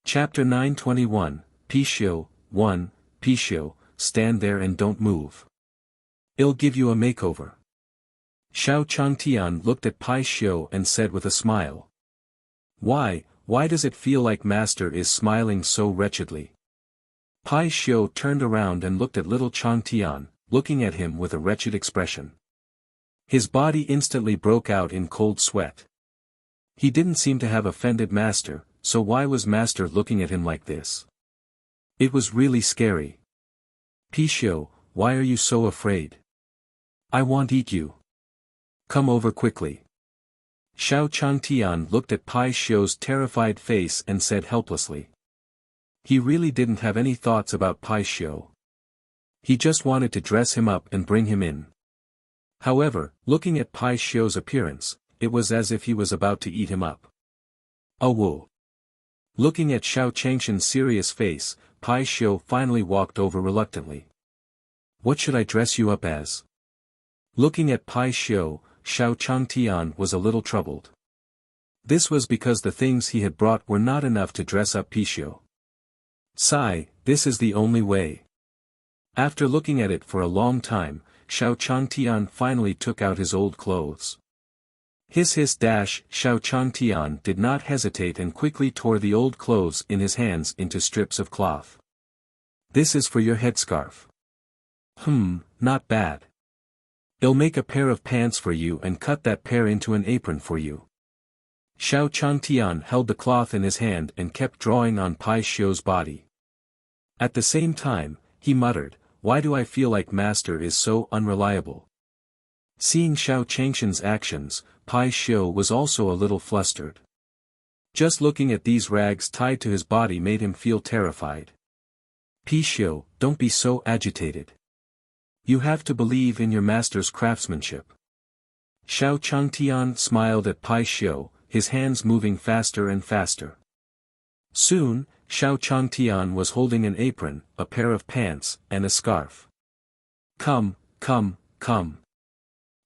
Chapter 921, Pishio, 1, Pishio, stand there and don't move. I'll give you a makeover. Xiao Changtian looked at Pai Shio and said with a smile. Why does it feel like Master is smiling so wretchedly? Pai Shio turned around and looked at little Changtian, looking at him with a wretched expression. His body instantly broke out in cold sweat. He didn't seem to have offended Master, so why was Master looking at him like this? It was really scary. Pishio, why are you so afraid? I won't eat you. Come over quickly. Xiao Changtian looked at Pai Shio's terrified face and said helplessly. He really didn't have any thoughts about Pai Shio. He just wanted to dress him up and bring him in. However, looking at Pai Shio's appearance, it was as if he was about to eat him up. Oh whoa. Looking at Xiao Changshan's serious face, Pai Shio finally walked over reluctantly. What should I dress you up as? Looking at Pai Shio, Xiao Changtian was a little troubled. This was because the things he had brought were not enough to dress up Pishio. Sigh, this is the only way. After looking at it for a long time, Xiao Changtian finally took out his old clothes. Hiss dash, Xiao Changtian did not hesitate and quickly tore the old clothes in his hands into strips of cloth. This is for your headscarf. Not bad. I'll make a pair of pants for you and cut that pair into an apron for you. Xiao Changtian held the cloth in his hand and kept drawing on Pai Shio's body. At the same time, he muttered, why do I feel like Master is so unreliable? Seeing Xiao Changshan's actions, Pai Shio was also a little flustered. Just looking at these rags tied to his body made him feel terrified. Pishio, don't be so agitated. You have to believe in your master's craftsmanship. Xiao Changtian smiled at Pai Shio, his hands moving faster and faster. Soon, Xiao Changtian was holding an apron, a pair of pants, and a scarf. Come.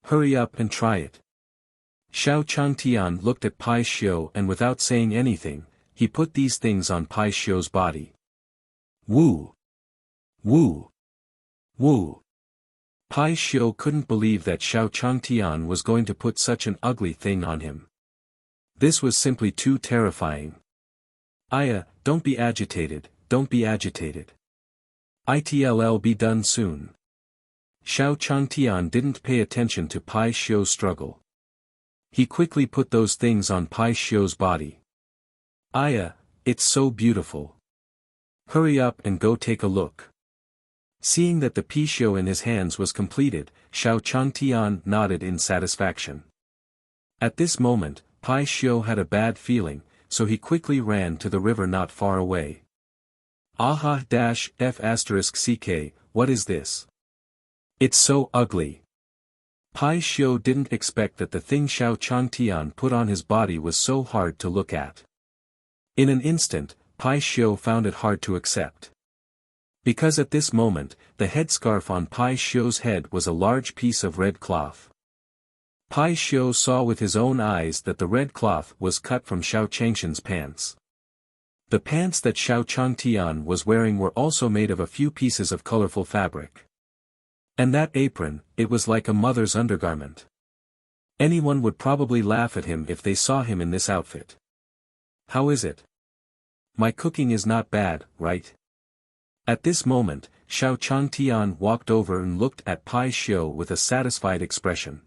Hurry up and try it. Xiao Changtian looked at Pai Shio and without saying anything, he put these things on Pai Shio's body. Woo! Woo! Woo! Pai Shio couldn't believe that Xiao Changtian was going to put such an ugly thing on him. This was simply too terrifying. Aya, don't be agitated, don't be agitated. It'll be done soon. Xiao Changtian didn't pay attention to Pai Shio's struggle. He quickly put those things on Pai Shio's body. Aya, it's so beautiful. Hurry up and go take a look. Seeing that the Pishio in his hands was completed, Xiao Changtian nodded in satisfaction. At this moment, Pai Shio had a bad feeling, so he quickly ran to the river not far away. F***ck, what is this? It's so ugly. Pai Shio didn't expect that the thing Xiao Changtian put on his body was so hard to look at. In an instant, Pai Shio found it hard to accept. Because at this moment, the headscarf on Pai Shio's head was a large piece of red cloth. Pai Shio saw with his own eyes that the red cloth was cut from Xiao Changshan's pants. The pants that Xiao Changtian was wearing were also made of a few pieces of colorful fabric. And that apron, it was like a mother's undergarment. Anyone would probably laugh at him if they saw him in this outfit. How is it? My cooking is not bad, right? At this moment, Xiao Changtian walked over and looked at Pai Shio with a satisfied expression.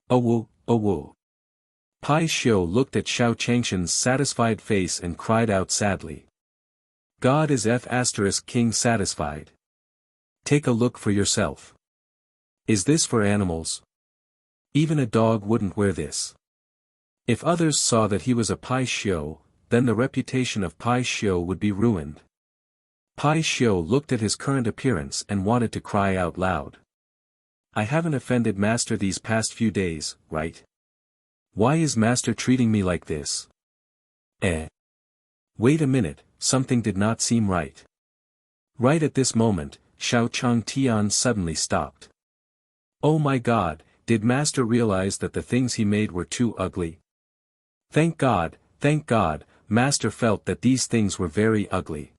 Oh woo. Pai Shio looked at Xiao Changshan's satisfied face and cried out sadly. God is King satisfied. Take a look for yourself. Is this for animals? Even a dog wouldn't wear this. If others saw that he was a Pai Shio, then the reputation of Pai Shio would be ruined. Pai Shio looked at his current appearance and wanted to cry out loud. I haven't offended Master these past few days, right? Why is Master treating me like this? Wait a minute, something did not seem right. Right at this moment, Xiao Changtian suddenly stopped. Oh my God, did Master realize that the things he made were too ugly? Thank God, Master felt that these things were very ugly.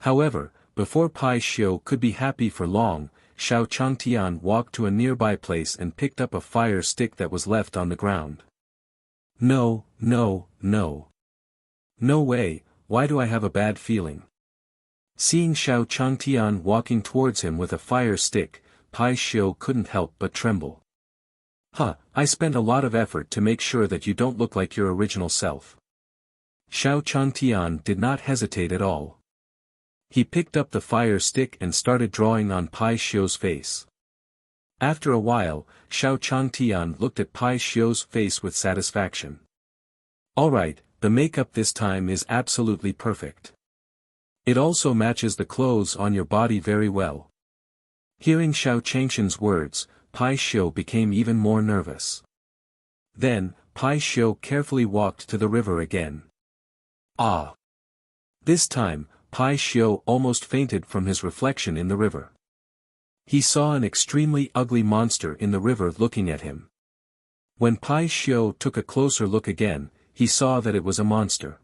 However, before Pai Xiu could be happy for long, Xiao Changtian walked to a nearby place and picked up a fire stick that was left on the ground. No, no, no. No way, why do I have a bad feeling? Seeing Xiao Changtian walking towards him with a fire stick, Pai Xiu couldn't help but tremble. I spent a lot of effort to make sure that you don't look like your original self. Xiao Changtian did not hesitate at all. He picked up the fire stick and started drawing on Pai Xiu's face. After a while, Xiao Changtian looked at Pai Xiu's face with satisfaction. Alright, the makeup this time is absolutely perfect. It also matches the clothes on your body very well. Hearing Xiao Changshan's words, Pai Xiu became even more nervous. Then, Pai Xiu carefully walked to the river again. This time, Pai Xiu almost fainted from his reflection in the river. He saw an extremely ugly monster in the river looking at him. When Pai Xiu took a closer look again, he saw that it was a monster.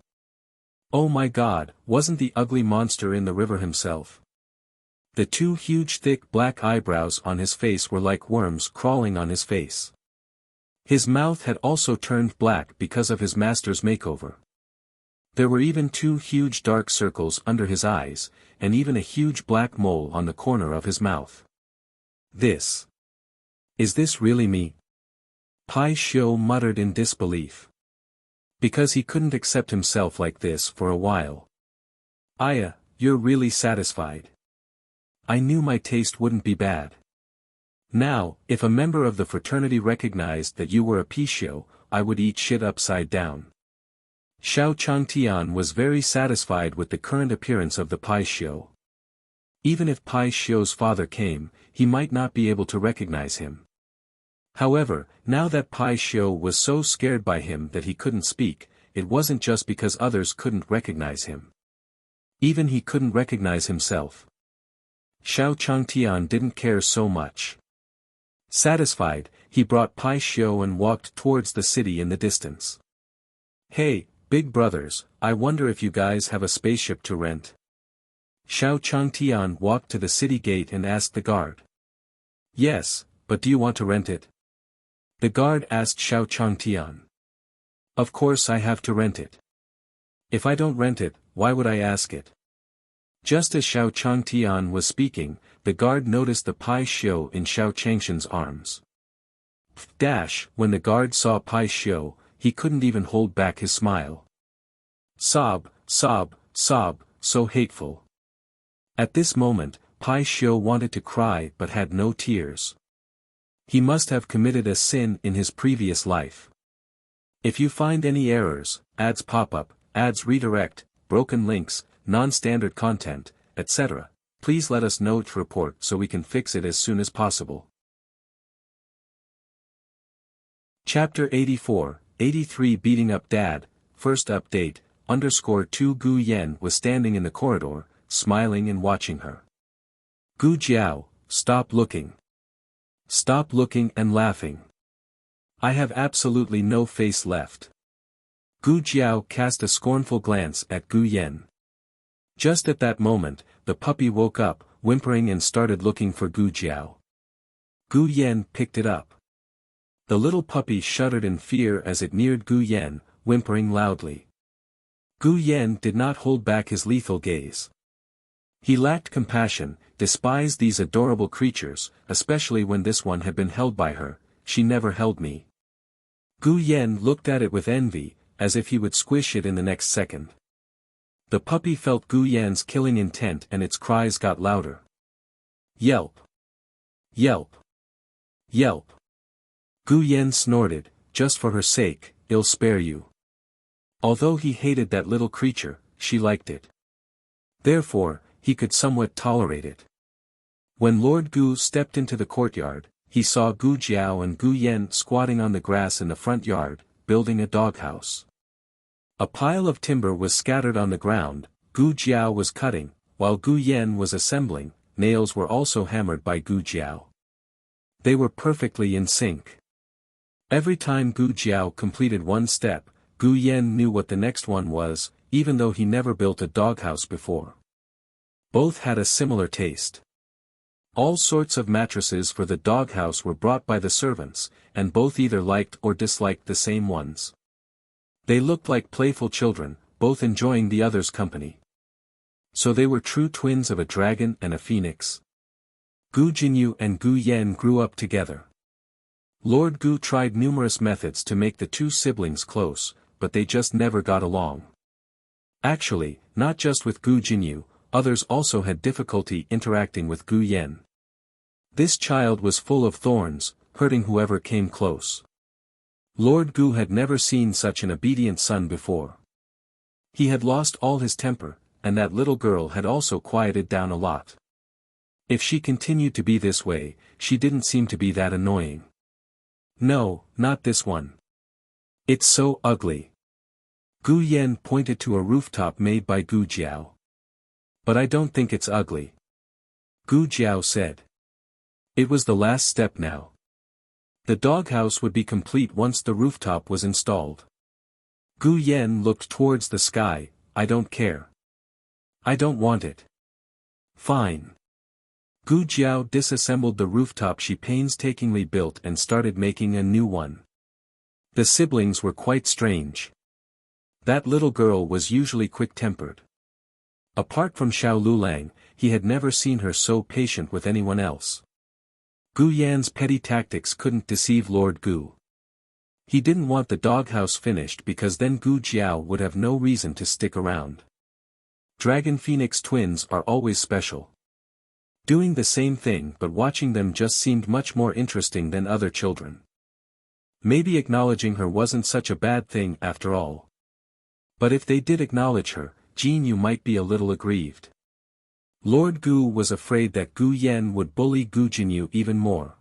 Oh my God, wasn't the ugly monster in the river himself? The two huge thick black eyebrows on his face were like worms crawling on his face. His mouth had also turned black because of his master's makeover. There were even two huge dark circles under his eyes, and even a huge black mole on the corner of his mouth. Is this really me? Pai Xiu muttered in disbelief. Because he couldn't accept himself like this for a while. You're really satisfied. I knew my taste wouldn't be bad. Now, if a member of the fraternity recognized that you were a Pi-Xiu, I would eat shit upside down. Xiao Changtian was very satisfied with the current appearance of the Pi-Xiu. Even if Pai Xiu's father came, he might not be able to recognize him. However, now that Pai Xiu was so scared by him that he couldn't speak, it wasn't just because others couldn't recognize him. Even he couldn't recognize himself. Xiao Changtian didn't care so much. Satisfied, he brought Pai Xiu and walked towards the city in the distance. Hey, big brothers, I wonder if you guys have a spaceship to rent. Xiao Changtian walked to the city gate and asked the guard. Yes, but do you want to rent it? The guard asked Xiao Changtian. Of course I have to rent it. If I don't rent it, why would I ask it? Just as Xiao Changtian was speaking, the guard noticed the Pai Xiu in Xiao Changshan's arms. When the guard saw Pai Xiu, he couldn't even hold back his smile. Sob, sob, sob, so hateful. At this moment, Pai Xiu wanted to cry but had no tears. He must have committed a sin in his previous life. If you find any errors, ads pop-up, ads redirect, broken links, non-standard content, etc., please let us know to report so we can fix it as soon as possible. Chapter 84, 83 Beating Up Dad, First Update, _2 Gu Yan was standing in the corridor, smiling and watching her. Gu Jiao, stop looking. Stop looking and laughing. I have absolutely no face left. Gu Jiao cast a scornful glance at Gu Yan. Just at that moment, the puppy woke up, whimpering and started looking for Gu Jiao. Gu Yan picked it up. The little puppy shuddered in fear as it neared Gu Yan, whimpering loudly. Gu Yan did not hold back his lethal gaze. He lacked compassion, despised these adorable creatures, especially when this one had been held by her. She never held me. Gu Yan looked at it with envy, as if he would squish it in the next second. The puppy felt Gu Yan's killing intent and its cries got louder. Yelp! Yelp! Yelp! Gu Yan snorted, just for her sake, I'll spare you. Although he hated that little creature, she liked it. Therefore, he could somewhat tolerate it. When Lord Gu stepped into the courtyard, he saw Gu Jiao and Gu Yan squatting on the grass in the front yard, building a doghouse. A pile of timber was scattered on the ground, Gu Jiao was cutting, while Gu Yan was assembling. Nails were also hammered by Gu Jiao. They were perfectly in sync. Every time Gu Jiao completed one step, Gu Yen knew what the next one was, even though he never built a doghouse before. Both had a similar taste. All sorts of mattresses for the doghouse were brought by the servants, and both either liked or disliked the same ones. They looked like playful children, both enjoying the other's company. So they were true twins of a dragon and a phoenix. Gu Jinyu and Gu Yen grew up together. Lord Gu tried numerous methods to make the two siblings close, but they just never got along. Actually, not just with Gu Jinyu, others also had difficulty interacting with Gu Yen. This child was full of thorns, hurting whoever came close. Lord Gu had never seen such an obedient son before. He had lost all his temper, and that little girl had also quieted down a lot. If she continued to be this way, she didn't seem to be that annoying. No, not this one. It's so ugly. Gu Yen pointed to a rooftop made by Gu Jiao. But I don't think it's ugly. Gu Jiao said. It was the last step now. The doghouse would be complete once the rooftop was installed. Gu Yen looked towards the sky. I don't care. I don't want it. Fine. Gu Jiao disassembled the rooftop she painstakingly built and started making a new one. The siblings were quite strange. That little girl was usually quick-tempered. Apart from Xiao Lulang, he had never seen her so patient with anyone else. Gu Yan's petty tactics couldn't deceive Lord Gu. He didn't want the doghouse finished because then Gu Jiao would have no reason to stick around. Dragon Phoenix twins are always special. Doing the same thing but watching them just seemed much more interesting than other children. Maybe acknowledging her wasn't such a bad thing after all. But if they did acknowledge her, Jinyu might be a little aggrieved. Lord Gu was afraid that Gu Yen would bully Gu Jinyu even more.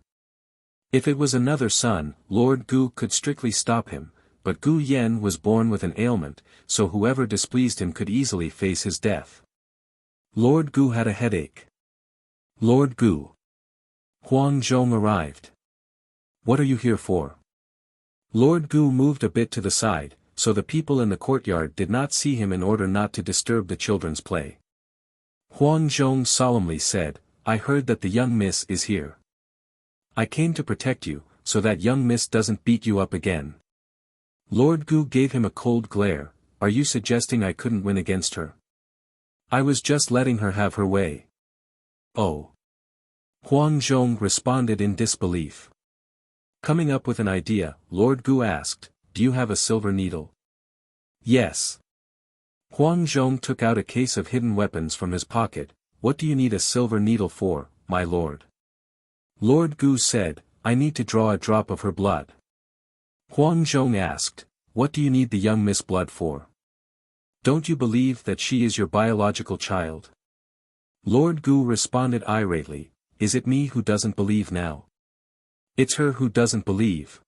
If it was another son, Lord Gu could strictly stop him, but Gu Yen was born with an ailment, so whoever displeased him could easily face his death. Lord Gu had a headache. Lord Gu. Huang Zhong arrived. What are you here for? Lord Gu moved a bit to the side, so the people in the courtyard did not see him in order not to disturb the children's play. Huang Zhong solemnly said, I heard that the young miss is here. I came to protect you, so that young miss doesn't beat you up again. Lord Gu gave him a cold glare. Are you suggesting I couldn't win against her? I was just letting her have her way. Oh. Huang Zhong responded in disbelief. Coming up with an idea, Lord Gu asked, do you have a silver needle? Yes. Huang Zhong took out a case of hidden weapons from his pocket. What do you need a silver needle for, my lord? Lord Gu said, I need to draw a drop of her blood. Huang Zhong asked, what do you need the young miss blood for? Don't you believe that she is your biological child? Lord Gu responded irately, is it me who doesn't believe now? It's her who doesn't believe.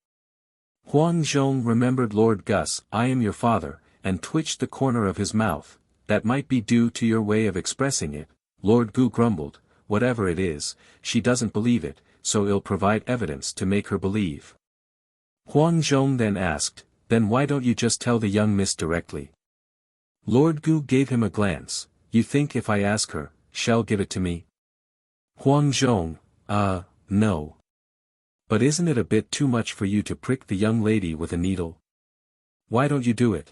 Huang Zhong remembered Lord Gus, I am your father, and twitched the corner of his mouth. That might be due to your way of expressing it. Lord Gu grumbled, whatever it is, she doesn't believe it, so I'll provide evidence to make her believe. Huang Zhong then asked, then why don't you just tell the young miss directly? Lord Gu gave him a glance, you think if I ask her, she'll give it to me? Huang Zhong, no. But isn't it a bit too much for you to prick the young lady with a needle? Why don't you do it?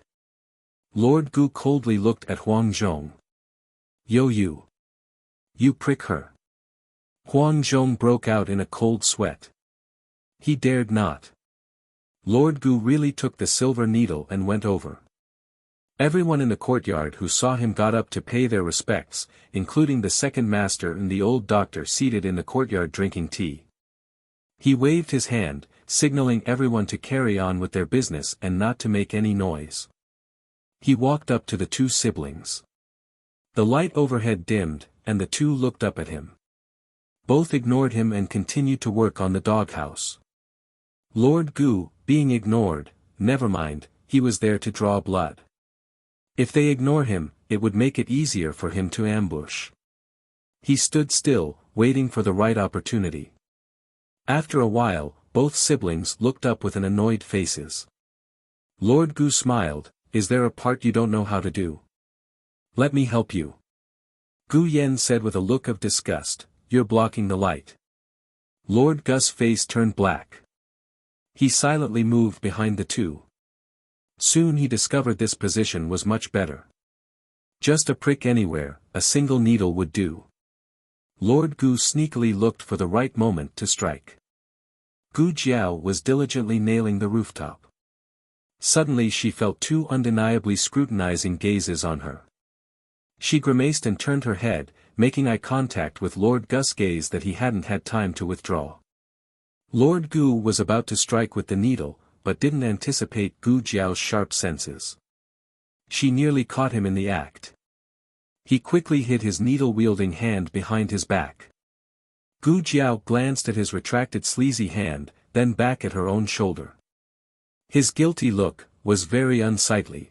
Lord Gu coldly looked at Huang Zhong. You. You prick her. Huang Zhong broke out in a cold sweat. He dared not. Lord Gu really took the silver needle and went over. Everyone in the courtyard who saw him got up to pay their respects, including the second master and the old doctor seated in the courtyard drinking tea. He waved his hand, signaling everyone to carry on with their business and not to make any noise. He walked up to the two siblings. The light overhead dimmed, and the two looked up at him. Both ignored him and continued to work on the doghouse. Lord Gu, being ignored, never mind, he was there to draw blood. If they ignore him, it would make it easier for him to ambush. He stood still, waiting for the right opportunity. After a while, both siblings looked up with an annoyed faces. Lord Gu smiled, is there a part you don't know how to do? Let me help you. Gu Yen said with a look of disgust, you're blocking the light. Lord Gu's face turned black. He silently moved behind the two. Soon he discovered this position was much better. Just a prick anywhere, a single needle would do. Lord Gu sneakily looked for the right moment to strike. Gu Jiao was diligently nailing the rooftop. Suddenly she felt two undeniably scrutinizing gazes on her. She grimaced and turned her head, making eye contact with Lord Gu's gaze that he hadn't had time to withdraw. Lord Gu was about to strike with the needle, but didn't anticipate Gu Jiao's sharp senses. She nearly caught him in the act. He quickly hid his needle-wielding hand behind his back. Gu Jiao glanced at his retracted sleazy hand, then back at her own shoulder. His guilty look was very unsightly.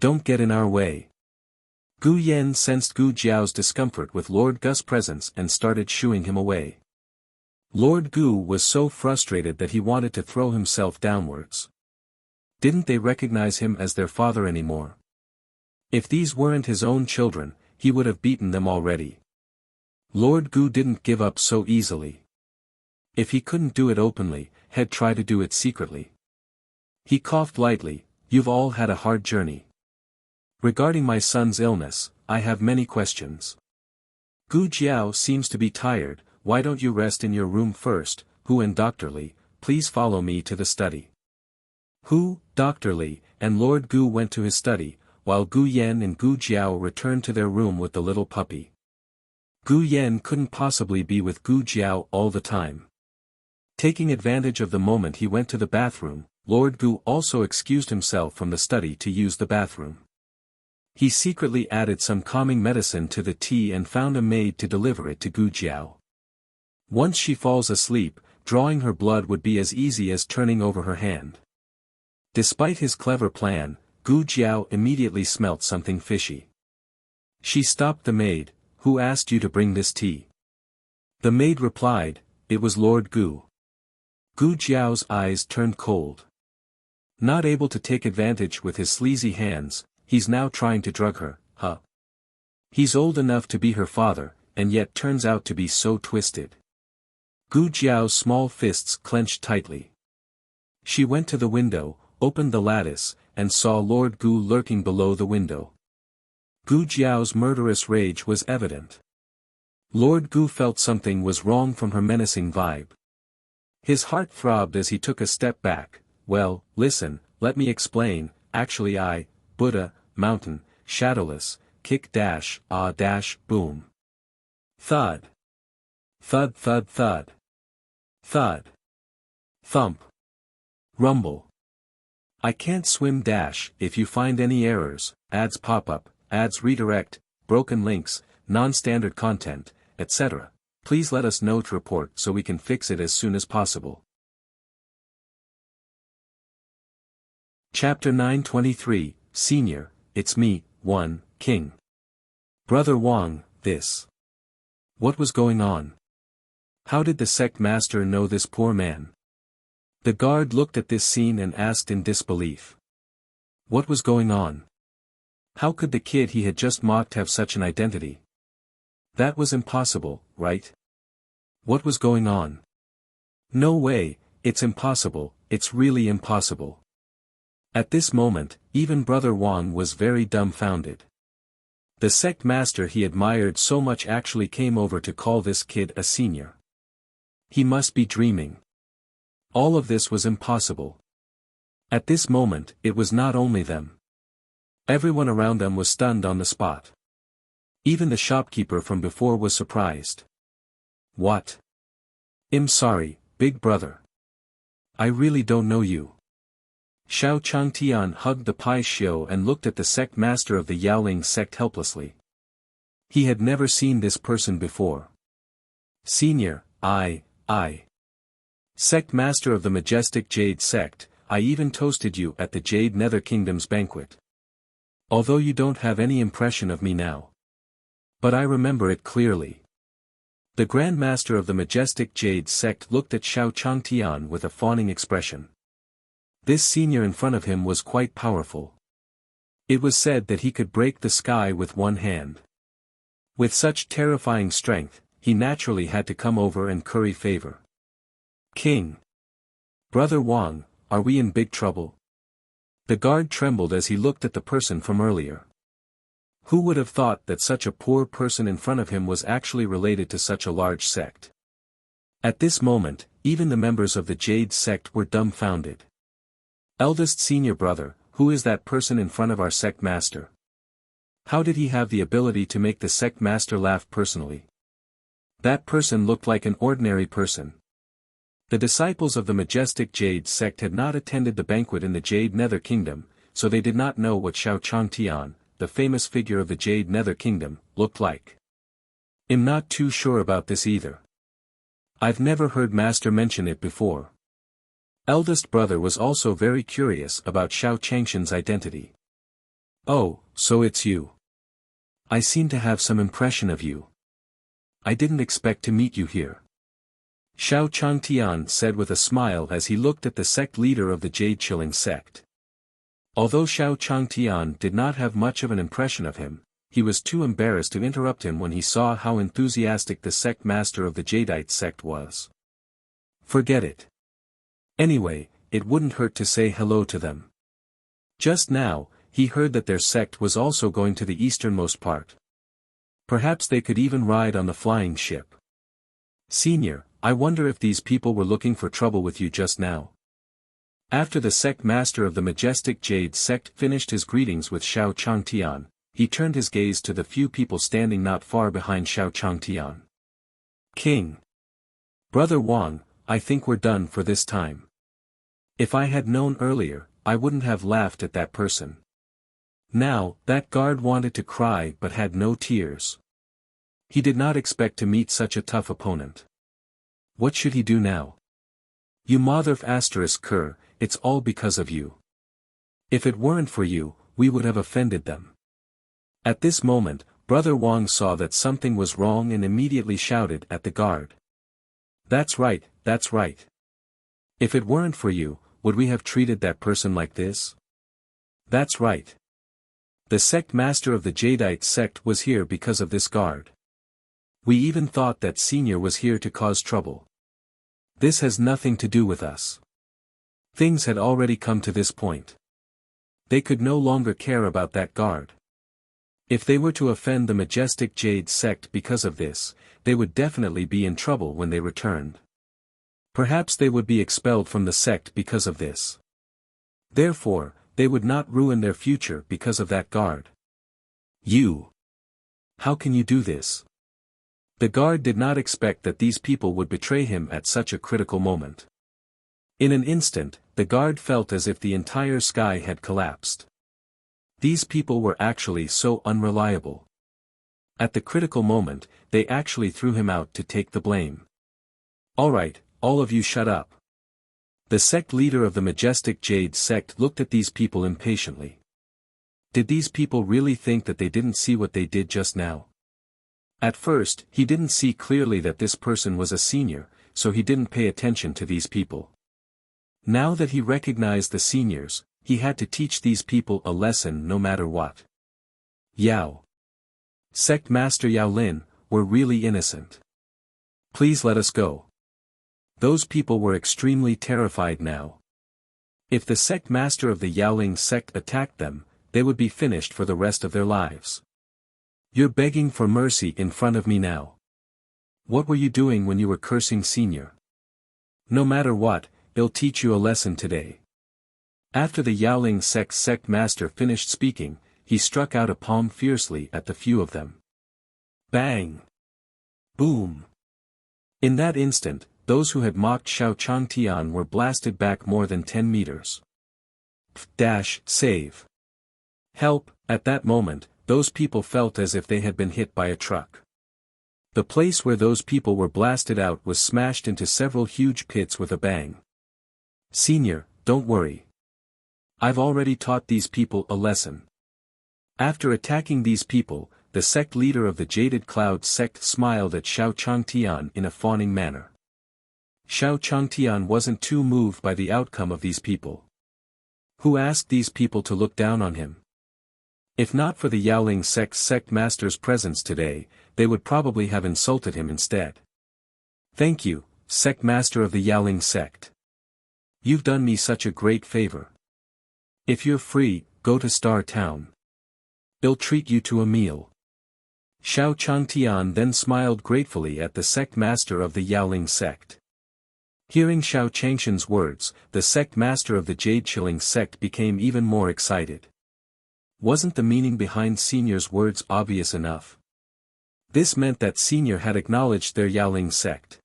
Don't get in our way. Gu Yen sensed Gu Jiao's discomfort with Lord Gu's presence and started shooing him away. Lord Gu was so frustrated that he wanted to throw himself downwards. Didn't they recognize him as their father anymore? If these weren't his own children, he would have beaten them already. Lord Gu didn't give up so easily. If he couldn't do it openly, he'd try to do it secretly. He coughed lightly, you've all had a hard journey. Regarding my son's illness, I have many questions. Gu Jiao seems to be tired, why don't you rest in your room first, Hu and Dr. Li, please follow me to the study. Hu, Dr. Li, and Lord Gu went to his study, while Gu Yen and Gu Jiao returned to their room with the little puppy. Gu Yen couldn't possibly be with Gu Jiao all the time. Taking advantage of the moment he went to the bathroom, Lord Gu also excused himself from the study to use the bathroom. He secretly added some calming medicine to the tea and found a maid to deliver it to Gu Jiao. Once she falls asleep, drawing her blood would be as easy as turning over her hand. Despite his clever plan, Gu Jiao immediately smelt something fishy. She stopped the maid, who asked you to bring this tea? The maid replied, it was Lord Gu. Gu Jiao's eyes turned cold. Not able to take advantage with his sleazy hands, he's now trying to drug her, huh? He's old enough to be her father, and yet turns out to be so twisted. Gu Jiao's small fists clenched tightly. She went to the window, opened the lattice, and saw Lord Gu lurking below the window. Gu Jiao's murderous rage was evident. Lord Gu felt something was wrong from her menacing vibe. His heart throbbed as he took a step back. Well, listen, let me explain, actually Buddha, mountain, shadowless, kick dash, ah dash, boom. Thud. Thud thud thud. Thud. Thump. Rumble. I can't swim dash, if you find any errors, ads pop up, ads redirect, broken links, non-standard content, etc. Please let us know to report so we can fix it as soon as possible. Chapter 923, Senior, It's Me, 1, King. Brother Wang, this. What was going on? How did the sect master know this poor man? The guard looked at this scene and asked in disbelief. What was going on? How could the kid he had just mocked have such an identity? That was impossible, right? What was going on? No way, it's impossible, it's really impossible. At this moment, even Brother Wang was very dumbfounded. The sect master he admired so much actually came over to call this kid a senior. He must be dreaming. All of this was impossible. At this moment, it was not only them. Everyone around them was stunned on the spot. Even the shopkeeper from before was surprised. What? I'm sorry, big brother. I really don't know you. Xiao Changtian hugged the Pai Xiu and looked at the sect master of the Yaoling sect helplessly. He had never seen this person before. Senior, I. Sect master of the majestic Jade sect, I even toasted you at the Jade Nether Kingdom's banquet. Although you don't have any impression of me now. But I remember it clearly. The Grand Master of the majestic Jade sect looked at Xiao Changtian with a fawning expression. This senior in front of him was quite powerful. It was said that he could break the sky with one hand. With such terrifying strength, he naturally had to come over and curry favor. King. Brother Wang, are we in big trouble? The guard trembled as he looked at the person from earlier. Who would have thought that such a poor person in front of him was actually related to such a large sect? At this moment, even the members of the Jade sect were dumbfounded. Eldest senior brother, who is that person in front of our sect master? How did he have the ability to make the sect master laugh personally? That person looked like an ordinary person. The disciples of the majestic Jade sect had not attended the banquet in the Jade Nether Kingdom, so they did not know what Xiao Changtian, the famous figure of the Jade Nether Kingdom, looked like. I'm not too sure about this either. I've never heard Master mention it before. Eldest brother was also very curious about Xiao Changshan's identity. Oh, so it's you. I seem to have some impression of you. I didn't expect to meet you here. Xiao Changtian said with a smile as he looked at the sect leader of the Jade Chilling sect. Although Xiao Changtian did not have much of an impression of him, he was too embarrassed to interrupt him when he saw how enthusiastic the sect master of the Jadeite sect was. Forget it. Anyway, it wouldn't hurt to say hello to them. Just now, he heard that their sect was also going to the easternmost part. Perhaps they could even ride on the flying ship. Senior, I wonder if these people were looking for trouble with you just now. After the sect master of the majestic Jade sect finished his greetings with Xiao Changtian, he turned his gaze to the few people standing not far behind Xiao Changtian. King. Brother Wang, I think we're done for this time. If I had known earlier, I wouldn't have laughed at that person. Now, that guard wanted to cry but had no tears. He did not expect to meet such a tough opponent. What should he do now? You mother asterisk cur, it's all because of you. If it weren't for you, we would have offended them. At this moment, Brother Wang saw that something was wrong and immediately shouted at the guard. That's right, that's right. If it weren't for you, would we have treated that person like this? That's right. The sect master of the Jadeite sect was here because of this guard. We even thought that senior was here to cause trouble. This has nothing to do with us. Things had already come to this point. They could no longer care about that guard. If they were to offend the majestic Jade sect because of this, they would definitely be in trouble when they returned. Perhaps they would be expelled from the sect because of this. Therefore, they would not ruin their future because of that guard. You. How can you do this? The guard did not expect that these people would betray him at such a critical moment. In an instant, the guard felt as if the entire sky had collapsed. These people were actually so unreliable. At the critical moment, they actually threw him out to take the blame. Alright, all of you shut up. The sect leader of the majestic Jade sect looked at these people impatiently. Did these people really think that they didn't see what they did just now? At first, he didn't see clearly that this person was a senior, so he didn't pay attention to these people. Now that he recognized the seniors, he had to teach these people a lesson no matter what. Yao. Sect Master Yao Lin, we're really innocent. Please let us go. Those people were extremely terrified now. If the sect master of the Yaoling sect attacked them, they would be finished for the rest of their lives. You're begging for mercy in front of me now. What were you doing when you were cursing senior? No matter what, I'll teach you a lesson today. After the Yaoling sect master finished speaking, he struck out a palm fiercely at the few of them. Bang! Boom! In that instant, those who had mocked Xiao Changtian were blasted back more than 10 meters. Save! Help! At that moment, those people felt as if they had been hit by a truck. The place where those people were blasted out was smashed into several huge pits with a bang. Senior, don't worry. I've already taught these people a lesson. After attacking these people, the sect leader of the Jaded Cloud sect smiled at Xiao Changtian in a fawning manner. Xiao Changtian wasn't too moved by the outcome of these people. Who asked these people to look down on him? If not for the Yaoling sect's sect master's presence today, they would probably have insulted him instead. Thank you, sect master of the Yaoling sect. You've done me such a great favor. If you're free, go to Star Town. I'll treat you to a meal. Xiao Changtian then smiled gratefully at the sect master of the Yaoling sect. Hearing Xiao Changshan's words, the sect master of the Jade Chilling sect became even more excited. Wasn't the meaning behind Senior's words obvious enough? This meant that Senior had acknowledged their Yaoling sect.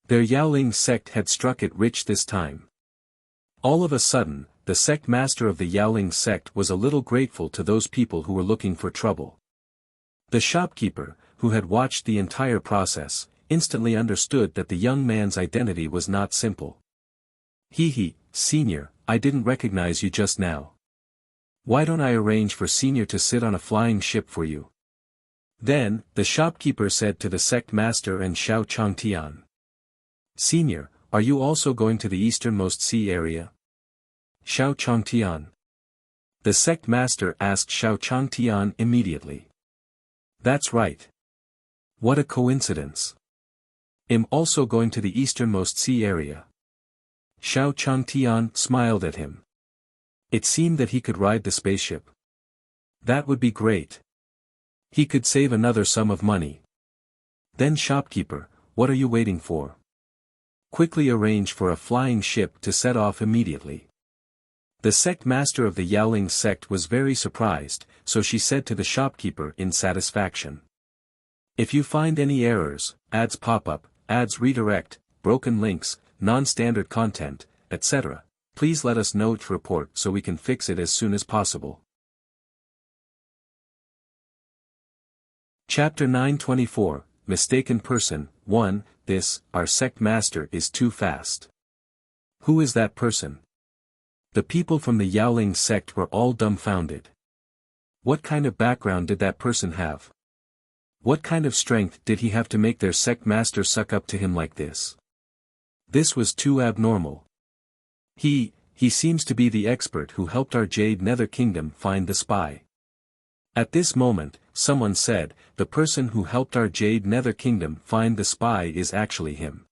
Their Yaoling sect had struck it rich this time. All of a sudden, the sect master of the Yaoling sect was a little grateful to those people who were looking for trouble. The shopkeeper, who had watched the entire process, instantly understood that the young man's identity was not simple. Senior, I didn't recognize you just now. Why don't I arrange for Senior to sit on a flying ship for you? Then, the shopkeeper said to the sect master and Xiao Changtian. Senior, are you also going to the easternmost sea area? Xiao Changtian. The sect master asked Xiao Changtian immediately. That's right. What a coincidence. I'm also going to the easternmost sea area. Xiao Changtian smiled at him. It seemed that he could ride the spaceship. That would be great. He could save another sum of money. Then shopkeeper, what are you waiting for? Quickly arrange for a flying ship to set off immediately. The sect master of the Yaoling sect was very surprised, so she said to the shopkeeper in satisfaction. If you find any errors, ads pop up, ads redirect, broken links, non-standard content, etc., please let us know to report so we can fix it as soon as possible. Chapter 924, Mistaken Person. 1. Our sect master is too fast. Who is that person? The people from the Yaoling sect were all dumbfounded. What kind of background did that person have? What kind of strength did he have to make their sect master suck up to him like this? This was too abnormal. He seems to be the expert who helped our Jade Nether Kingdom find the spy. At this moment, someone said, the person who helped our Jade Nether Kingdom find the spy is actually him.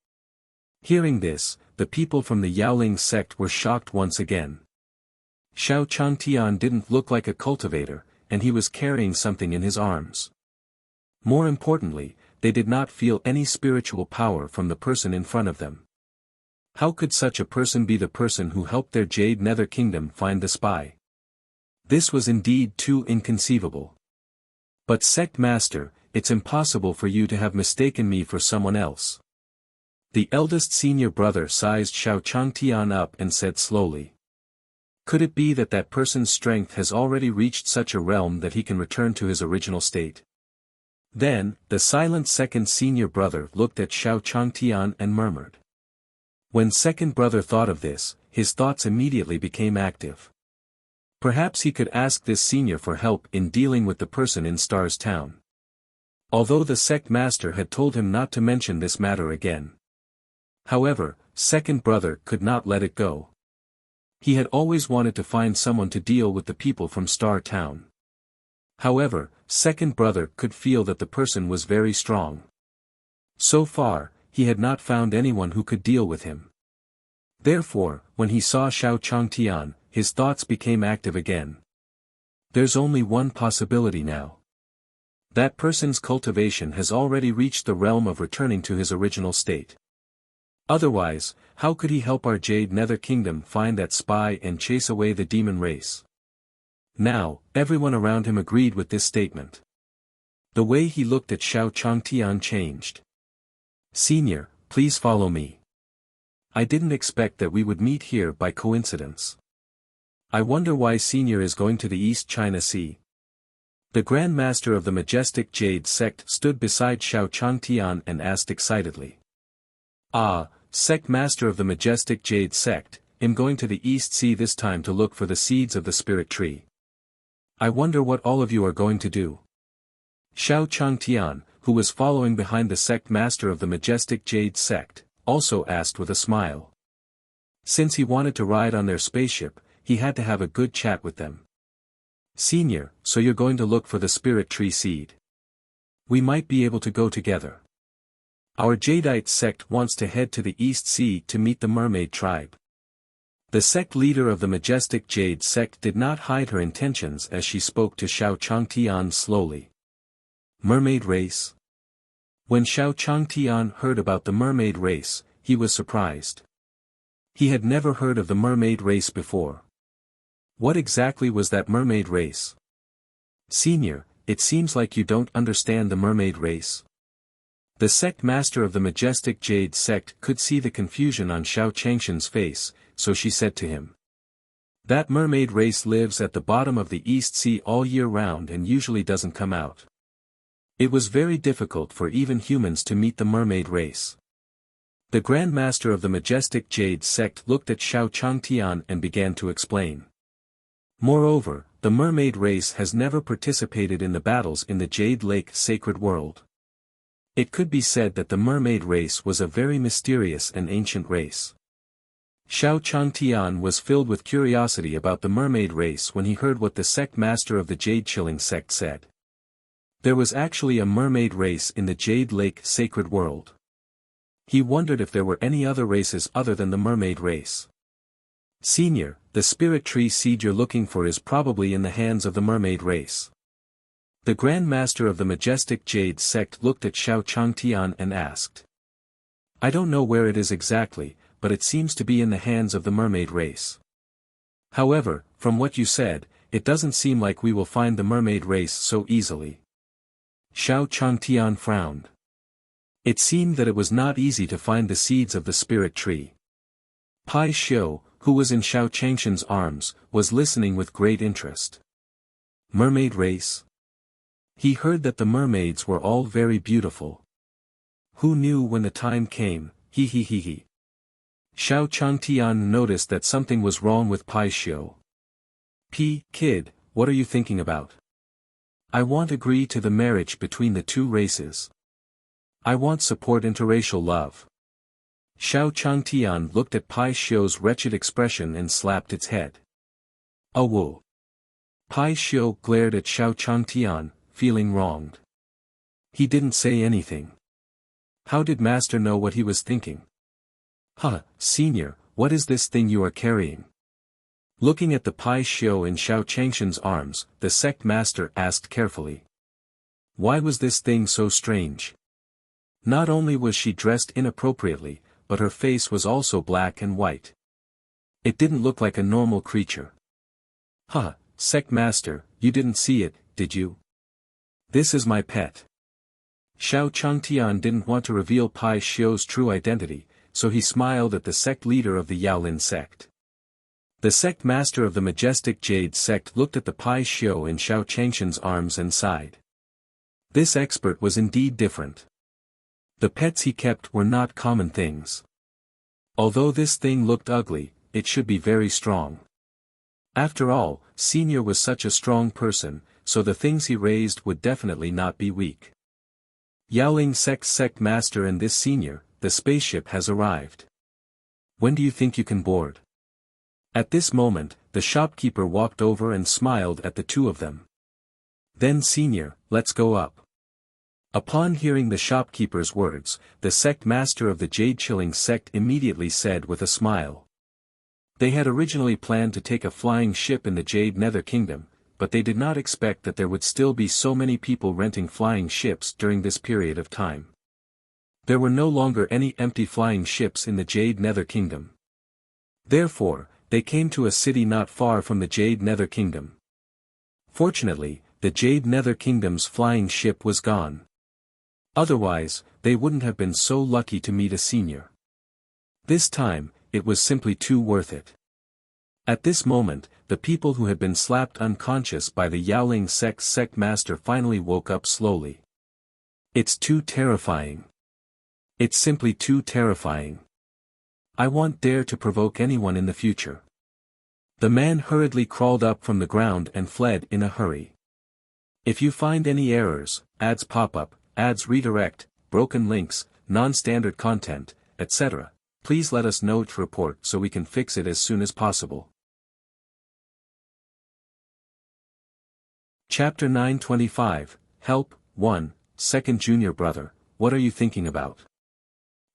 Hearing this, the people from the Yaoling sect were shocked once again. Xiao Changtian didn't look like a cultivator, and he was carrying something in his arms. More importantly, they did not feel any spiritual power from the person in front of them. How could such a person be the person who helped their Jade Nether Kingdom find the spy? This was indeed too inconceivable. But sect master, it's impossible for you to have mistaken me for someone else. The eldest senior brother sized Xiao Changtian up and said slowly. Could it be that that person's strength has already reached such a realm that he can return to his original state? Then, the silent second senior brother looked at Xiao Changtian and murmured. When second brother thought of this, his thoughts immediately became active. Perhaps he could ask this senior for help in dealing with the person in Star's town. Although the sect master had told him not to mention this matter again. However, second brother could not let it go. He had always wanted to find someone to deal with the people from Star Town. However, second brother could feel that the person was very strong. So far, he had not found anyone who could deal with him. Therefore, when he saw Xiao Changtian, his thoughts became active again. There's only one possibility now. That person's cultivation has already reached the realm of returning to his original state. Otherwise, how could he help our Jade Nether Kingdom find that spy and chase away the demon race? Now, everyone around him agreed with this statement. The way he looked at Xiao Changtian changed. Senior, please follow me. I didn't expect that we would meet here by coincidence. I wonder why Senior is going to the East China Sea. The Grand Master of the Majestic Jade Sect stood beside Xiao Changtian and asked excitedly. Ah, Sect Master of the Majestic Jade Sect, I'm going to the East Sea this time to look for the seeds of the Spirit Tree. I wonder what all of you are going to do. Xiao Changtian, who was following behind the Sect Master of the Majestic Jade Sect, also asked with a smile. Since he wanted to ride on their spaceship, he had to have a good chat with them. Senior, so you're going to look for the spirit tree seed. We might be able to go together. Our Jadeite sect wants to head to the East Sea to meet the mermaid tribe. The sect leader of the majestic Jade sect did not hide her intentions as she spoke to Xiao Changtian slowly. Mermaid race? When Xiao Changtian heard about the mermaid race, he was surprised. He had never heard of the mermaid race before. What exactly was that mermaid race? Senior, it seems like you don't understand the mermaid race. The sect master of the majestic Jade sect could see the confusion on Xiao Changshan's face, so she said to him. That mermaid race lives at the bottom of the East Sea all year round and usually doesn't come out. It was very difficult for even humans to meet the mermaid race. The Grand Master of the majestic Jade sect looked at Xiao Changtian and began to explain. Moreover, the mermaid race has never participated in the battles in the Jade Lake sacred world. It could be said that the mermaid race was a very mysterious and ancient race. Xiao Changtian was filled with curiosity about the mermaid race when he heard what the sect master of the Jade Chilling sect said. There was actually a mermaid race in the Jade Lake sacred world. He wondered if there were any other races other than the mermaid race. Senior, the spirit tree seed you're looking for is probably in the hands of the mermaid race. The Grand Master of the majestic Jade sect looked at Xiao Changtian and asked. I don't know where it is exactly, but it seems to be in the hands of the mermaid race. However, from what you said, it doesn't seem like we will find the mermaid race so easily. Xiao Changtian frowned. It seemed that it was not easy to find the seeds of the spirit tree. Pai Xiu, who was in Xiao Changshan's arms, was listening with great interest. Mermaid race? He heard that the mermaids were all very beautiful. Who knew when the time came, he. Xiao Changtian noticed that something was wrong with Pai Xiu. Kid, what are you thinking about? I won't agree to the marriage between the two races. I want support interracial love. Xiao Changtian looked at Pai Xiu's wretched expression and slapped its head. Whoa. Pai Xiu glared at Xiao Changtian, feeling wronged. He didn't say anything. How did Master know what he was thinking? Senior, what is this thing you are carrying? Looking at the Pai Xiu in Xiao Changshan's arms, the sect master asked carefully. Why was this thing so strange? Not only was she dressed inappropriately, but her face was also black and white. It didn't look like a normal creature. Sect master, you didn't see it, did you? This is my pet. Xiao Changtian didn't want to reveal Pai Xiu's true identity, so he smiled at the sect leader of the Yaolin sect. The sect master of the majestic Jade sect looked at the Pai Xiu in Xiao Changshan's arms and sighed. This expert was indeed different. The pets he kept were not common things. Although this thing looked ugly, it should be very strong. After all, Senior was such a strong person, so the things he raised would definitely not be weak. Yaoling sect master and this Senior, the spaceship has arrived. When do you think you can board? At this moment, the shopkeeper walked over and smiled at the two of them. Then Senior, let's go up. Upon hearing the shopkeeper's words, the sect master of the Jade Chilling sect immediately said with a smile. They had originally planned to take a flying ship in the Jade Nether Kingdom, but they did not expect that there would still be so many people renting flying ships during this period of time. There were no longer any empty flying ships in the Jade Nether Kingdom. Therefore, they came to a city not far from the Jade Nether Kingdom. Fortunately, the Jade Nether Kingdom's flying ship was gone. Otherwise, they wouldn't have been so lucky to meet a senior. This time, it was simply too worth it. At this moment, the people who had been slapped unconscious by the Yaoling sect master finally woke up slowly. It's too terrifying. It's simply too terrifying. I won't dare to provoke anyone in the future. The man hurriedly crawled up from the ground and fled in a hurry. If you find any errors, ads pop up, ads redirect, broken links, non-standard content, etc., please let us know to report so we can fix it as soon as possible. Chapter 925, Help, 1, Second Junior Brother, what are you thinking about?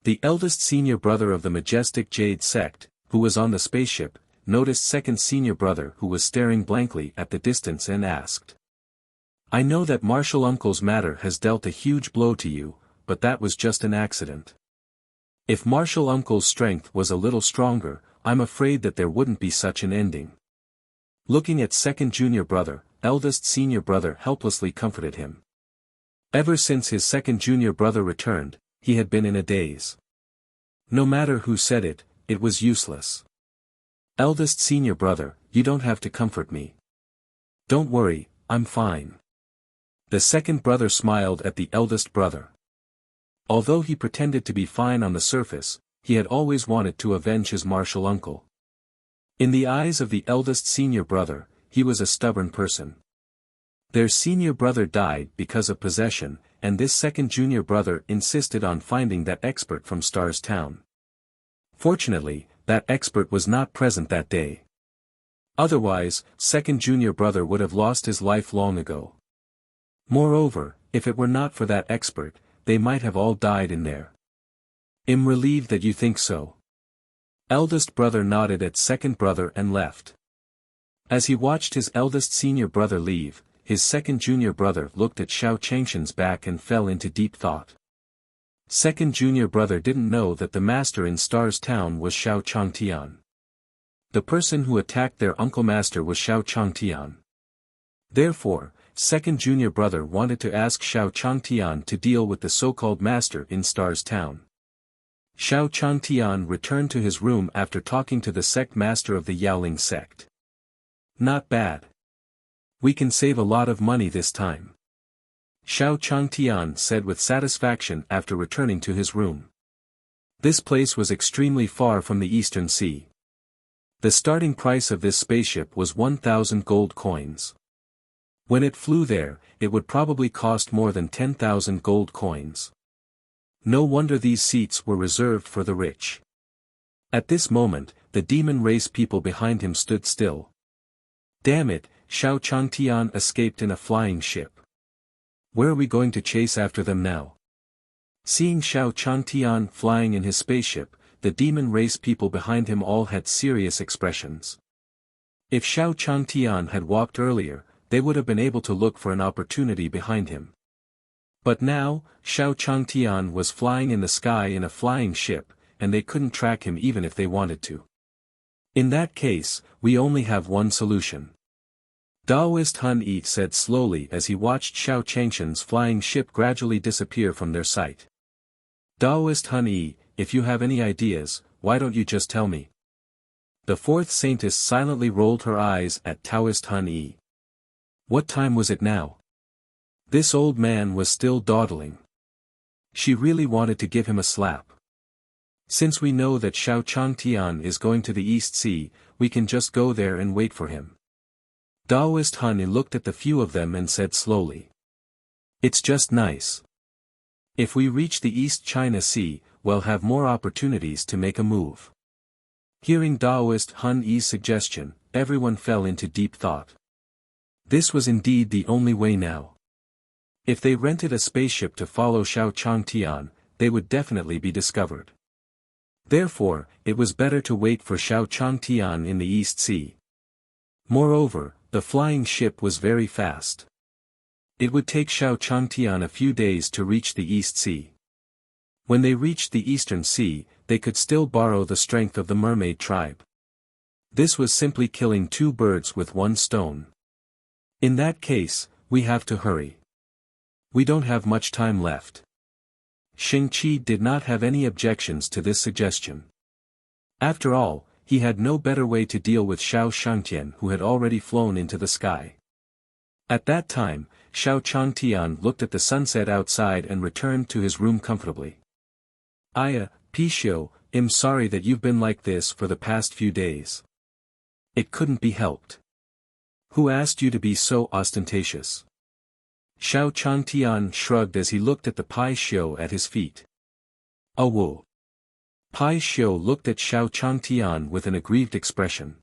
The eldest senior brother of the majestic Jade sect, who was on the spaceship, noticed second senior brother who was staring blankly at the distance and asked. I know that Martial Uncle's matter has dealt a huge blow to you, but that was just an accident. If Martial Uncle's strength was a little stronger, I'm afraid that there wouldn't be such an ending. Looking at second junior brother, eldest senior brother helplessly comforted him. Ever since his second junior brother returned, he had been in a daze. No matter who said it, it was useless. Eldest senior brother, you don't have to comfort me. Don't worry, I'm fine. The second brother smiled at the eldest brother. Although he pretended to be fine on the surface, he had always wanted to avenge his martial uncle. In the eyes of the eldest senior brother, he was a stubborn person. Their senior brother died because of possession, and this second junior brother insisted on finding that expert from Stars Town. Fortunately, that expert was not present that day. Otherwise, second junior brother would have lost his life long ago. Moreover, if it were not for that expert, they might have all died in there. I'm relieved that you think so. Eldest brother nodded at second brother and left. As he watched his eldest senior brother leave, his second junior brother looked at Xiao Changshan's back and fell into deep thought. Second junior brother didn't know that the master in Stars Town was Xiao Changtian. The person who attacked their uncle master was Xiao Changtian. Therefore, second junior brother wanted to ask Xiao Changtian to deal with the so-called master in Stars Town. Xiao Changtian returned to his room after talking to the sect master of the Yaoling sect. Not bad. We can save a lot of money this time. Xiao Changtian said with satisfaction after returning to his room. This place was extremely far from the Eastern Sea. The starting price of this spaceship was 1,000 gold coins. When it flew there, it would probably cost more than 10,000 gold coins. No wonder these seats were reserved for the rich. At this moment, the demon race people behind him stood still. Damn it, Xiao Changtian escaped in a flying ship. Where are we going to chase after them now? Seeing Xiao Changtian flying in his spaceship, the demon race people behind him all had serious expressions. If Xiao Changtian had walked earlier, they would have been able to look for an opportunity behind him. But now, Xiao Changtian was flying in the sky in a flying ship, and they couldn't track him even if they wanted to. In that case, we only have one solution. Daoist Hun Yi said slowly as he watched Xiao Changshan's flying ship gradually disappear from their sight. Daoist Hun Yi, if you have any ideas, why don't you just tell me? The fourth saintess silently rolled her eyes at Taoist Hun Yi. What time was it now? This old man was still dawdling. She really wanted to give him a slap. Since we know that Xiao Changtian is going to the East Sea, we can just go there and wait for him. Daoist Hun Yi looked at the few of them and said slowly. It's just nice. If we reach the East China Sea, we'll have more opportunities to make a move. Hearing Daoist Hun Yi's suggestion, everyone fell into deep thought. This was indeed the only way now. If they rented a spaceship to follow Xiao Changtian, they would definitely be discovered. Therefore, it was better to wait for Xiao Changtian in the East Sea. Moreover, the flying ship was very fast. It would take Xiao Changtian a few days to reach the East Sea. When they reached the Eastern Sea, they could still borrow the strength of the mermaid tribe. This was simply killing two birds with one stone. In that case, we have to hurry. We don't have much time left. Xingqi did not have any objections to this suggestion. After all, he had no better way to deal with Xiao Shangtian who had already flown into the sky. At that time, Xiao Changtian looked at the sunset outside and returned to his room comfortably. Pishio, I'm sorry that you've been like this for the past few days. It couldn't be helped. Who asked you to be so ostentatious? Xiao Changtian shrugged as he looked at the Pai Xiu at his feet. Oh whoa. Pai Xiu looked at Xiao Changtian with an aggrieved expression.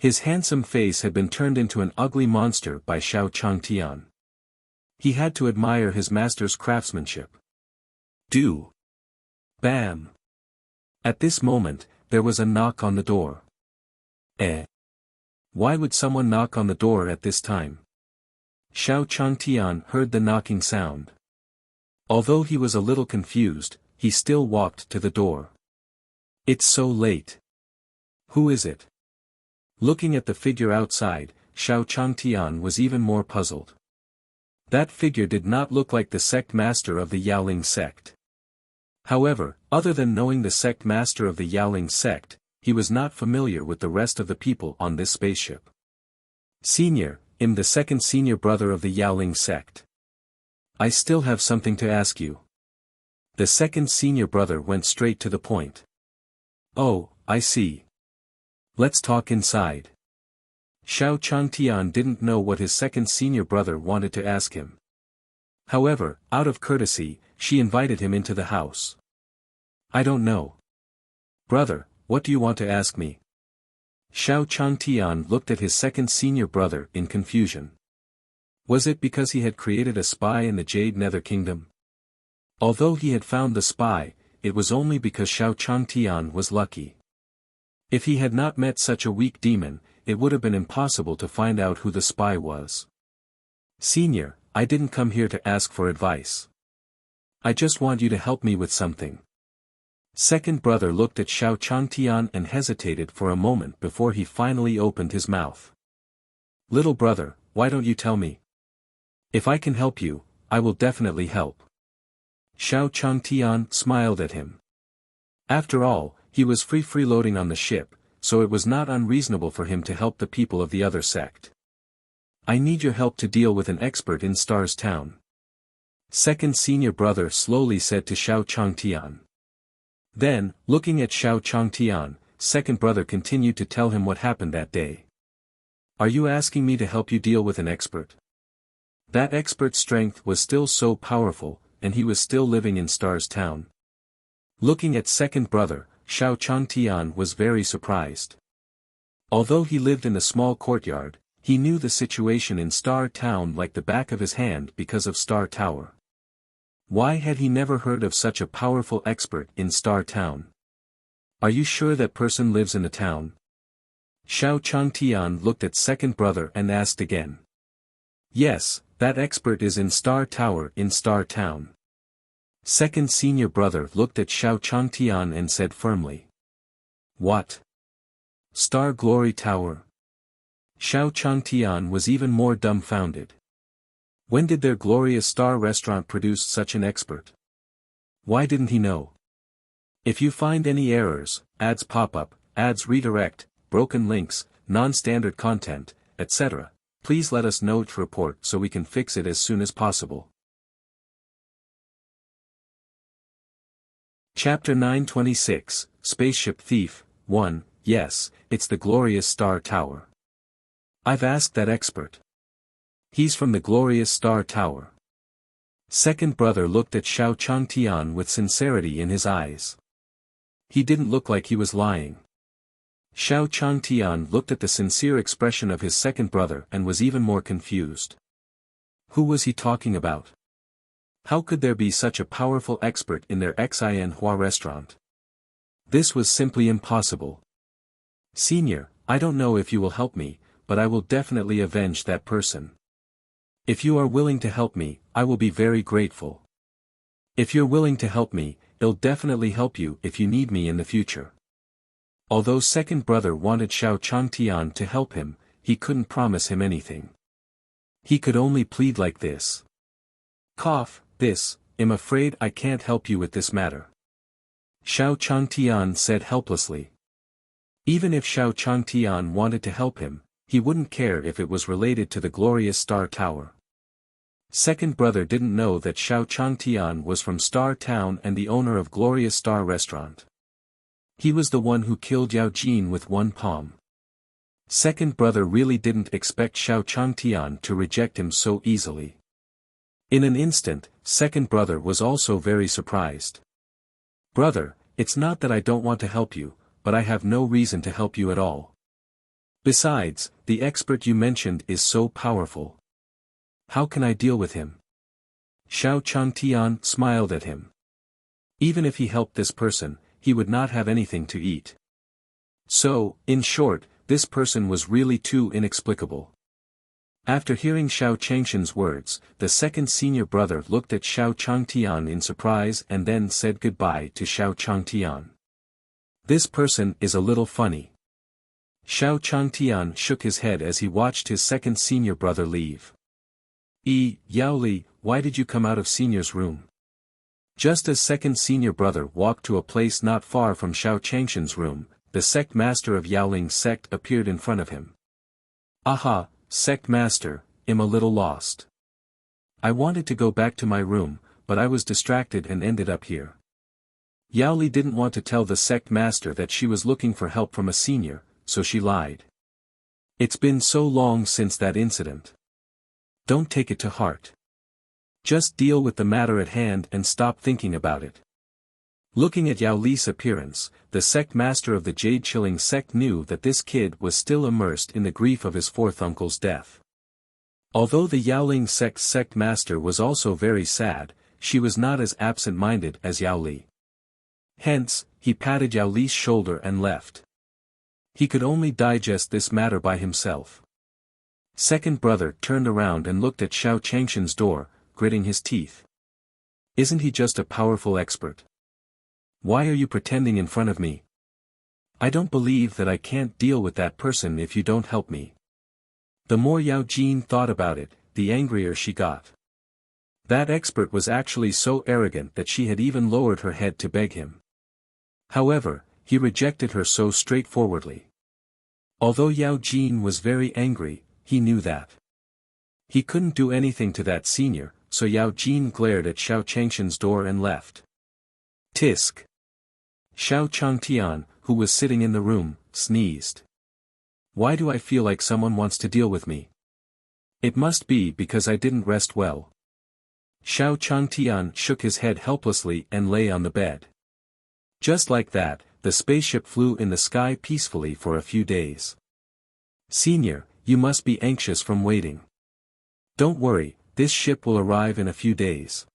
His handsome face had been turned into an ugly monster by Xiao Changtian. He had to admire his master's craftsmanship. Do. Bam. At this moment, there was a knock on the door. Why would someone knock on the door at this time? Xiao Changtian heard the knocking sound. Although he was a little confused, he still walked to the door. It's so late. Who is it? Looking at the figure outside, Xiao Changtian was even more puzzled. That figure did not look like the sect master of the Yaoling sect. However, other than knowing the sect master of the Yaoling sect, he was not familiar with the rest of the people on this spaceship. Senior, I'm the second senior brother of the Yaoling sect. I still have something to ask you. The second senior brother went straight to the point. Oh, I see. Let's talk inside. Xiao Changtian didn't know what his second senior brother wanted to ask him. However, out of courtesy, she invited him into the house. I don't know. Brother, what do you want to ask me? Xiao Changtian looked at his second senior brother in confusion. Was it because he had created a spy in the Jade Nether Kingdom? Although he had found the spy, it was only because Xiao Changtian was lucky. If he had not met such a weak demon, it would have been impossible to find out who the spy was. Senior, I didn't come here to ask for advice. I just want you to help me with something. Second brother looked at Xiao Changtian and hesitated for a moment before he finally opened his mouth. Little brother, why don't you tell me? If I can help you, I will definitely help. Xiao Changtian smiled at him. After all, he was freeloading on the ship, so it was not unreasonable for him to help the people of the other sect. I need your help to deal with an expert in Stars Town. Second senior brother slowly said to Xiao Changtian. Then, looking at Xiao Changtian, second brother continued to tell him what happened that day. Are you asking me to help you deal with an expert? That expert's strength was still so powerful, and he was still living in Stars Town. Looking at second brother, Xiao Changtian was very surprised. Although he lived in a small courtyard, he knew the situation in Star Town like the back of his hand because of Star Tower. Why had he never heard of such a powerful expert in Star Town? Are you sure that person lives in the town? Xiao Changtian looked at second brother and asked again. Yes, that expert is in Star Tower in Star Town. Second senior brother looked at Xiao Changtian and said firmly. What? Star Glory Tower? Xiao Changtian was even more dumbfounded. When did their glorious star restaurant produce such an expert? Why didn't he know? If you find any errors, ads pop up, ads redirect, broken links, non-standard content, etc., please let us know to report so we can fix it as soon as possible. Chapter 926, Spaceship Thief, 1, Yes, it's the glorious Star Tower. I've asked that expert. He's from the glorious Star Tower. Second brother looked at Xiao Changtian with sincerity in his eyes. He didn't look like he was lying. Xiao Changtian looked at the sincere expression of his second brother and was even more confused. Who was he talking about? How could there be such a powerful expert in their Xianhua restaurant? This was simply impossible. Senior, I don't know if you will help me, but I will definitely avenge that person. If you are willing to help me, I will be very grateful. If you're willing to help me, I'll definitely help you if you need me in the future. Although second brother wanted Xiao Changtian to help him, he couldn't promise him anything. He could only plead like this. Cough, I'm afraid I can't help you with this matter. Xiao Changtian said helplessly. Even if Xiao Changtian wanted to help him, he wouldn't care if it was related to the glorious Star Tower. Second brother didn't know that Xiao Changtian was from Star Town and the owner of Glorious Star Restaurant. He was the one who killed Yao Jin with one palm. Second brother really didn't expect Xiao Changtian to reject him so easily. In an instant, second brother was also very surprised. Brother, it's not that I don't want to help you, but I have no reason to help you at all. Besides, the expert you mentioned is so powerful. How can I deal with him? Xiao Changtian smiled at him. Even if he helped this person, he would not have anything to eat. So, in short, this person was really too inexplicable. After hearing Xiao Changshan's words, the second senior brother looked at Xiao Changtian in surprise and then said goodbye to Xiao Changtian. This person is a little funny. Xiao Changtian shook his head as he watched his second senior brother leave. Yao Li, why did you come out of senior's room? Just as second senior brother walked to a place not far from Xiao Changshan's room, the sect master of Yaoling's sect appeared in front of him. Aha, sect master, I'm a little lost. I wanted to go back to my room, but I was distracted and ended up here. Yao Li didn't want to tell the sect master that she was looking for help from a senior, so she lied. It's been so long since that incident. Don't take it to heart. Just deal with the matter at hand and stop thinking about it. Looking at Yao Li's appearance, the sect master of the Jade Chilling sect knew that this kid was still immersed in the grief of his fourth uncle's death. Although the Yaoling sect's sect master was also very sad, she was not as absent-minded as Yao Li. Hence, he patted Yao Li's shoulder and left. He could only digest this matter by himself. Second brother turned around and looked at Xiao Changshan's door, gritting his teeth. Isn't he just a powerful expert? Why are you pretending in front of me? I don't believe that I can't deal with that person if you don't help me. The more Yao Jin thought about it, the angrier she got. That expert was actually so arrogant that she had even lowered her head to beg him. However, he rejected her so straightforwardly. Although Yao Jin was very angry, he knew that he couldn't do anything to that senior, so Yao Jin glared at Xiao Changshan's door and left. Tisk. Xiao Changtian, who was sitting in the room, sneezed. Why do I feel like someone wants to deal with me? It must be because I didn't rest well. Xiao Changtian shook his head helplessly and lay on the bed. Just like that, the spaceship flew in the sky peacefully for a few days. Senior, you must be anxious from waiting. Don't worry, this ship will arrive in a few days.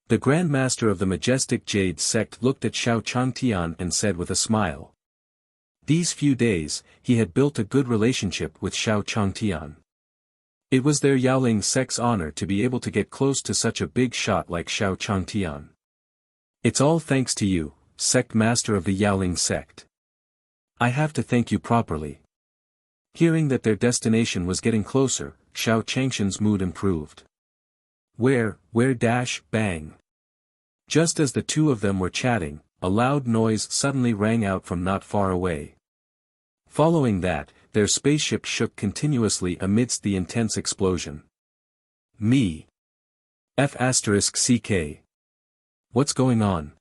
The Grand Master of the Majestic Jade sect looked at Xiao Changtian and said with a smile. These few days, he had built a good relationship with Xiao Changtian. It was their Yaoling sect's honor to be able to get close to such a big shot like Xiao Changtian. It's all thanks to you, sect master of the Yaoling sect. I have to thank you properly. Hearing that their destination was getting closer, Xiao Changshan's mood improved. Bang. Just as the two of them were chatting, a loud noise suddenly rang out from not far away. Following that, their spaceship shook continuously amidst the intense explosion. F***CK. What's going on?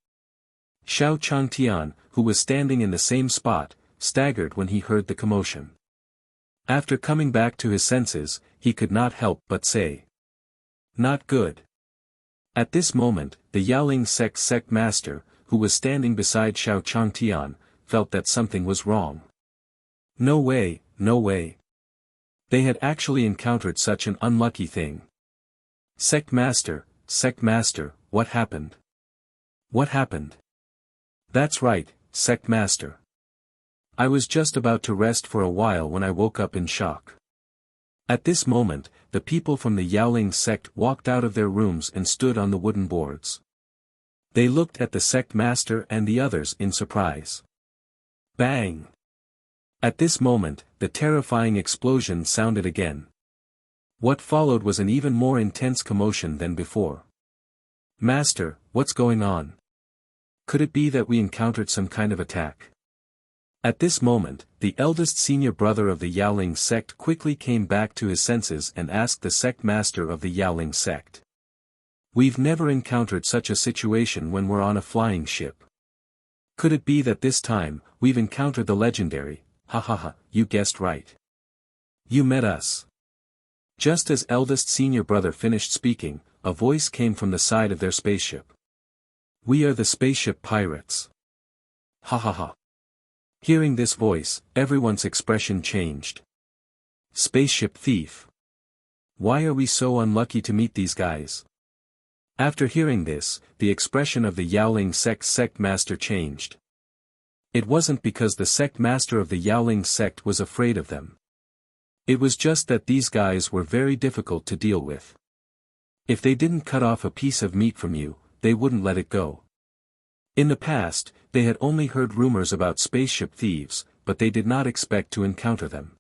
Xiao Changtian, who was standing in the same spot, staggered when he heard the commotion. After coming back to his senses, he could not help but say. Not good. At this moment, the Yaoling sect master, who was standing beside Xiao Changtian, felt that something was wrong. No way, no way. They had actually encountered such an unlucky thing. Sect master, what happened? What happened? That's right, sect master. I was just about to rest for a while when I woke up in shock. At this moment, the people from the Yaoling sect walked out of their rooms and stood on the wooden boards. They looked at the sect master and the others in surprise. Bang! At this moment, the terrifying explosion sounded again. What followed was an even more intense commotion than before. Master, what's going on? Could it be that we encountered some kind of attack? At this moment, the eldest senior brother of the Yaoling sect quickly came back to his senses and asked the sect master of the Yaoling sect. We've never encountered such a situation when we're on a flying ship. Could it be that this time, we've encountered the legendary, you guessed right. You met us. Just as eldest senior brother finished speaking, a voice came from the side of their spaceship. We are the spaceship pirates. Hearing this voice, everyone's expression changed. Spaceship thief. Why are we so unlucky to meet these guys? After hearing this, the expression of the Yaoling sect master changed. It wasn't because the sect master of the Yaoling sect was afraid of them. It was just that these guys were very difficult to deal with. If they didn't cut off a piece of meat from you, they wouldn't let it go. In the past, they had only heard rumors about spaceship thieves, but they did not expect to encounter them.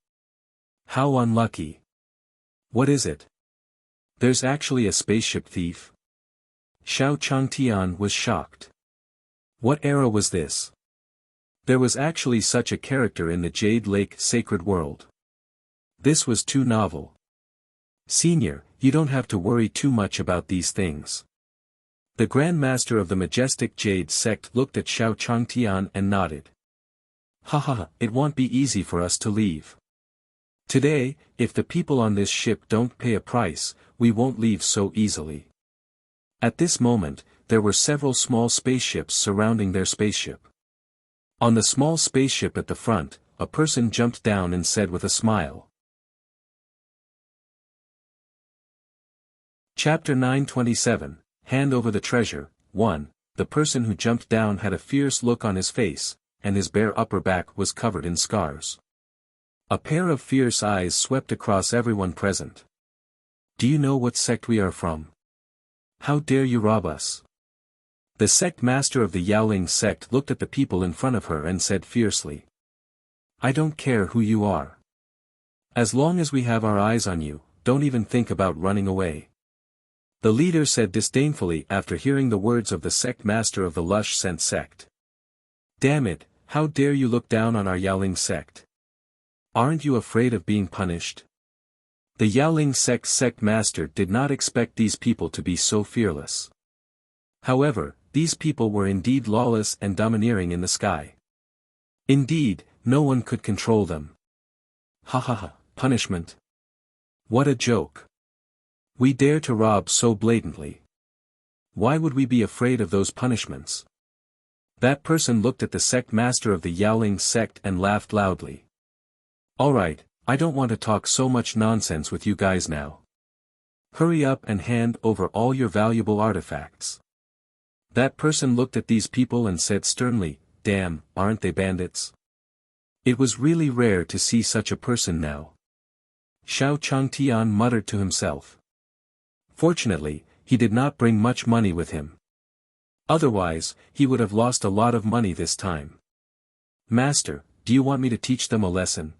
How unlucky. What is it? There's actually a spaceship thief? Xiao Changtian was shocked. What era was this? There was actually such a character in the Jade Lake sacred world. This was too novel. Senior, you don't have to worry too much about these things. The Grand Master of the Majestic Jade sect looked at Xiao Changtian and nodded. Haha, it won't be easy for us to leave. Today, if the people on this ship don't pay a price, we won't leave so easily. At this moment, there were several small spaceships surrounding their spaceship. On the small spaceship at the front, a person jumped down and said with a smile. Chapter 927, Hand Over the Treasure. 1. The person who jumped down had a fierce look on his face, and his bare upper back was covered in scars. A pair of fierce eyes swept across everyone present. Do you know what sect we are from? How dare you rob us? The sect master of the Yaoling sect looked at the people in front of her and said fiercely. I don't care who you are. As long as we have our eyes on you, don't even think about running away. The leader said disdainfully after hearing the words of the sect master of the Lush Scent sect. Damn it, how dare you look down on our Yaoling sect? Aren't you afraid of being punished? The Yaoling sect master did not expect these people to be so fearless. However, these people were indeed lawless and domineering in the sky. Indeed, no one could control them. Ha ha ha, punishment. What a joke. We dare to rob so blatantly. Why would we be afraid of those punishments? That person looked at the sect master of the Yaoling sect and laughed loudly. Alright, I don't want to talk so much nonsense with you guys now. Hurry up and hand over all your valuable artifacts. That person looked at these people and said sternly, damn, aren't they bandits? It was really rare to see such a person now. Xiao Changtian muttered to himself. Fortunately, he did not bring much money with him. Otherwise, he would have lost a lot of money this time. Master, do you want me to teach them a lesson?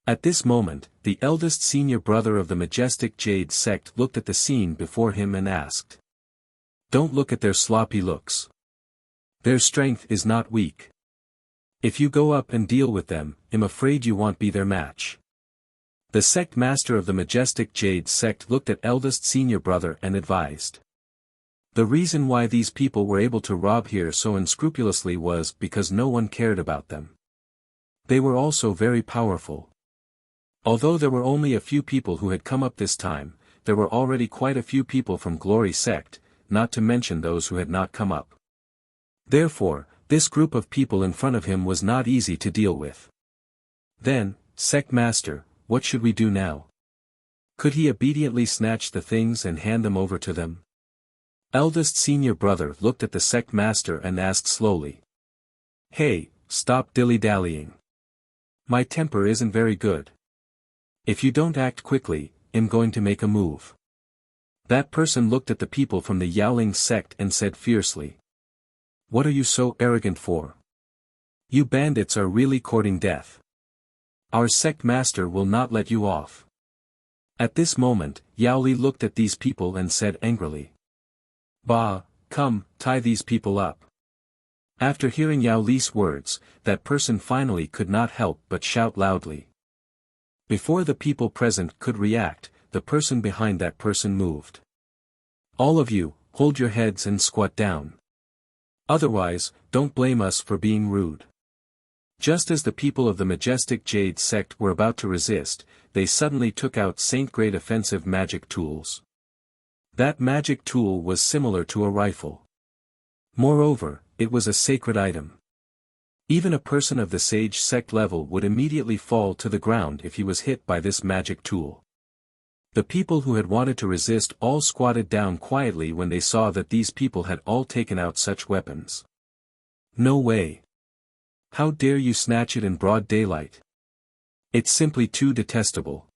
At this moment, the eldest senior brother of the Majestic Jade sect looked at the scene before him and asked. Don't look at their sloppy looks. Their strength is not weak. If you go up and deal with them, I'm afraid you won't be their match. The sect master of the Majestic Jade sect looked at eldest senior brother and advised. The reason why these people were able to rob here so unscrupulously was because no one cared about them. They were also very powerful. Although there were only a few people who had come up this time, there were already quite a few people from Glory sect, not to mention those who had not come up. Therefore, this group of people in front of him was not easy to deal with. Then, sect master, what should we do now? Could he obediently snatch the things and hand them over to them? Eldest senior brother looked at the sect master and asked slowly. Hey, stop dilly-dallying. My temper isn't very good. If you don't act quickly, I'm going to make a move. That person looked at the people from the Yaoling sect and said fiercely. What are you so arrogant for? You bandits are really courting death. Our sect master will not let you off. At this moment, Yao Li looked at these people and said angrily. Bah, come, tie these people up. After hearing Yao Li's words, that person finally could not help but shout loudly. Before the people present could react, the person behind that person moved. All of you, hold your heads and squat down. Otherwise, don't blame us for being rude. Just as the people of the Majestic Jade sect were about to resist, they suddenly took out saint-grade offensive magic tools. That magic tool was similar to a rifle. Moreover, it was a sacred item. Even a person of the sage sect level would immediately fall to the ground if he was hit by this magic tool. The people who had wanted to resist all squatted down quietly when they saw that these people had all taken out such weapons. No way. How dare you snatch it in broad daylight? It's simply too detestable.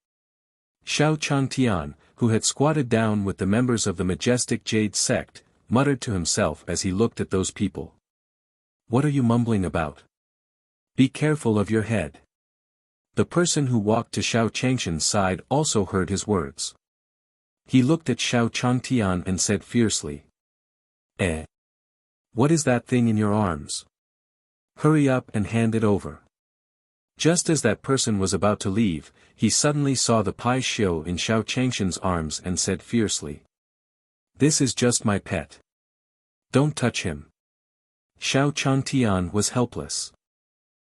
Xiao Changtian, who had squatted down with the members of the majestic Jade sect, muttered to himself as he looked at those people. What are you mumbling about? Be careful of your head. The person who walked to Xiao Changshan's side also heard his words. He looked at Xiao Changtian and said fiercely. Eh? What is that thing in your arms? Hurry up and hand it over. Just as that person was about to leave, he suddenly saw the Pai Xiu in Xiao Changshan's arms and said fiercely. This is just my pet. Don't touch him. Xiao Changtian was helpless.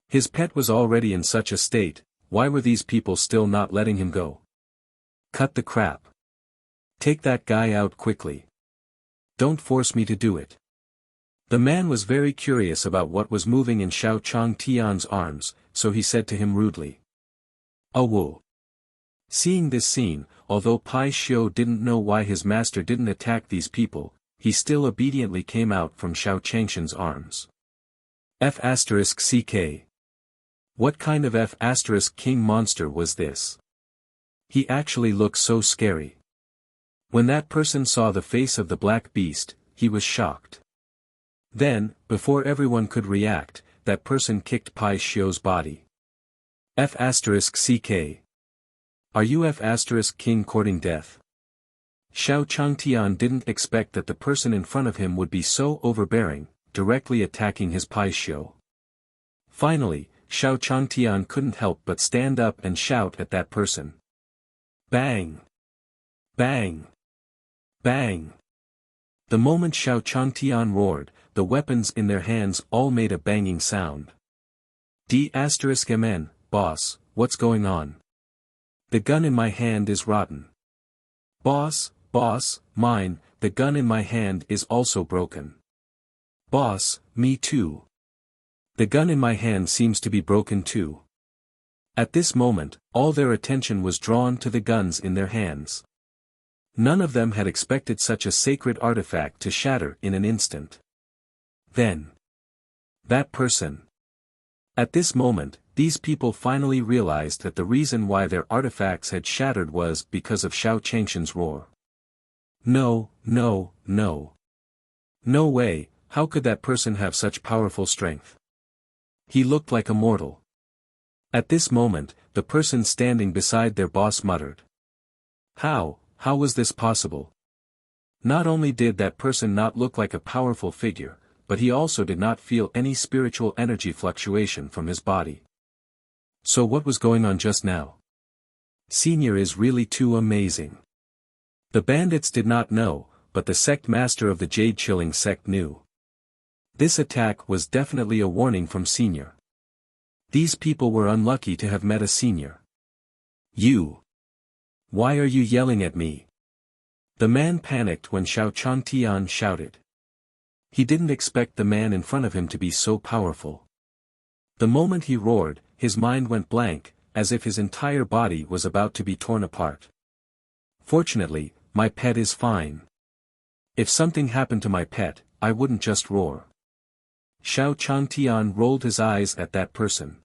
His pet was already in such a state, why were these people still not letting him go? Cut the crap. Take that guy out quickly. Don't force me to do it. The man was very curious about what was moving in Xiao Changtian's arms, so he said to him rudely. Oh whoa. Seeing this scene, although Pai Xiu didn't know why his master didn't attack these people, he still obediently came out from Xiao Changshan's arms. F***ck. What kind of F***king monster was this? He actually looked so scary. When that person saw the face of the black beast, he was shocked. Then, before everyone could react, that person kicked Pai Xiu's body. F***ck. Are you F***king courting death? Xiao Changtian didn't expect that the person in front of him would be so overbearing, directly attacking his Pai Xiu. Finally, Xiao Changtian couldn't help but stand up and shout at that person. Bang! Bang! Bang! The moment Xiao Changtian roared, the weapons in their hands all made a banging sound. D***mn, boss, what's going on? The gun in my hand is rotten. Boss, mine, the gun in my hand is also broken. Boss, me too. The gun in my hand seems to be broken too. At this moment, all their attention was drawn to the guns in their hands. None of them had expected such a sacred artifact to shatter in an instant. Then. That person. At this moment, these people finally realized that the reason why their artifacts had shattered was because of Xiao Changshan's roar. No. No way, how could that person have such powerful strength? He looked like a mortal. At this moment, the person standing beside their boss muttered. How was this possible? Not only did that person not look like a powerful figure, but he also did not feel any spiritual energy fluctuation from his body. So what was going on just now? Senior is really too amazing. The bandits did not know, but the sect master of the Jade Chilling sect knew. This attack was definitely a warning from Senior. These people were unlucky to have met a Senior. You! Why are you yelling at me? The man panicked when Xiao Changtian shouted. He didn't expect the man in front of him to be so powerful. The moment he roared, his mind went blank, as if his entire body was about to be torn apart. Fortunately, my pet is fine. If something happened to my pet, I wouldn't just roar. Xiao Changtian rolled his eyes at that person.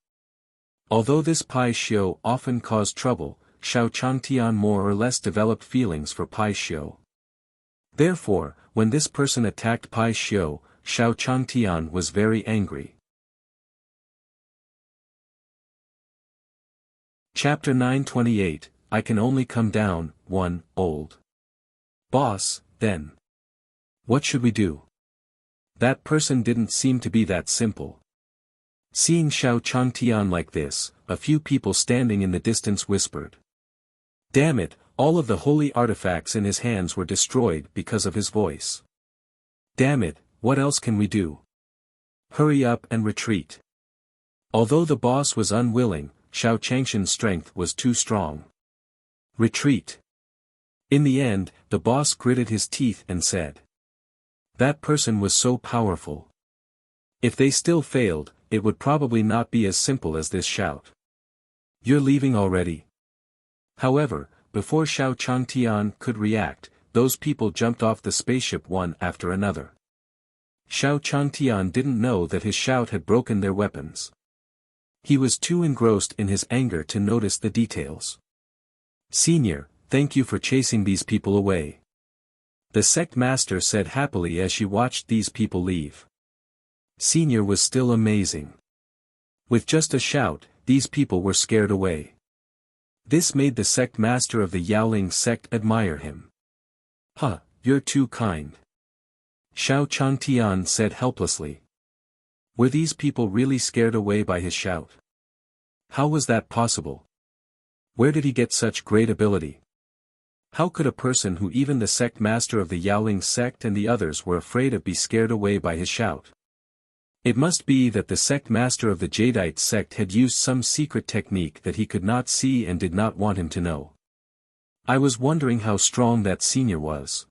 Although this Pai Xiu often caused trouble, Xiao Changtian more or less developed feelings for Pai Xiu. Therefore, when this person attacked Pai Xiu, Xiao Changtian was very angry. Chapter 928, I Can Only Come Down, 1, Old. Boss, then. What should we do? That person didn't seem to be that simple. Seeing Xiao Changtian like this, a few people standing in the distance whispered. Damn it, all of the holy artifacts in his hands were destroyed because of his voice. Damn it, what else can we do? Hurry up and retreat. Although the boss was unwilling, Xiao Changshan's strength was too strong. Retreat. In the end, the boss gritted his teeth and said. That person was so powerful. If they still failed, it would probably not be as simple as this shout. You're leaving already? However, before Xiao Changtian could react, those people jumped off the spaceship one after another. Xiao Changtian didn't know that his shout had broken their weapons. He was too engrossed in his anger to notice the details. Senior, thank you for chasing these people away. The sect master said happily as she watched these people leave. Senior was still amazing. With just a shout, these people were scared away. This made the sect master of the Yaoling sect admire him. Huh, you're too kind. Xiao Changtian said helplessly. Were these people really scared away by his shout? How was that possible? Where did he get such great ability? How could a person who even the sect master of the Yaoling sect and the others were afraid of be scared away by his shout? It must be that the sect master of the Jadeite sect had used some secret technique that he could not see and did not want him to know. I was wondering how strong that senior was.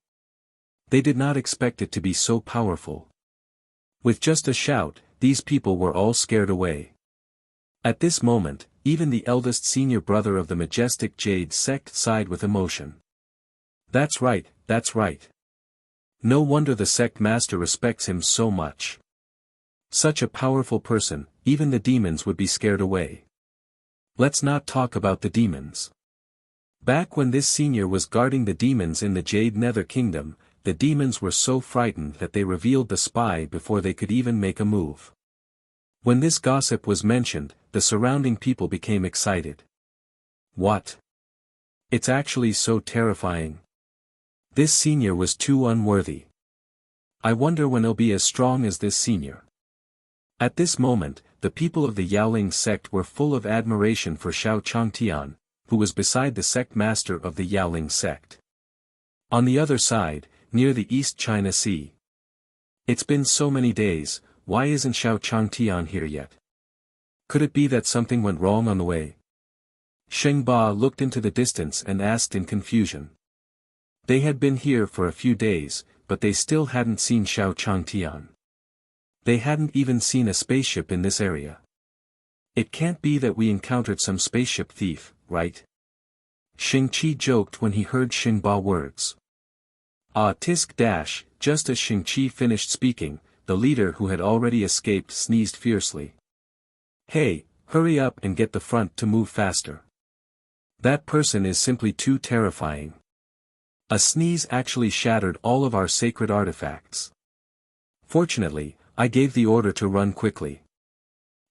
They did not expect it to be so powerful. With just a shout, these people were all scared away. At this moment, even the eldest senior brother of the majestic Jade sect sighed with emotion. That's right, that's right. No wonder the sect master respects him so much. Such a powerful person, even the demons would be scared away. Let's not talk about the demons. Back when this senior was guarding the demons in the Jade Nether Kingdom, the demons were so frightened that they revealed the spy before they could even make a move. When this gossip was mentioned, the surrounding people became excited. What? It's actually so terrifying. This senior was too unworthy. I wonder when he'll be as strong as this senior. At this moment, the people of the Yaoling sect were full of admiration for Xiao Changtian, who was beside the sect master of the Yaoling sect. On the other side, near the East China Sea. It's been so many days, why isn't Xiao Changtian here yet? Could it be that something went wrong on the way? Sheng Ba looked into the distance and asked in confusion. They had been here for a few days, but they still hadn't seen Xiao Changtian. They hadn't even seen a spaceship in this area. It can't be that we encountered some spaceship thief, right? Sheng Qi joked when he heard Sheng Ba words. Tisk dash, just as Sheng Qi finished speaking, the leader who had already escaped sneezed fiercely. Hey, hurry up and get the front to move faster. That person is simply too terrifying. A sneeze actually shattered all of our sacred artifacts. Fortunately, I gave the order to run quickly.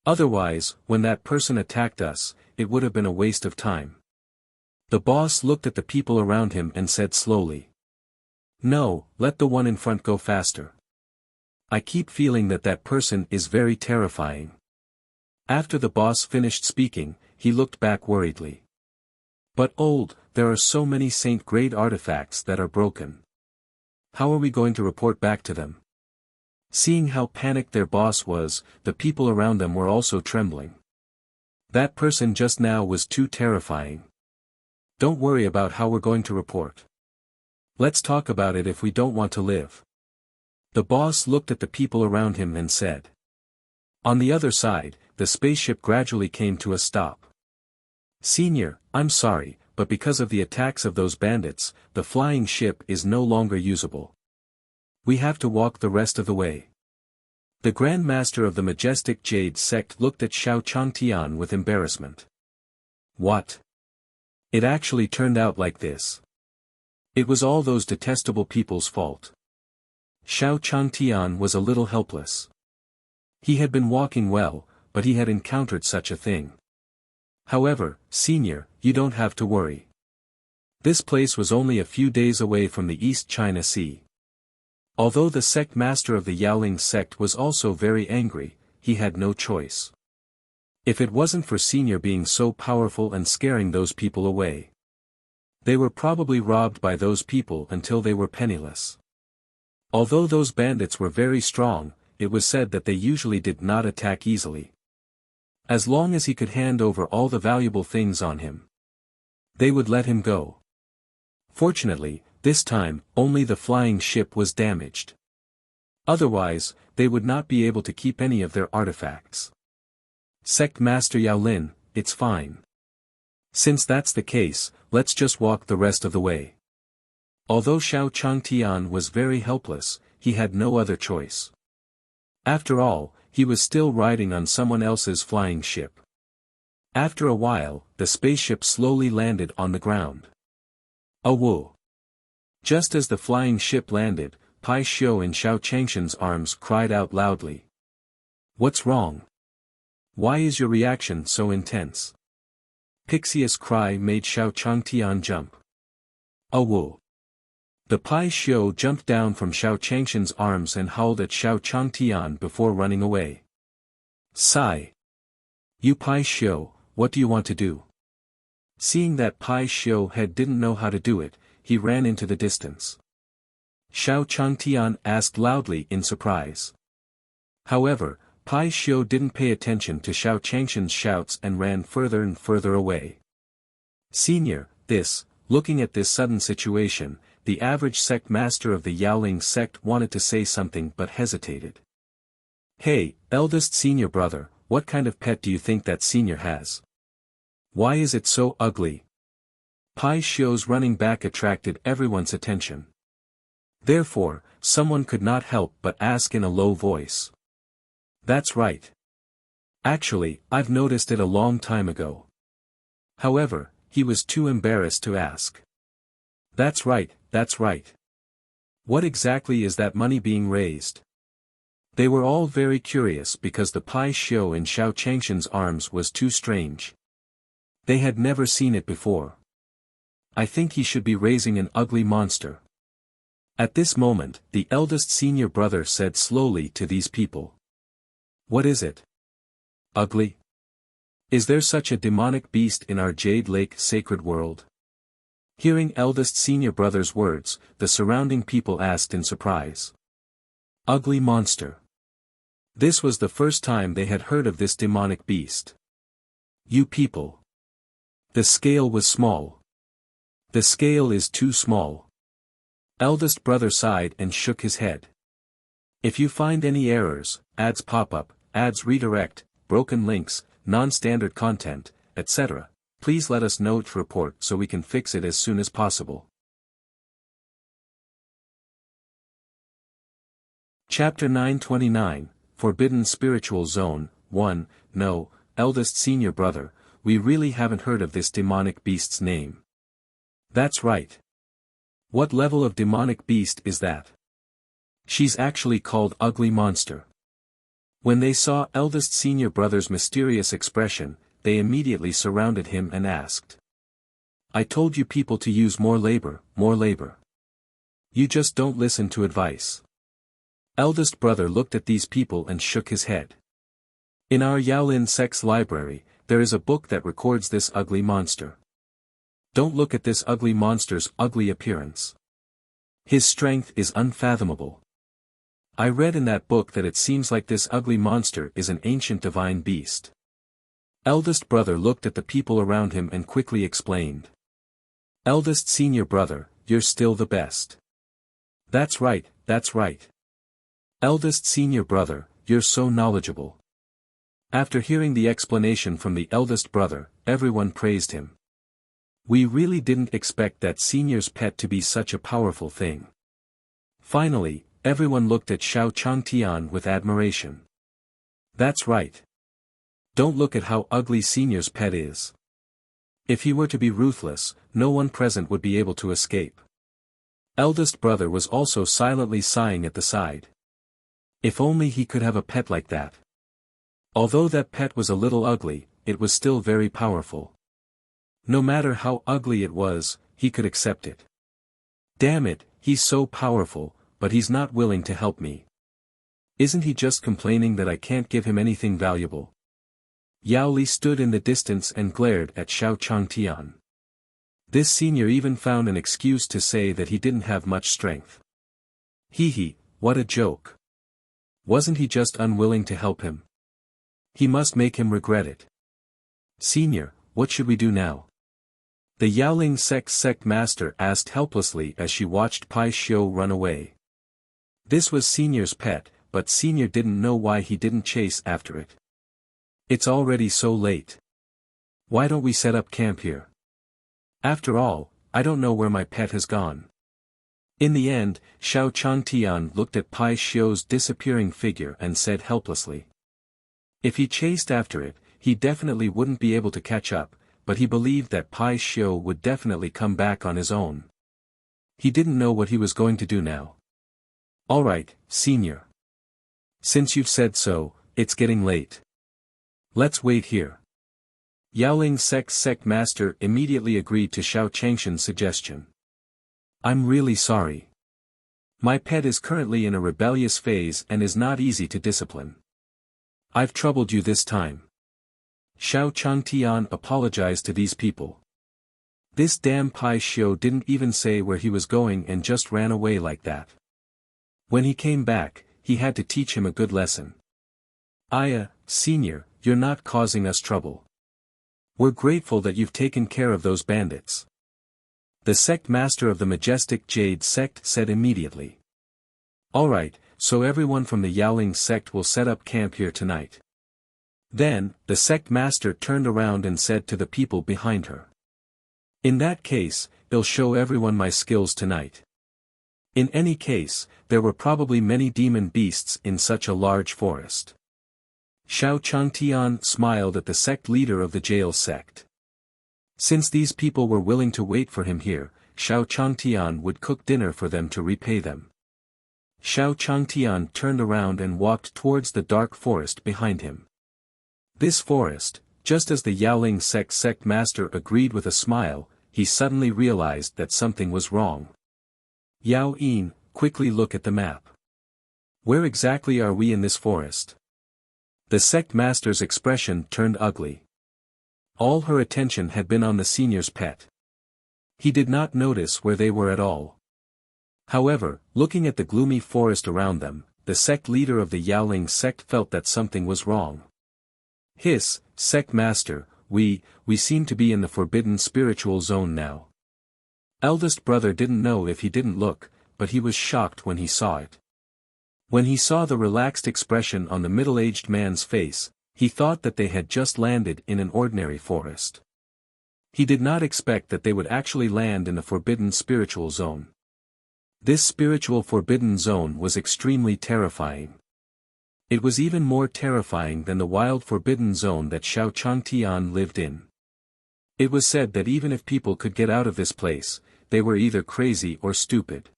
Otherwise, when that person attacked us, it would have been a waste of time. The boss looked at the people around him and said slowly. No, let the one in front go faster. I keep feeling that that person is very terrifying. After the boss finished speaking, he looked back worriedly. But there are so many saint-grade artifacts that are broken. How are we going to report back to them? Seeing how panicked their boss was, the people around them were also trembling. That person just now was too terrifying. Don't worry about how we're going to report. Let's talk about it if we don't want to live. The boss looked at the people around him and said. On the other side, the spaceship gradually came to a stop. Senior, I'm sorry, but because of the attacks of those bandits, the flying ship is no longer usable. We have to walk the rest of the way. The Grand Master of the majestic Jade sect looked at Xiao Changtian with embarrassment. What? It actually turned out like this. It was all those detestable people's fault. Xiao Changtian was a little helpless. He had been walking well, but he had encountered such a thing. However, Senior, you don't have to worry. This place was only a few days away from the East China Sea. Although the sect master of the Yaoling sect was also very angry, he had no choice. If it wasn't for Senior being so powerful and scaring those people away, they were probably robbed by those people until they were penniless. Although those bandits were very strong, it was said that they usually did not attack easily. As long as he could hand over all the valuable things on him, they would let him go. Fortunately, this time, only the flying ship was damaged. Otherwise, they would not be able to keep any of their artifacts. Sect Master Yao Lin, it's fine. Since that's the case, let's just walk the rest of the way. Although Xiao Changtian was very helpless, he had no other choice. After all, he was still riding on someone else's flying ship. After a while, the spaceship slowly landed on the ground. Oh whoa! Just as the flying ship landed, Pai Xiu in Xiao Changshan's arms cried out loudly. What's wrong? Why is your reaction so intense? Pixia's cry made Xiao Changtian jump. Oh whoa! The Pai Xiu jumped down from Xiao Changshan's arms and howled at Xiao Changtian before running away. Sigh! You Pai Xiu, what do you want to do? Seeing that Pai Xiu didn't know how to do it, he ran into the distance. Xiao Changtian asked loudly in surprise. However, Pai Xiu didn't pay attention to Xiao Changshan's shouts and ran further and further away. Senior, looking at this sudden situation, the average sect master of the Yaoling sect wanted to say something but hesitated. Hey, eldest senior brother, what kind of pet do you think that senior has? Why is it so ugly? Pai Xiu's running back attracted everyone's attention. Therefore, someone could not help but ask in a low voice. That's right. Actually, I've noticed it a long time ago. However, he was too embarrassed to ask. That's right, that's right. What exactly is that money being raised? They were all very curious because the Pai Xiu in Xiao Changshan's arms was too strange. They had never seen it before. I think he should be raising an ugly monster. At this moment, the eldest senior brother said slowly to these people. What is it? Ugly? Is there such a demonic beast in our Jade Lake sacred world? Hearing eldest senior brother's words, the surrounding people asked in surprise. Ugly monster. This was the first time they had heard of this demonic beast. You people. The scale was small. The scale is too small. Eldest brother sighed and shook his head. If you find any errors, ads pop up, ads redirect, broken links, non-standard content, etc., please let us know to report so we can fix it as soon as possible. Chapter 929, Forbidden Spiritual Zone, 1, No, eldest senior brother, we really haven't heard of this demonic beast's name. That's right. What level of demonic beast is that? She's actually called Ugly Monster. When they saw eldest senior brother's mysterious expression, they immediately surrounded him and asked. I told you people to use more labor, more labor. You just don't listen to advice. Eldest brother looked at these people and shook his head. In our Yaolin sect's library, there is a book that records this ugly monster. Don't look at this ugly monster's ugly appearance. His strength is unfathomable. I read in that book that it seems like this ugly monster is an ancient divine beast. Eldest brother looked at the people around him and quickly explained. Eldest senior brother, you're still the best. That's right, that's right. Eldest senior brother, you're so knowledgeable. After hearing the explanation from the eldest brother, everyone praised him. We really didn't expect that senior's pet to be such a powerful thing. Finally, everyone looked at Xiao Changtian with admiration. That's right. Don't look at how ugly senior's pet is. If he were to be ruthless, no one present would be able to escape. Eldest brother was also silently sighing at the side. If only he could have a pet like that. Although that pet was a little ugly, it was still very powerful. No matter how ugly it was, he could accept it. Damn it, he's so powerful, but he's not willing to help me. Isn't he just complaining that I can't give him anything valuable? Yao Li stood in the distance and glared at Xiao Changtian. This senior even found an excuse to say that he didn't have much strength. Hee, what a joke. Wasn't he just unwilling to help him? He must make him regret it. Senior, what should we do now? The Yaoling sect master asked helplessly as she watched Pai Xiu run away. This was Senior's pet, but Senior didn't know why he didn't chase after it. It's already so late. Why don't we set up camp here? After all, I don't know where my pet has gone. In the end, Xiao Changtian looked at Pai Xiu's disappearing figure and said helplessly. If he chased after it, he definitely wouldn't be able to catch up, but he believed that Pai Xiu would definitely come back on his own. He didn't know what he was going to do now. Alright, senior. Since you've said so, it's getting late. Let's wait here. Yaoling sect master immediately agreed to Xiao Changshan's suggestion. I'm really sorry. My pet is currently in a rebellious phase and is not easy to discipline. I've troubled you this time. Xiao Changtian apologized to these people. This damn Pai Xiu didn't even say where he was going and just ran away like that. When he came back, he had to teach him a good lesson. Aya, senior, you're not causing us trouble. We're grateful that you've taken care of those bandits. The sect master of the Majestic Jade sect said immediately. Alright, so everyone from the Yaoling sect will set up camp here tonight. Then, the sect master turned around and said to the people behind her. In that case, I'll show everyone my skills tonight. In any case, there were probably many demon beasts in such a large forest. Xiao Changtian smiled at the sect leader of the jail sect. Since these people were willing to wait for him here, Xiao Changtian would cook dinner for them to repay them. Xiao Changtian turned around and walked towards the dark forest behind him. This forest, just as the Yaoling sect master agreed with a smile, he suddenly realized that something was wrong. Yao Yin, quickly look at the map. Where exactly are we in this forest? The sect master's expression turned ugly. All her attention had been on the senior's pet. He did not notice where they were at all. However, looking at the gloomy forest around them, the sect leader of the Yaoling sect felt that something was wrong. Hiss, sect master, we seem to be in the forbidden spiritual zone now. Eldest brother didn't know if he didn't look, but he was shocked when he saw it. When he saw the relaxed expression on the middle-aged man's face, he thought that they had just landed in an ordinary forest. He did not expect that they would actually land in the forbidden spiritual zone. This spiritual forbidden zone was extremely terrifying. It was even more terrifying than the wild forbidden zone that Xiao Changtian lived in. It was said that even if people could get out of this place, they were either crazy or stupid.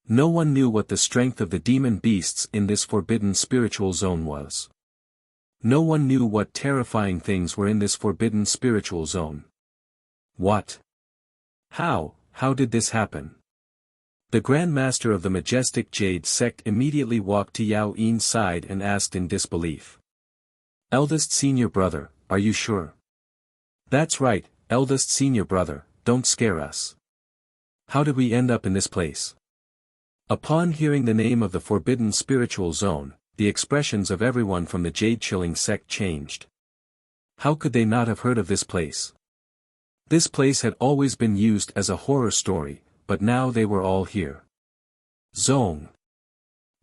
No one knew what the strength of the demon beasts in this forbidden spiritual zone was. No one knew what terrifying things were in this forbidden spiritual zone. What? How did this happen? The Grand Master of the Majestic Jade sect immediately walked to Yao Yin's side and asked in disbelief. Eldest senior brother, are you sure? That's right, eldest senior brother, don't scare us. How did we end up in this place? Upon hearing the name of the forbidden spiritual zone, the expressions of everyone from the Jade Chilling sect changed. How could they not have heard of this place? This place had always been used as a horror story, but now they were all here. Zong.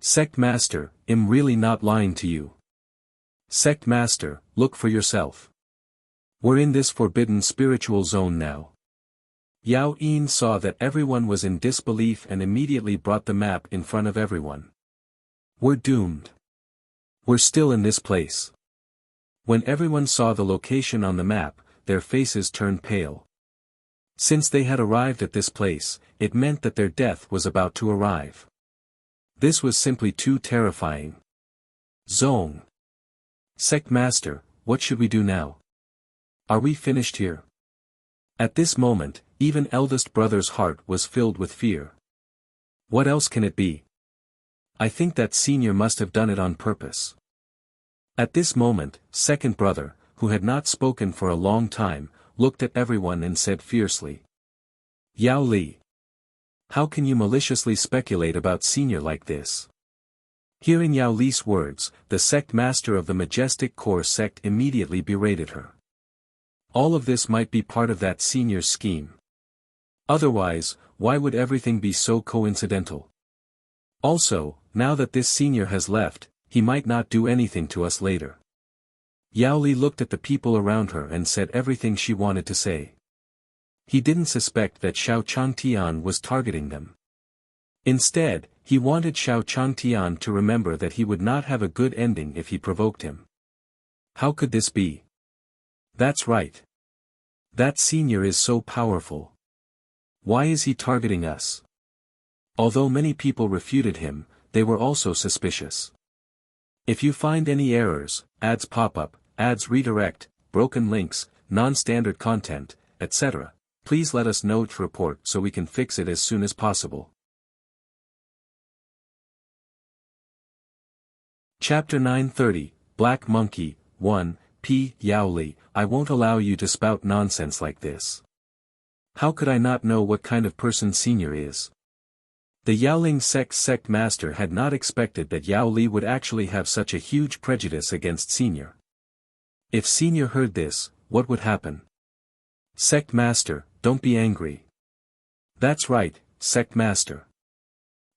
Sect Master, I'm really not lying to you. Sect Master, look for yourself. We're in this forbidden spiritual zone now. Yao Yin saw that everyone was in disbelief and immediately brought the map in front of everyone. We're doomed. We're still in this place. When everyone saw the location on the map, their faces turned pale. Since they had arrived at this place, it meant that their death was about to arrive. This was simply too terrifying. Zong. Sect Master, what should we do now? Are we finished here? At this moment, even eldest brother's heart was filled with fear. What else can it be? I think that senior must have done it on purpose. At this moment, second brother, who had not spoken for a long time, looked at everyone and said fiercely. Yao Li. How can you maliciously speculate about senior like this? Hearing Yao Li's words, the sect master of the Majestic Core sect immediately berated her. All of this might be part of that senior's scheme. Otherwise, why would everything be so coincidental? Also, now that this senior has left, he might not do anything to us later. Yao Li looked at the people around her and said everything she wanted to say. He didn't suspect that Xiao Changtian was targeting them. Instead, he wanted Xiao Changtian to remember that he would not have a good ending if he provoked him. How could this be? That's right. That senior is so powerful. Why is he targeting us? Although many people refuted him, they were also suspicious. If you find any errors, ads pop up, ads redirect, broken links, non-standard content, etc., please let us know to report so we can fix it as soon as possible. Chapter 930, Black Monkey, 1, P. Yao Li, I won't allow you to spout nonsense like this. How could I not know what kind of person Senior is? The Yaoling sect master had not expected that Yao Li would actually have such a huge prejudice against Senior. If Senior heard this, what would happen? Sect master, don't be angry. That's right, sect master.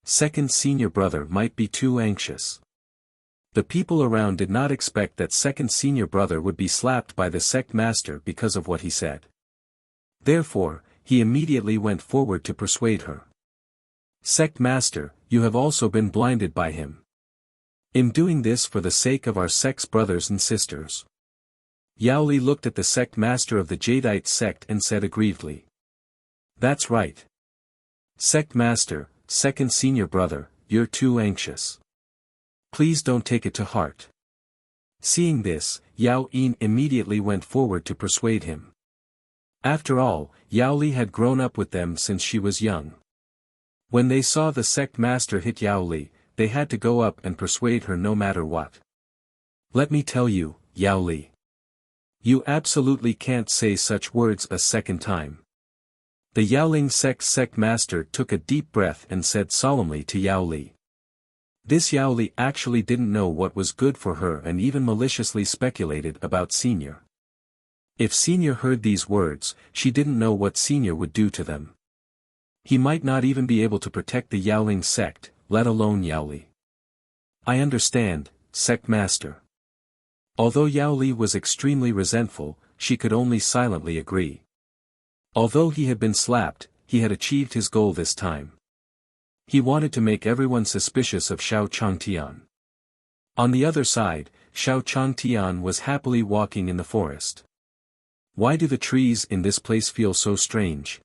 Second senior brother might be too anxious. The people around did not expect that second senior brother would be slapped by the sect master because of what he said. Therefore, he immediately went forward to persuade her. Sect master, you have also been blinded by him. In doing this for the sake of our sect's brothers and sisters. Yao Li looked at the sect master of the Jadeite sect and said aggrievedly. That's right. Sect master, second senior brother, you're too anxious. Please don't take it to heart. Seeing this, Yao Yin immediately went forward to persuade him. After all, Yao Li had grown up with them since she was young. When they saw the sect master hit Yao Li, they had to go up and persuade her no matter what. Let me tell you, Yao Li. You absolutely can't say such words a second time. The Yaoling sect master took a deep breath and said solemnly to Yao Li. This Yao Li actually didn't know what was good for her and even maliciously speculated about Senior. If Senior heard these words, she didn't know what Senior would do to them. He might not even be able to protect the Yaoling sect, let alone Yao Li. I understand, sect master. Although Yao Li was extremely resentful, she could only silently agree. Although he had been slapped, he had achieved his goal this time. He wanted to make everyone suspicious of Xiao Changtian. On the other side, Xiao Changtian was happily walking in the forest. Why do the trees in this place feel so strange?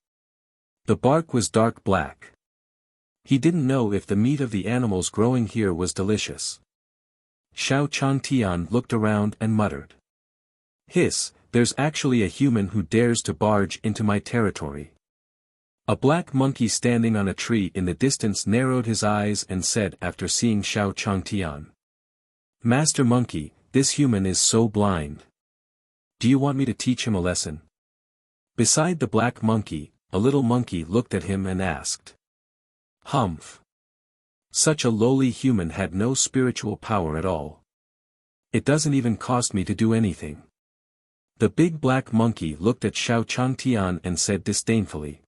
The bark was dark black. He didn't know if the meat of the animals growing here was delicious. Xiao Changtian looked around and muttered. Hiss, there's actually a human who dares to barge into my territory. A black monkey standing on a tree in the distance narrowed his eyes and said after seeing Xiao Changtian. Master Monkey, this human is so blind. Do you want me to teach him a lesson? Beside the black monkey, a little monkey looked at him and asked. Humph. Such a lowly human had no spiritual power at all. It doesn't even cost me to do anything. The big black monkey looked at Xiao Changtian and said disdainfully.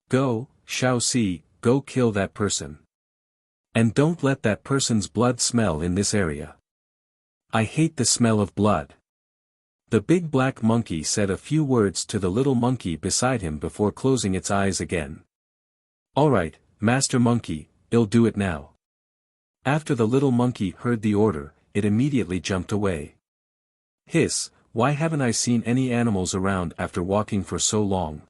Go, Xiao Si, go kill that person. And don't let that person's blood smell in this area. I hate the smell of blood. The big black monkey said a few words to the little monkey beside him before closing its eyes again. Alright, Master Monkey, I'll do it now. After the little monkey heard the order, it immediately jumped away. Hiss, why haven't I seen any animals around after walking for so long?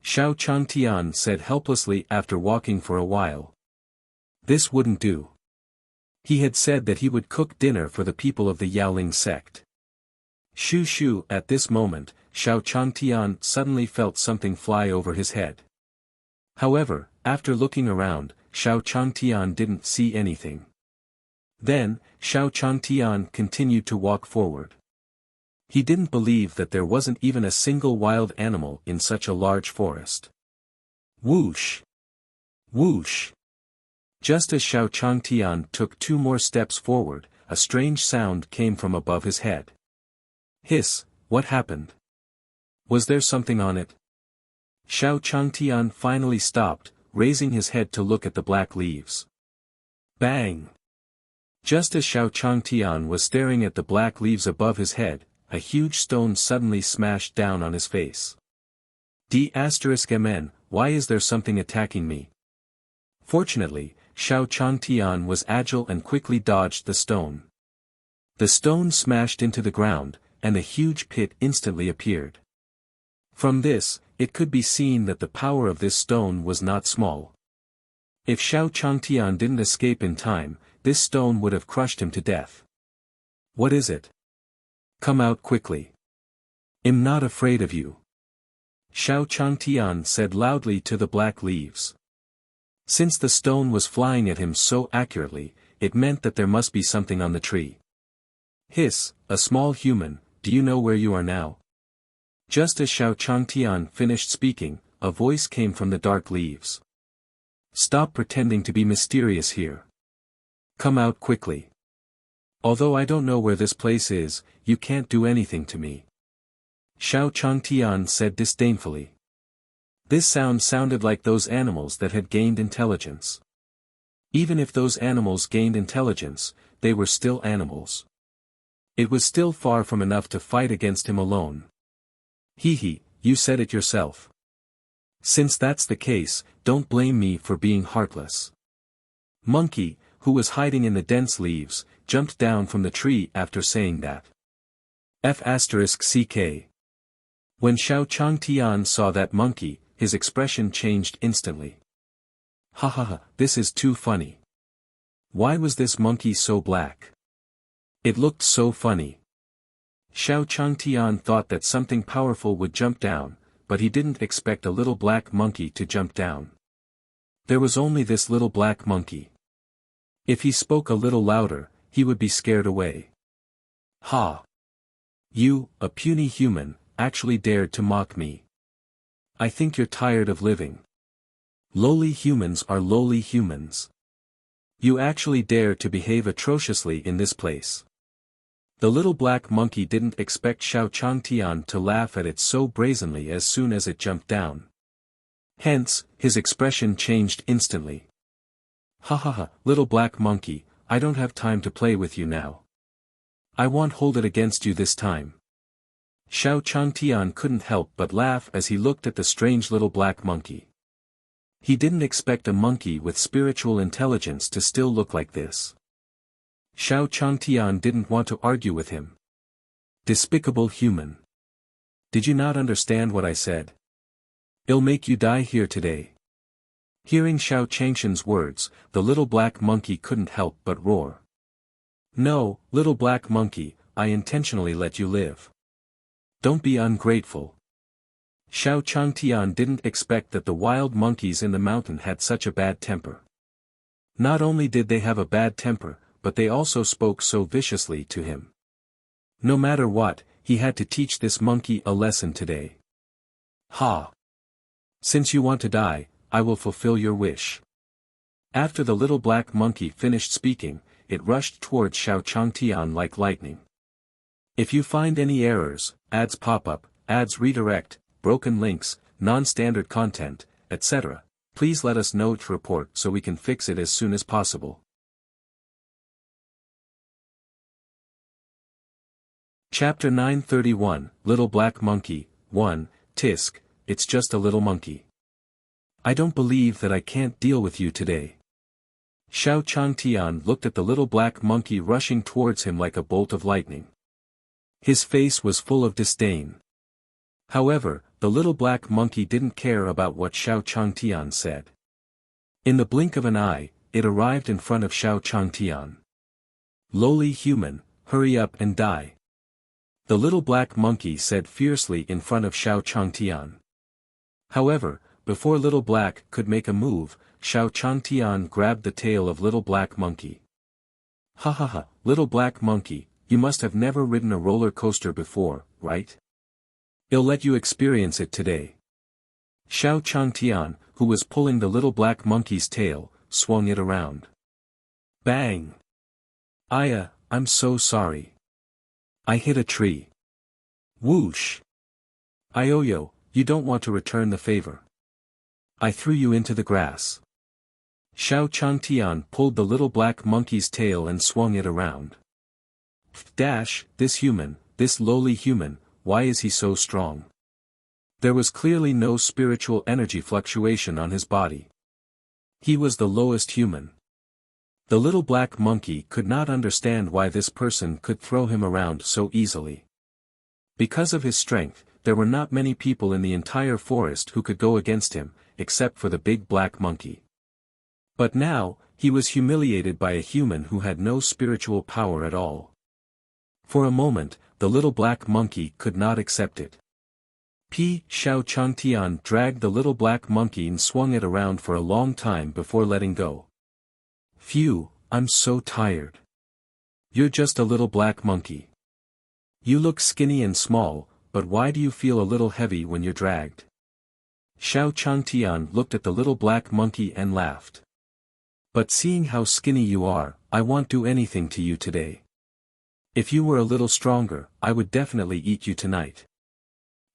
Xiao Changtian said helplessly after walking for a while. This wouldn't do. He had said that he would cook dinner for the people of the Yaoling sect. Shoo shoo, at this moment, Xiao Changtian suddenly felt something fly over his head. However, after looking around, Xiao Changtian didn't see anything. Then, Xiao Changtian continued to walk forward. He didn't believe that there wasn't even a single wild animal in such a large forest. Whoosh! Whoosh! Just as Xiao Changtian took 2 more steps forward, a strange sound came from above his head. Hiss, what happened? Was there something on it? Xiao Changtian finally stopped, raising his head to look at the black leaves. Bang! Just as Xiao Changtian was staring at the black leaves above his head, a huge stone suddenly smashed down on his face. D*mn, why is there something attacking me? Fortunately, Xiao Changtian was agile and quickly dodged the stone. The stone smashed into the ground, and a huge pit instantly appeared. From this, it could be seen that the power of this stone was not small. If Xiao Changtian didn't escape in time, this stone would have crushed him to death. What is it? Come out quickly. I'm not afraid of you. Xiao Changtian said loudly to the black leaves. Since the stone was flying at him so accurately, it meant that there must be something on the tree. Hiss, a small human, do you know where you are now? Just as Xiao Changtian finished speaking, a voice came from the dark leaves. Stop pretending to be mysterious here. Come out quickly. Although I don't know where this place is, you can't do anything to me. Xiao Changtian said disdainfully. This sound sounded like those animals that had gained intelligence. Even if those animals gained intelligence, they were still animals. It was still far from enough to fight against him alone. Hee, you said it yourself. Since that's the case, don't blame me for being heartless. Monkey, who was hiding in the dense leaves, jumped down from the tree after saying that. F***ck. When Xiao Changtian saw that monkey, his expression changed instantly. Ha, this is too funny. Why was this monkey so black? It looked so funny. Xiao Changtian thought that something powerful would jump down, but he didn't expect a little black monkey to jump down. There was only this little black monkey. If he spoke a little louder, he would be scared away. Ha! You, a puny human, actually dared to mock me. I think you're tired of living. Lowly humans are lowly humans. You actually dare to behave atrociously in this place. The little black monkey didn't expect Xiao Changtian to laugh at it so brazenly as soon as it jumped down. Hence, his expression changed instantly. Ha, little black monkey, I don't have time to play with you now. I won't hold it against you this time. Xiao Changtian couldn't help but laugh as he looked at the strange little black monkey. He didn't expect a monkey with spiritual intelligence to still look like this. Xiao Changtian didn't want to argue with him. Despicable human. Did you not understand what I said? I'll make you die here today. Hearing Xiao Changshan's words, the little black monkey couldn't help but roar. No, little black monkey, I intentionally let you live. Don't be ungrateful. Xiao Changtian didn't expect that the wild monkeys in the mountain had such a bad temper. Not only did they have a bad temper, but they also spoke so viciously to him. No matter what, he had to teach this monkey a lesson today. Ha! Since you want to die, I will fulfill your wish. After the little black monkey finished speaking, it rushed towards Xiao Changtian like lightning. If you find any errors, ads pop up, ads redirect, broken links, non-standard content, etc., please let us know to report so we can fix it as soon as possible. Chapter 931, Little Black Monkey, 1, Tisk, it's just a little monkey. I don't believe that I can't deal with you today. Xiao Changtian looked at the little black monkey rushing towards him like a bolt of lightning. His face was full of disdain. However, the little black monkey didn't care about what Xiao Changtian said. In the blink of an eye, it arrived in front of Xiao Changtian. Lowly human, hurry up and die. The little black monkey said fiercely in front of Xiao Changtian. However, before Little Black could make a move, Xiao Changtian grabbed the tail of Little Black Monkey. Ha, Little Black Monkey, you must have never ridden a roller coaster before, right? I'll let you experience it today. Xiao Changtian, who was pulling the Little Black Monkey's tail, swung it around. Bang! I'm so sorry. I hit a tree. Whoosh! Ioyo, you don't want to return the favor. I threw you into the grass. Xiao Changtian pulled the little black monkey's tail and swung it around. Dash, this human, this lowly human, why is he so strong? There was clearly no spiritual energy fluctuation on his body. He was the lowest human. The little black monkey could not understand why this person could throw him around so easily. Because of his strength, there were not many people in the entire forest who could go against him, except for the big black monkey. But now, he was humiliated by a human who had no spiritual power at all. For a moment, the little black monkey could not accept it. Xiao Changtian dragged the little black monkey and swung it around for a long time before letting go. Phew, I'm so tired. You're just a little black monkey. You look skinny and small, but why do you feel a little heavy when you're dragged? Xiao Changtian looked at the little black monkey and laughed. But seeing how skinny you are, I won't do anything to you today. If you were a little stronger, I would definitely eat you tonight.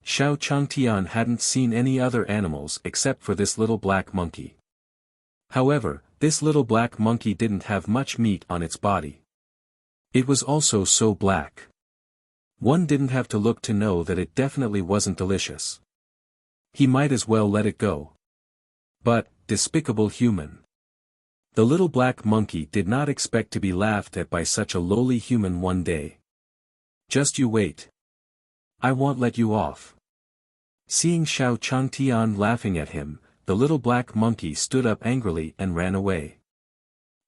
Xiao Changtian hadn't seen any other animals except for this little black monkey. However, this little black monkey didn't have much meat on its body. It was also so black. One didn't have to look to know that it definitely wasn't delicious. He might as well let it go. But, despicable human. The little black monkey did not expect to be laughed at by such a lowly human one day. Just you wait. I won't let you off. Seeing Xiao Changtian laughing at him, the little black monkey stood up angrily and ran away.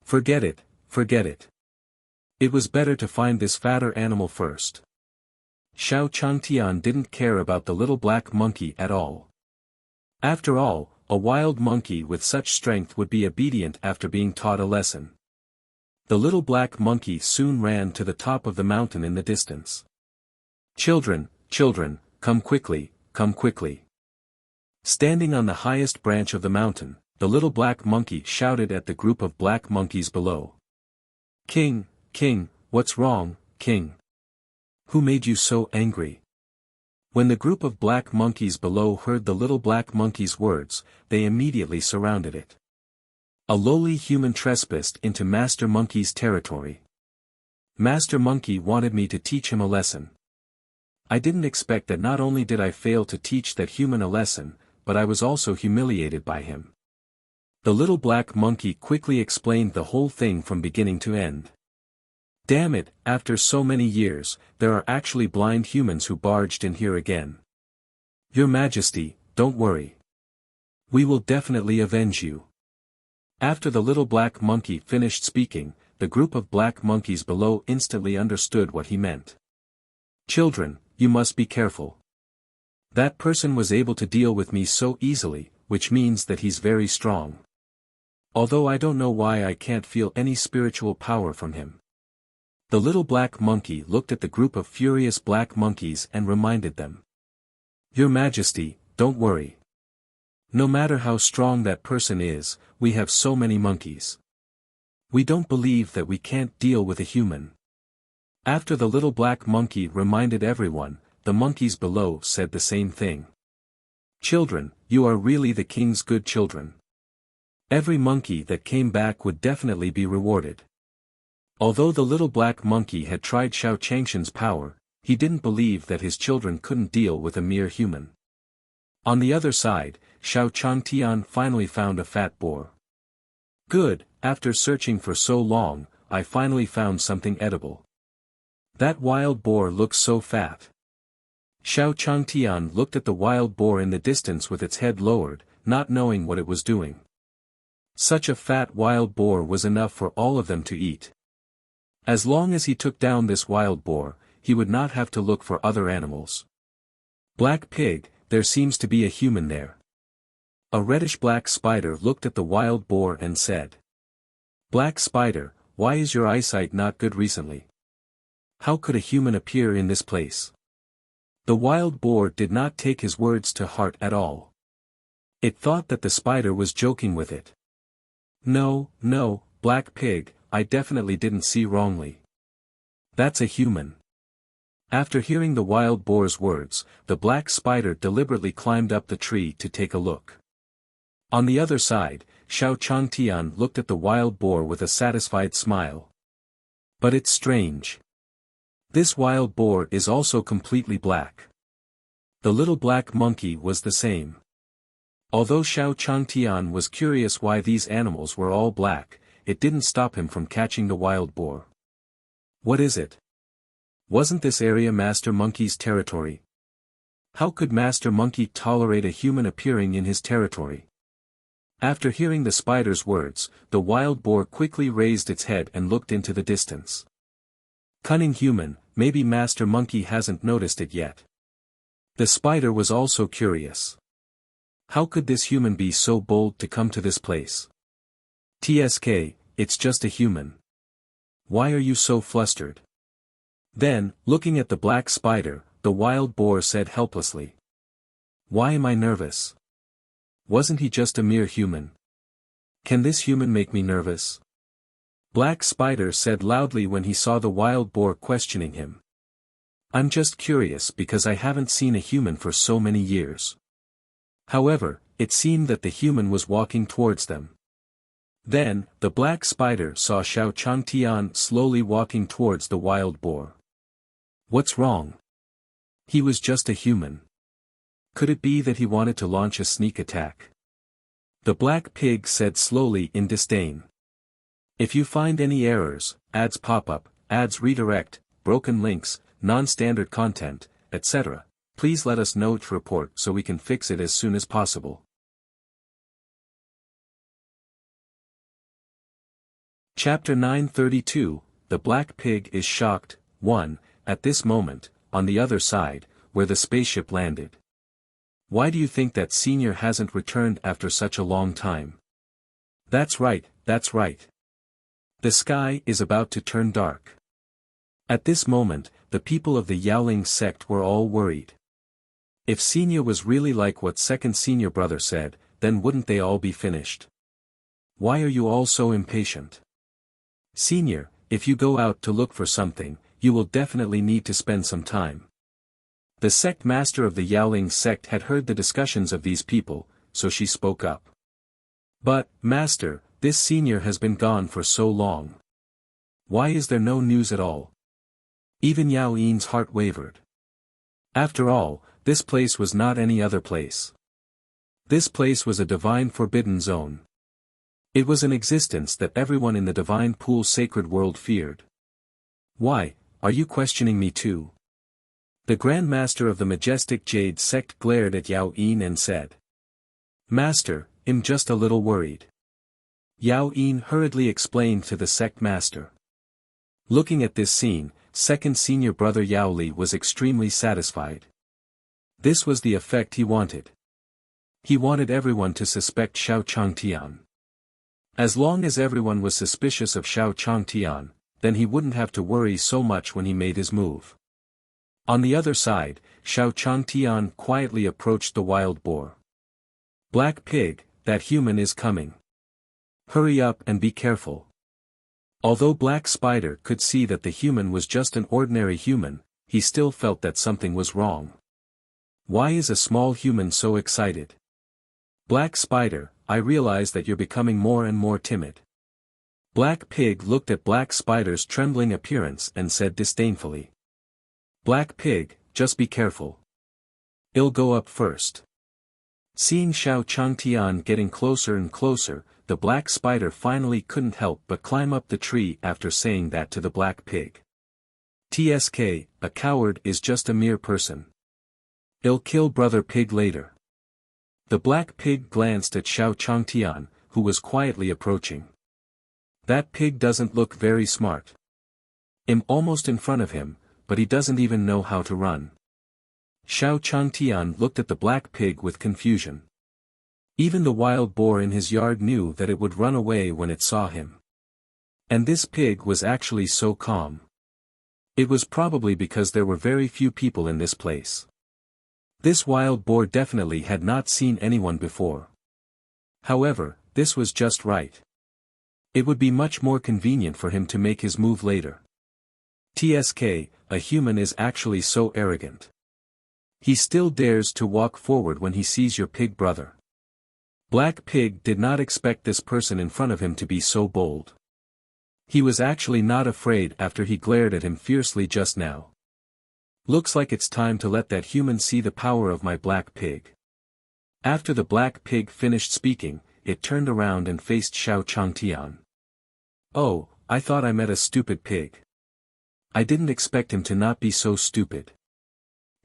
Forget it, forget it. It was better to find this fatter animal first. Xiao Changtian didn't care about the little black monkey at all. After all, a wild monkey with such strength would be obedient after being taught a lesson. The little black monkey soon ran to the top of the mountain in the distance. Children, children, come quickly, come quickly. Standing on the highest branch of the mountain, the little black monkey shouted at the group of black monkeys below. King, King, what's wrong, King? Who made you so angry? When the group of black monkeys below heard the little black monkey's words, they immediately surrounded it. A lowly human trespassed into Master Monkey's territory. Master Monkey wanted me to teach him a lesson. I didn't expect that not only did I fail to teach that human a lesson, but I was also humiliated by him. The little black monkey quickly explained the whole thing from beginning to end. Damn it, after so many years, there are actually blind humans who barged in here again. Your Majesty, don't worry. We will definitely avenge you. After the little black monkey finished speaking, the group of black monkeys below instantly understood what he meant. Children, you must be careful. That person was able to deal with me so easily, which means that he's very strong. Although I don't know why I can't feel any spiritual power from him. The little black monkey looked at the group of furious black monkeys and reminded them. Your Majesty, don't worry. No matter how strong that person is, we have so many monkeys. We don't believe that we can't deal with a human. After the little black monkey reminded everyone, the monkeys below said the same thing. Children, you are really the king's good children. Every monkey that came back would definitely be rewarded. Although the little black monkey had tried Xiao Changshan's power, he didn't believe that his children couldn't deal with a mere human. On the other side, Xiao Changtian finally found a fat boar. Good, after searching for so long, I finally found something edible. That wild boar looks so fat. Xiao Changtian looked at the wild boar in the distance with its head lowered, not knowing what it was doing. Such a fat wild boar was enough for all of them to eat. As long as he took down this wild boar, he would not have to look for other animals. Black pig, there seems to be a human there. A reddish-black spider looked at the wild boar and said. Black spider, why is your eyesight not good recently? How could a human appear in this place? The wild boar did not take his words to heart at all. It thought that the spider was joking with it. No, no, black pig, I definitely didn't see wrongly. That's a human. After hearing the wild boar's words, the black spider deliberately climbed up the tree to take a look. On the other side, Xiao Changtian looked at the wild boar with a satisfied smile. But it's strange. This wild boar is also completely black. The little black monkey was the same. Although Xiao Changtian was curious why these animals were all black, it didn't stop him from catching the wild boar. What is it? Wasn't this area Master Monkey's territory? How could Master Monkey tolerate a human appearing in his territory? After hearing the spider's words, the wild boar quickly raised its head and looked into the distance. Cunning human, maybe Master Monkey hasn't noticed it yet. The spider was also curious. How could this human be so bold to come to this place? TSK, it's just a human. Why are you so flustered? Then, looking at the black spider, the wild boar said helplessly. Why am I nervous? Wasn't he just a mere human? Can this human make me nervous? Black Spider said loudly when he saw the wild boar questioning him. I'm just curious because I haven't seen a human for so many years. However, it seemed that the human was walking towards them. Then, the black spider saw Xiao Changtian slowly walking towards the wild boar. What's wrong? He was just a human. Could it be that he wanted to launch a sneak attack? The black pig said slowly in disdain. If you find any errors, ads pop up, ads redirect, broken links, non-standard content, etc., please let us know to report so we can fix it as soon as possible. Chapter 932, The Black Pig is Shocked. 1. At this moment, on the other side, where the spaceship landed. Why do you think that Senior hasn't returned after such a long time? That's right, that's right. The sky is about to turn dark. At this moment, the people of the Yaoling sect were all worried. If Senior was really like what second Senior brother said, then wouldn't they all be finished? Why are you all so impatient? Senior, if you go out to look for something, you will definitely need to spend some time. The sect master of the Yaoling sect had heard the discussions of these people, so she spoke up. But, master, this Senior has been gone for so long. Why is there no news at all? Even Yao Yin's heart wavered. After all, this place was not any other place. This place was a divine forbidden zone. It was an existence that everyone in the divine pool sacred world feared. Why, are you questioning me too? The Grand Master of the Majestic Jade sect glared at Yao Yin and said. Master, I'm just a little worried. Yao Yin hurriedly explained to the sect master. Looking at this scene, second senior brother Yao Li was extremely satisfied. This was the effect he wanted. He wanted everyone to suspect Xiao Changtian. As long as everyone was suspicious of Xiao Changtian, then he wouldn't have to worry so much when he made his move. On the other side, Xiao Changtian quietly approached the wild boar. Black Pig, that human is coming. Hurry up and be careful. Although Black Spider could see that the human was just an ordinary human, he still felt that something was wrong. Why is a small human so excited? Black Spider, I realize that you're becoming more and more timid. Black Pig looked at Black Spider's trembling appearance and said disdainfully. Black Pig, just be careful. I'll go up first. Seeing Xiao Changtian getting closer and closer, the Black Spider finally couldn't help but climb up the tree after saying that to the Black Pig. TSK, a coward is just a mere person. I'll kill Brother Pig later. The Black Pig glanced at Xiao Changtian, who was quietly approaching. That pig doesn't look very smart. I'm almost in front of him, but he doesn't even know how to run. Xiao Changtian looked at the Black Pig with confusion. Even the wild boar in his yard knew that it would run away when it saw him. And this pig was actually so calm. It was probably because there were very few people in this place. This wild boar definitely had not seen anyone before. However, this was just right. It would be much more convenient for him to make his move later. TSK, a human is actually so arrogant. He still dares to walk forward when he sees your pig brother. Black Pig did not expect this person in front of him to be so bold. He was actually not afraid after he glared at him fiercely just now. Looks like it's time to let that human see the power of my Black Pig. After the Black Pig finished speaking, it turned around and faced Xiao Changtian. Oh, I thought I met a stupid pig. I didn't expect him to not be so stupid.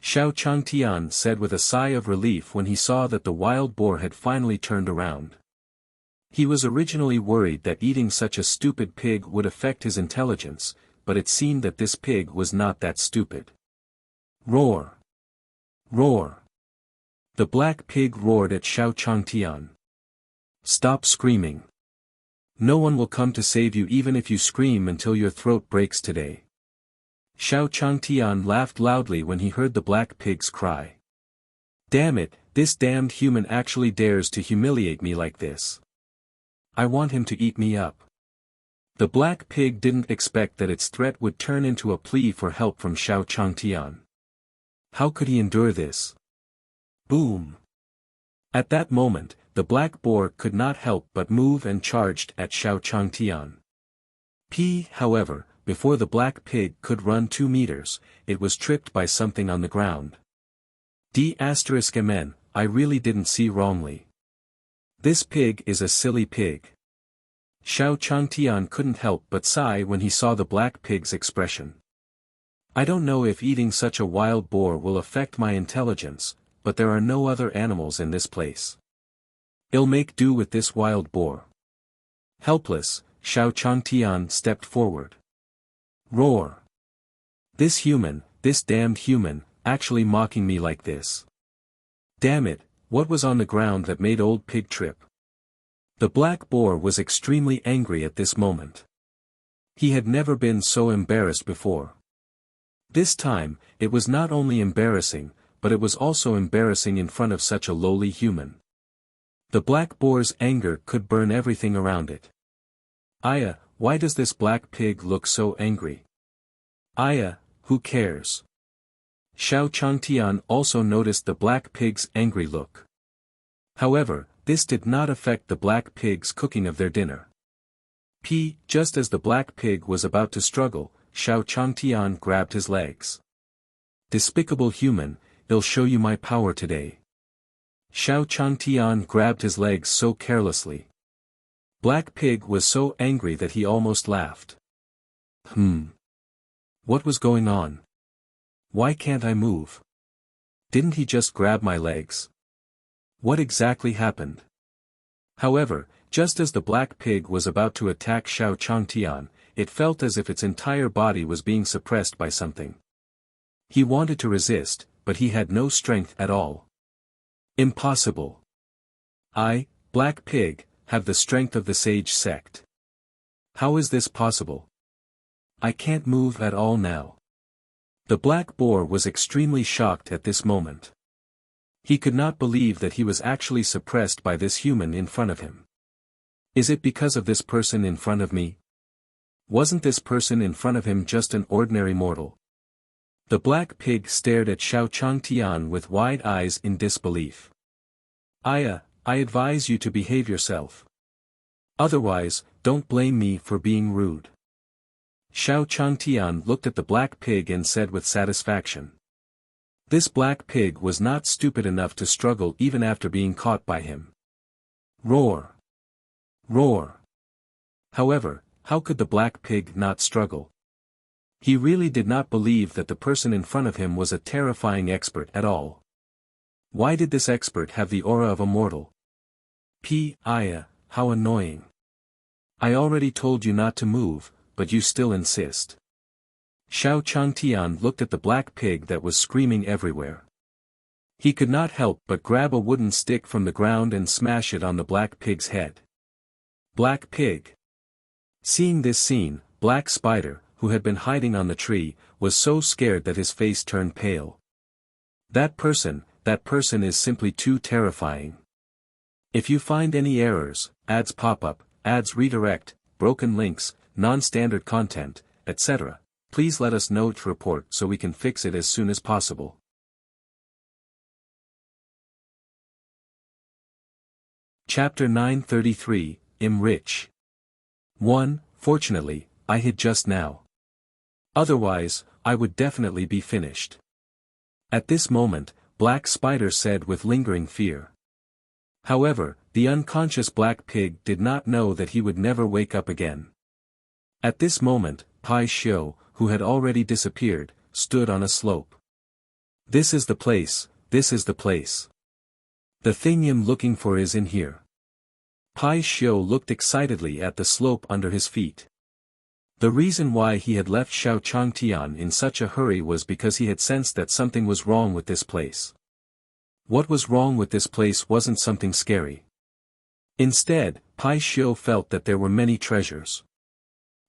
Xiao Changtian said with a sigh of relief when he saw that the wild boar had finally turned around. He was originally worried that eating such a stupid pig would affect his intelligence, but it seemed that this pig was not that stupid. Roar! Roar! The Black Pig roared at Xiao Changtian. Stop screaming. No one will come to save you even if you scream until your throat breaks today. Xiao Changtian laughed loudly when he heard the Black Pig's cry. Damn it, this damned human actually dares to humiliate me like this. I want him to eat me up. The Black Pig didn't expect that its threat would turn into a plea for help from Xiao Changtian. How could he endure this? Boom! At that moment, the black boar could not help but move and charged at Xiao Changtian. However, before the Black Pig could run 2 meters, it was tripped by something on the ground. Mn, I really didn't see wrongly. This pig is a silly pig. Xiao Changtian couldn't help but sigh when he saw the Black Pig's expression. I don't know if eating such a wild boar will affect my intelligence, but there are no other animals in this place. I'll make do with this wild boar. Helpless, Xiao Changtian stepped forward. Roar! This human, this damned human, actually mocking me like this. Damn it, what was on the ground that made old pig trip? The black boar was extremely angry at this moment. He had never been so embarrassed before. This time, it was not only embarrassing, but it was also embarrassing in front of such a lowly human. The black boar's anger could burn everything around it. Aya, why does this black pig look so angry? Aya, who cares? Xiao Changtian also noticed the black pig's angry look. However, this did not affect the black pig's cooking of their dinner. Just as the black pig was about to struggle, Xiao Changtian grabbed his legs. Despicable human, I'll show you my power today. Xiao Changtian grabbed his legs so carelessly. Black Pig was so angry that he almost laughed. What was going on? Why can't I move? Didn't he just grab my legs? What exactly happened? However, just as the Black Pig was about to attack Xiao Changtian, it felt as if its entire body was being suppressed by something. He wanted to resist, but he had no strength at all. Impossible. I, Black Pig, have the strength of the Sage Sect. How is this possible? I can't move at all now. The Black Boar was extremely shocked at this moment. He could not believe that he was actually suppressed by this human in front of him. Is it because of this person in front of me? Wasn't this person in front of him just an ordinary mortal? The Black Pig stared at Xiao Changtian with wide eyes in disbelief. Aya, I advise you to behave yourself. Otherwise, don't blame me for being rude. Xiao Changtian looked at the Black Pig and said with satisfaction. This Black Pig was not stupid enough to struggle even after being caught by him. Roar! Roar! However, how could the Black Pig not struggle? He really did not believe that the person in front of him was a terrifying expert at all. Why did this expert have the aura of a mortal? Aya, how annoying. I already told you not to move, but you still insist. Xiao Changtian looked at the Black Pig that was screaming everywhere. He could not help but grab a wooden stick from the ground and smash it on the Black Pig's head. Black Pig. Seeing this scene, Black Spider, who had been hiding on the tree, was so scared that his face turned pale. That person is simply too terrifying. If you find any errors, ads pop up, ads redirect, broken links, non-standard content, etc., please let us know to report so we can fix it as soon as possible. Chapter 933, I'm rich. 1. Fortunately, I hid just now. Otherwise, I would definitely be finished. At this moment, Black Spider said with lingering fear. However, the unconscious Black Pig did not know that he would never wake up again. At this moment, Pai Xiu, who had already disappeared, stood on a slope. This is the place, this is the place. The thing I'm looking for is in here. Pai Xiu looked excitedly at the slope under his feet. The reason why he had left Xiao Changtian in such a hurry was because he had sensed that something was wrong with this place. What was wrong with this place wasn't something scary. Instead, Pai Xiu felt that there were many treasures.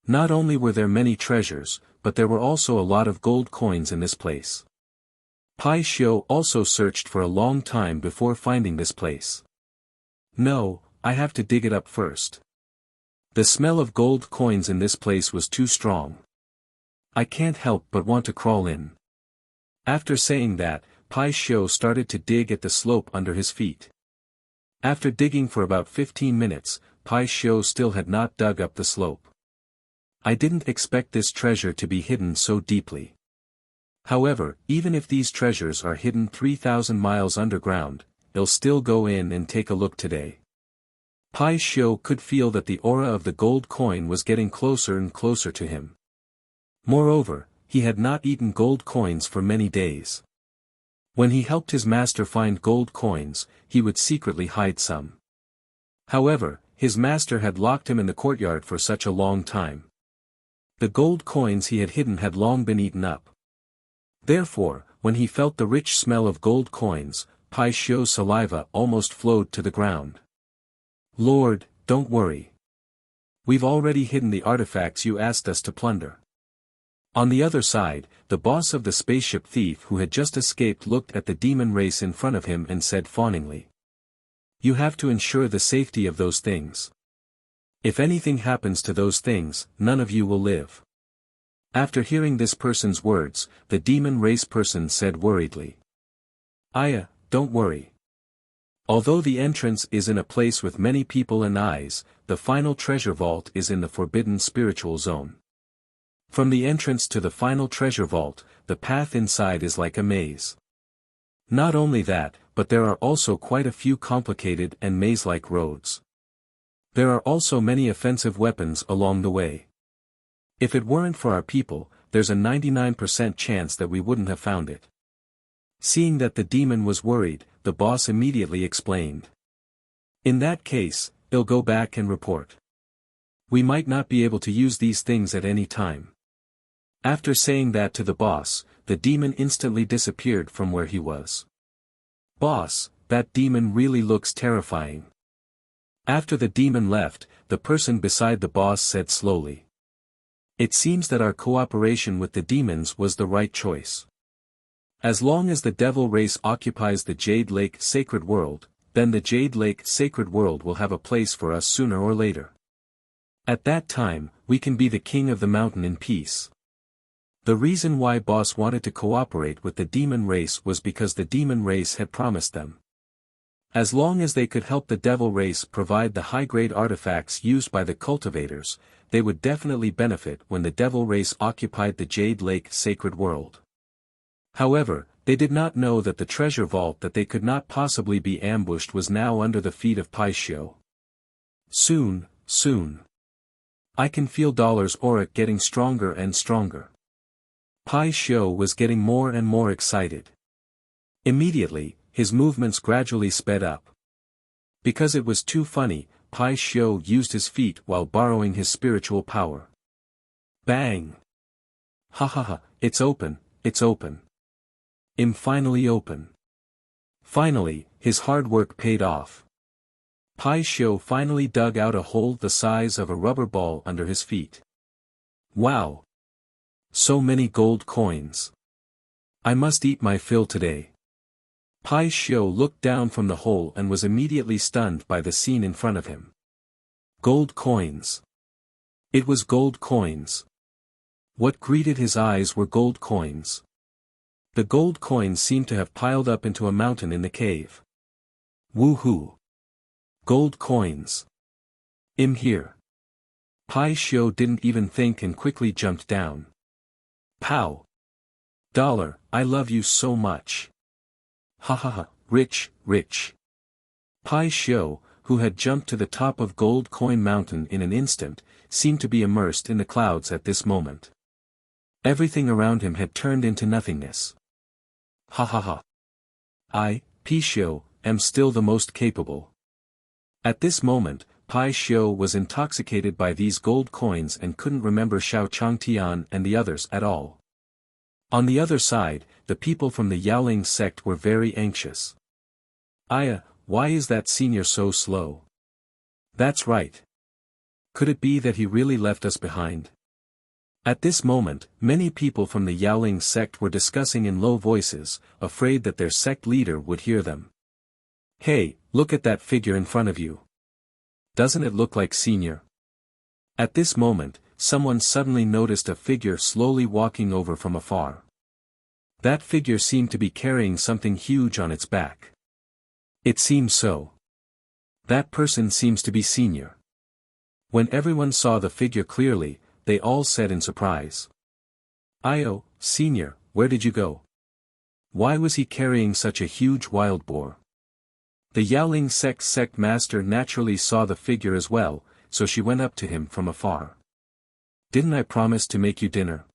Not only were there many treasures, but there were also a lot of gold coins in this place. Pai Xiu also searched for a long time before finding this place. No, I have to dig it up first. The smell of gold coins in this place was too strong. I can't help but want to crawl in. After saying that, Pai Xiu started to dig at the slope under his feet. After digging for about 15 minutes, Pai Xiu still had not dug up the slope. I didn't expect this treasure to be hidden so deeply. However, even if these treasures are hidden 3,000 miles underground, I'll still go in and take a look today. Pai Xiu could feel that the aura of the gold coin was getting closer and closer to him. Moreover, he had not eaten gold coins for many days. When he helped his master find gold coins, he would secretly hide some. However, his master had locked him in the courtyard for such a long time. The gold coins he had hidden had long been eaten up. Therefore, when he felt the rich smell of gold coins, Pai Xiu's saliva almost flowed to the ground. Lord, don't worry. We've already hidden the artifacts you asked us to plunder. On the other side, the boss of the spaceship thief who had just escaped looked at the demon race in front of him and said fawningly. You have to ensure the safety of those things. If anything happens to those things, none of you will live. After hearing this person's words, the demon race person said worriedly. Aya, don't worry. Although the entrance is in a place with many people and eyes, the final treasure vault is in the forbidden spiritual zone. From the entrance to the final treasure vault, the path inside is like a maze. Not only that, but there are also quite a few complicated and maze-like roads. There are also many offensive weapons along the way. If it weren't for our people, there's a 99% chance that we wouldn't have found it. Seeing that the demon was worried, the boss immediately explained. In that case, I'll go back and report. We might not be able to use these things at any time. After saying that to the boss, the demon instantly disappeared from where he was. Boss, that demon really looks terrifying. After the demon left, the person beside the boss said slowly. It seems that our cooperation with the demons was the right choice. As long as the devil race occupies the Jade Lake Sacred World, then the Jade Lake Sacred World will have a place for us sooner or later. At that time, we can be the king of the mountain in peace. The reason why boss wanted to cooperate with the demon race was because the demon race had promised them. As long as they could help the devil race provide the high-grade artifacts used by the cultivators, they would definitely benefit when the devil race occupied the Jade Lake Sacred World. However, they did not know that the treasure vault that they could not possibly be ambushed was now under the feet of Pai Xiu. Soon, soon. I can feel Dollar's aura getting stronger and stronger. Pai Xiu was getting more and more excited. Immediately, his movements gradually sped up. Because it was too funny, Pai Xiu used his feet while borrowing his spiritual power. Bang! Ha ha ha, it's open, it's open. I'm finally open. Finally, his hard work paid off. Pai Xiu finally dug out a hole the size of a rubber ball under his feet. Wow! So many gold coins. I must eat my fill today. Pai Xiu looked down from the hole and was immediately stunned by the scene in front of him. Gold coins. It was gold coins. What greeted his eyes were gold coins. The gold coins seemed to have piled up into a mountain in the cave. Woohoo! Gold coins. I'm here. Pai Xiu didn't even think and quickly jumped down. Pow! Dollar, I love you so much. Ha ha ha, rich, rich. Pai Xiu, who had jumped to the top of Gold Coin Mountain in an instant, seemed to be immersed in the clouds at this moment. Everything around him had turned into nothingness. Ha ha ha. I, Pai Xiu, am still the most capable. At this moment, Pai Xiu was intoxicated by these gold coins and couldn't remember Xiao Changtian and the others at all. On the other side, the people from the Yaoling sect were very anxious. Aya, why is that senior so slow? That's right. Could it be that he really left us behind? At this moment, many people from the Yaoling sect were discussing in low voices, afraid that their sect leader would hear them. Hey, look at that figure in front of you. Doesn't it look like Senior? At this moment, someone suddenly noticed a figure slowly walking over from afar. That figure seemed to be carrying something huge on its back. It seems so. That person seems to be Senior. When everyone saw the figure clearly, they all said in surprise. Io, Senior, where did you go? Why was he carrying such a huge wild boar? The Yaoling sect master naturally saw the figure as well, so she went up to him from afar. Didn't I promise to make you dinner?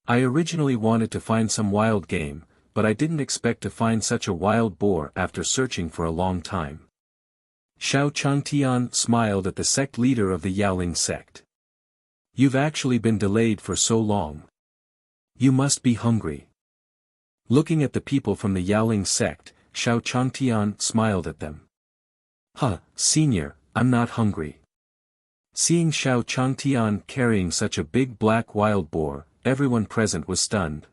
I originally wanted to find some wild game, but I didn't expect to find such a wild boar after searching for a long time. Xiao Changtian smiled at the sect leader of the Yaoling sect. You've actually been delayed for so long. You must be hungry. Looking at the people from the Yaoling sect, Xiao Changtian smiled at them. Huh, Senior, I'm not hungry. Seeing Xiao Changtian carrying such a big black wild boar, everyone present was stunned.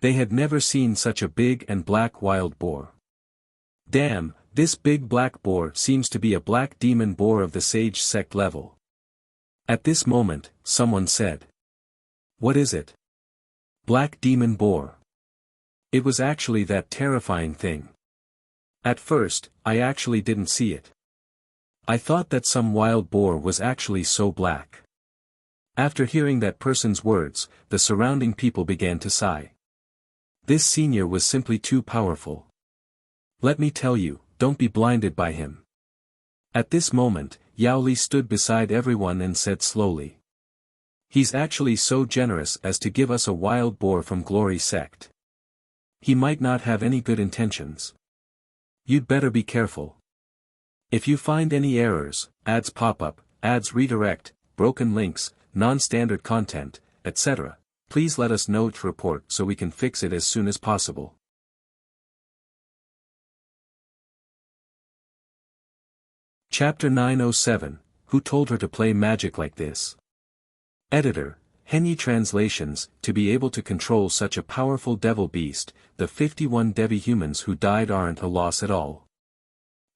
They had never seen such a big and black wild boar. Damn, this big black boar seems to be a black demon boar of the sage sect level. At this moment, someone said. What is it? Black demon boar. It was actually that terrifying thing. At first, I actually didn't see it. I thought that some wild boar was actually so black. After hearing that person's words, the surrounding people began to sigh. This senior was simply too powerful. Let me tell you, don't be blinded by him. At this moment, Yao Li stood beside everyone and said slowly. He's actually so generous as to give us a wild boar from Glory sect. He might not have any good intentions. You'd better be careful. If you find any errors, ads pop up, ads redirect, broken links, non-standard content, etc., please let us know to report so we can fix it as soon as possible. Chapter 907, Who Told Her to Play Magic Like This? Editor, Henyi Translations. To be able to control such a powerful devil beast, the 51 Devi humans who died aren't a loss at all.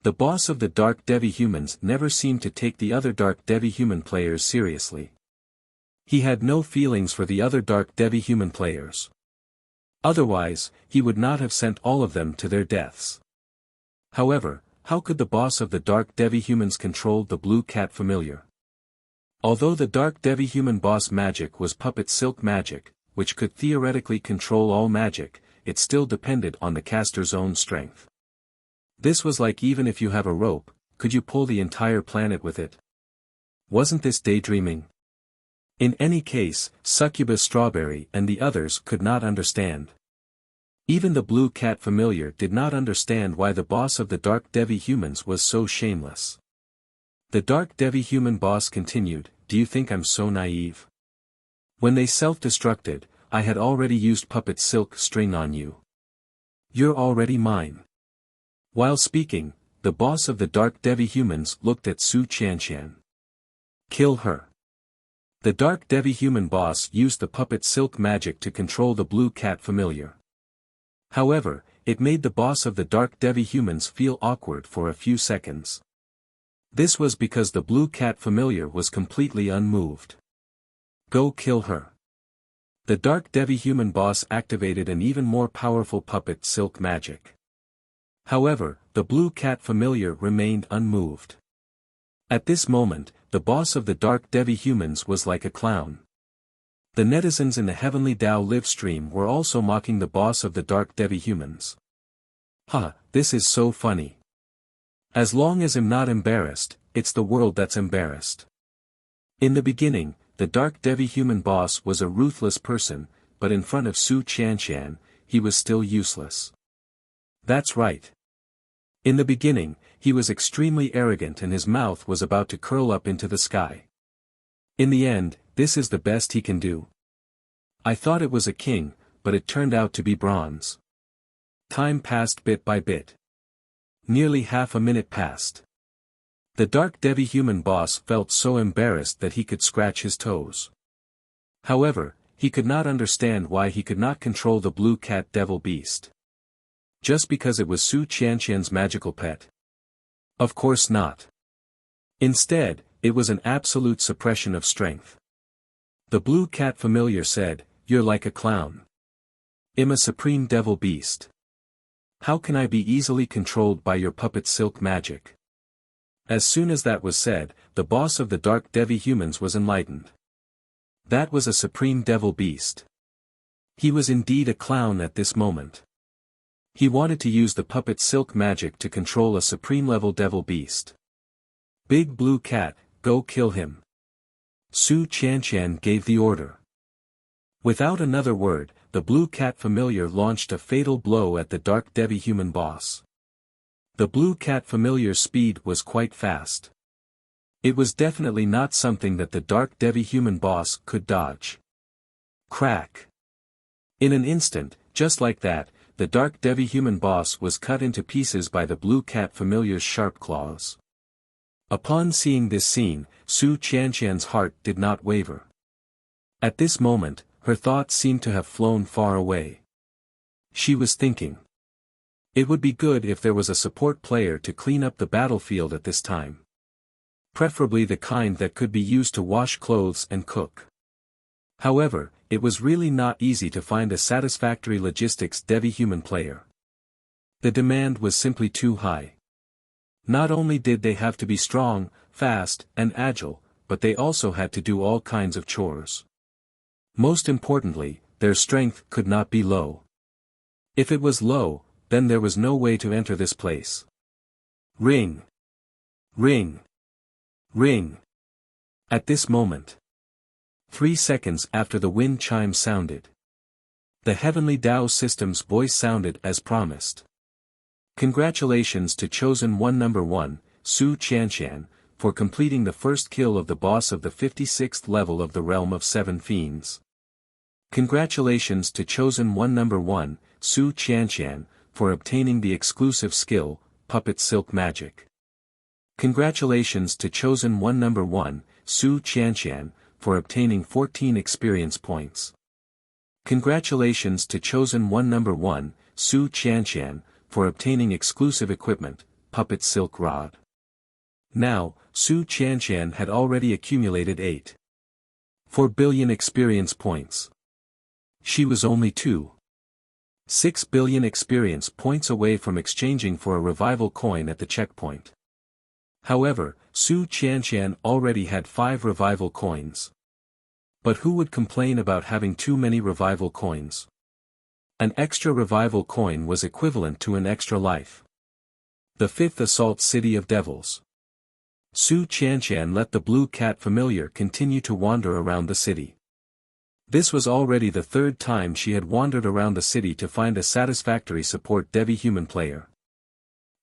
The boss of the Dark Devi humans never seemed to take the other Dark Devi human players seriously. He had no feelings for the other Dark Devi human players. Otherwise, he would not have sent all of them to their deaths. However, how could the boss of the Dark Devi humans control the Blue Cat familiar? Although the Dark Devi human boss magic was puppet silk magic, which could theoretically control all magic, it still depended on the caster's own strength. This was like even if you have a rope, could you pull the entire planet with it? Wasn't this daydreaming? In any case, Succubus Strawberry and the others could not understand. Even the Blue Cat familiar did not understand why the boss of the Dark Devi humans was so shameless. The Dark Devi human boss continued, do you think I'm so naive? When they self-destructed, I had already used puppet silk string on you. You're already mine. While speaking, the boss of the Dark Devi humans looked at Su Qianqian. Kill her. The Dark Devi human boss used the puppet silk magic to control the Blue Cat familiar. However, it made the boss of the Dark Devi humans feel awkward for a few seconds. This was because the Blue Cat familiar was completely unmoved. Go kill her. The Dark Devi human boss activated an even more powerful puppet silk magic. However, the blue cat familiar remained unmoved. At this moment, the boss of the Dark Devi humans was like a clown. The netizens in the Heavenly Tao live stream were also mocking the boss of the Dark Devi humans. Ha, this is so funny. As long as I'm not embarrassed, it's the world that's embarrassed. In the beginning, the Dark Devi human boss was a ruthless person, but in front of Su Qianshan, he was still useless. That's right. In the beginning, he was extremely arrogant and his mouth was about to curl up into the sky. In the end, this is the best he can do. I thought it was a king, but it turned out to be bronze. Time passed bit by bit. Nearly half a minute passed. The Dark Devi human boss felt so embarrassed that he could scratch his toes. However, he could not understand why he could not control the blue cat devil beast. Just because it was Su Qianshan's magical pet? Of course not. Instead, it was an absolute suppression of strength. The blue cat familiar said, "You're like a clown. I'm a supreme devil beast. How can I be easily controlled by your puppet silk magic?" As soon as that was said, the boss of the Dark Devi humans was enlightened. That was a supreme devil beast. He was indeed a clown at this moment. He wanted to use the puppet silk magic to control a supreme-level devil beast. Big Blue Cat, go kill him. Su Qianshan gave the order. Without another word, the Blue Cat familiar launched a fatal blow at the Dark Devi human boss. The Blue Cat familiar's speed was quite fast. It was definitely not something that the Dark Devi human boss could dodge. Crack! In an instant, just like that, the Dark Devi human boss was cut into pieces by the Blue Cat familiar's sharp claws. Upon seeing this scene, Su Qianshan's heart did not waver. At this moment, her thoughts seemed to have flown far away. She was thinking. It would be good if there was a support player to clean up the battlefield at this time. Preferably the kind that could be used to wash clothes and cook. However, it was really not easy to find a satisfactory logistics Devi human player. The demand was simply too high. Not only did they have to be strong, fast, and agile, but they also had to do all kinds of chores. Most importantly, their strength could not be low. If it was low, then there was no way to enter this place. Ring! Ring! Ring! At this moment, 3 seconds after the wind chime sounded, the Heavenly Tao System's voice sounded as promised. Congratulations to Chosen One Number 1, Su Qianshan, for completing the first kill of the boss of the 56th level of the Realm of Seven Fiends. Congratulations to Chosen One Number 1, Su Qianshan, for obtaining the exclusive skill, Puppet Silk Magic. Congratulations to Chosen One Number 1, Su Qianshan, for obtaining 14 experience points. Congratulations to Chosen One Number 1, Su Qianshan, for obtaining exclusive equipment, Puppet Silk Rod. Now, Su Qianshan had already accumulated 8.4 billion experience points. She was only 2.6 billion experience points away from exchanging for a revival coin at the checkpoint. However, Su Qianshan already had 5 revival coins. But who would complain about having too many revival coins? An extra revival coin was equivalent to an extra life. The 5th Assault City of Devils. Su Qianshan let the Blue Cat familiar continue to wander around the city. This was already the 3rd time she had wandered around the city to find a satisfactory support Devi human player.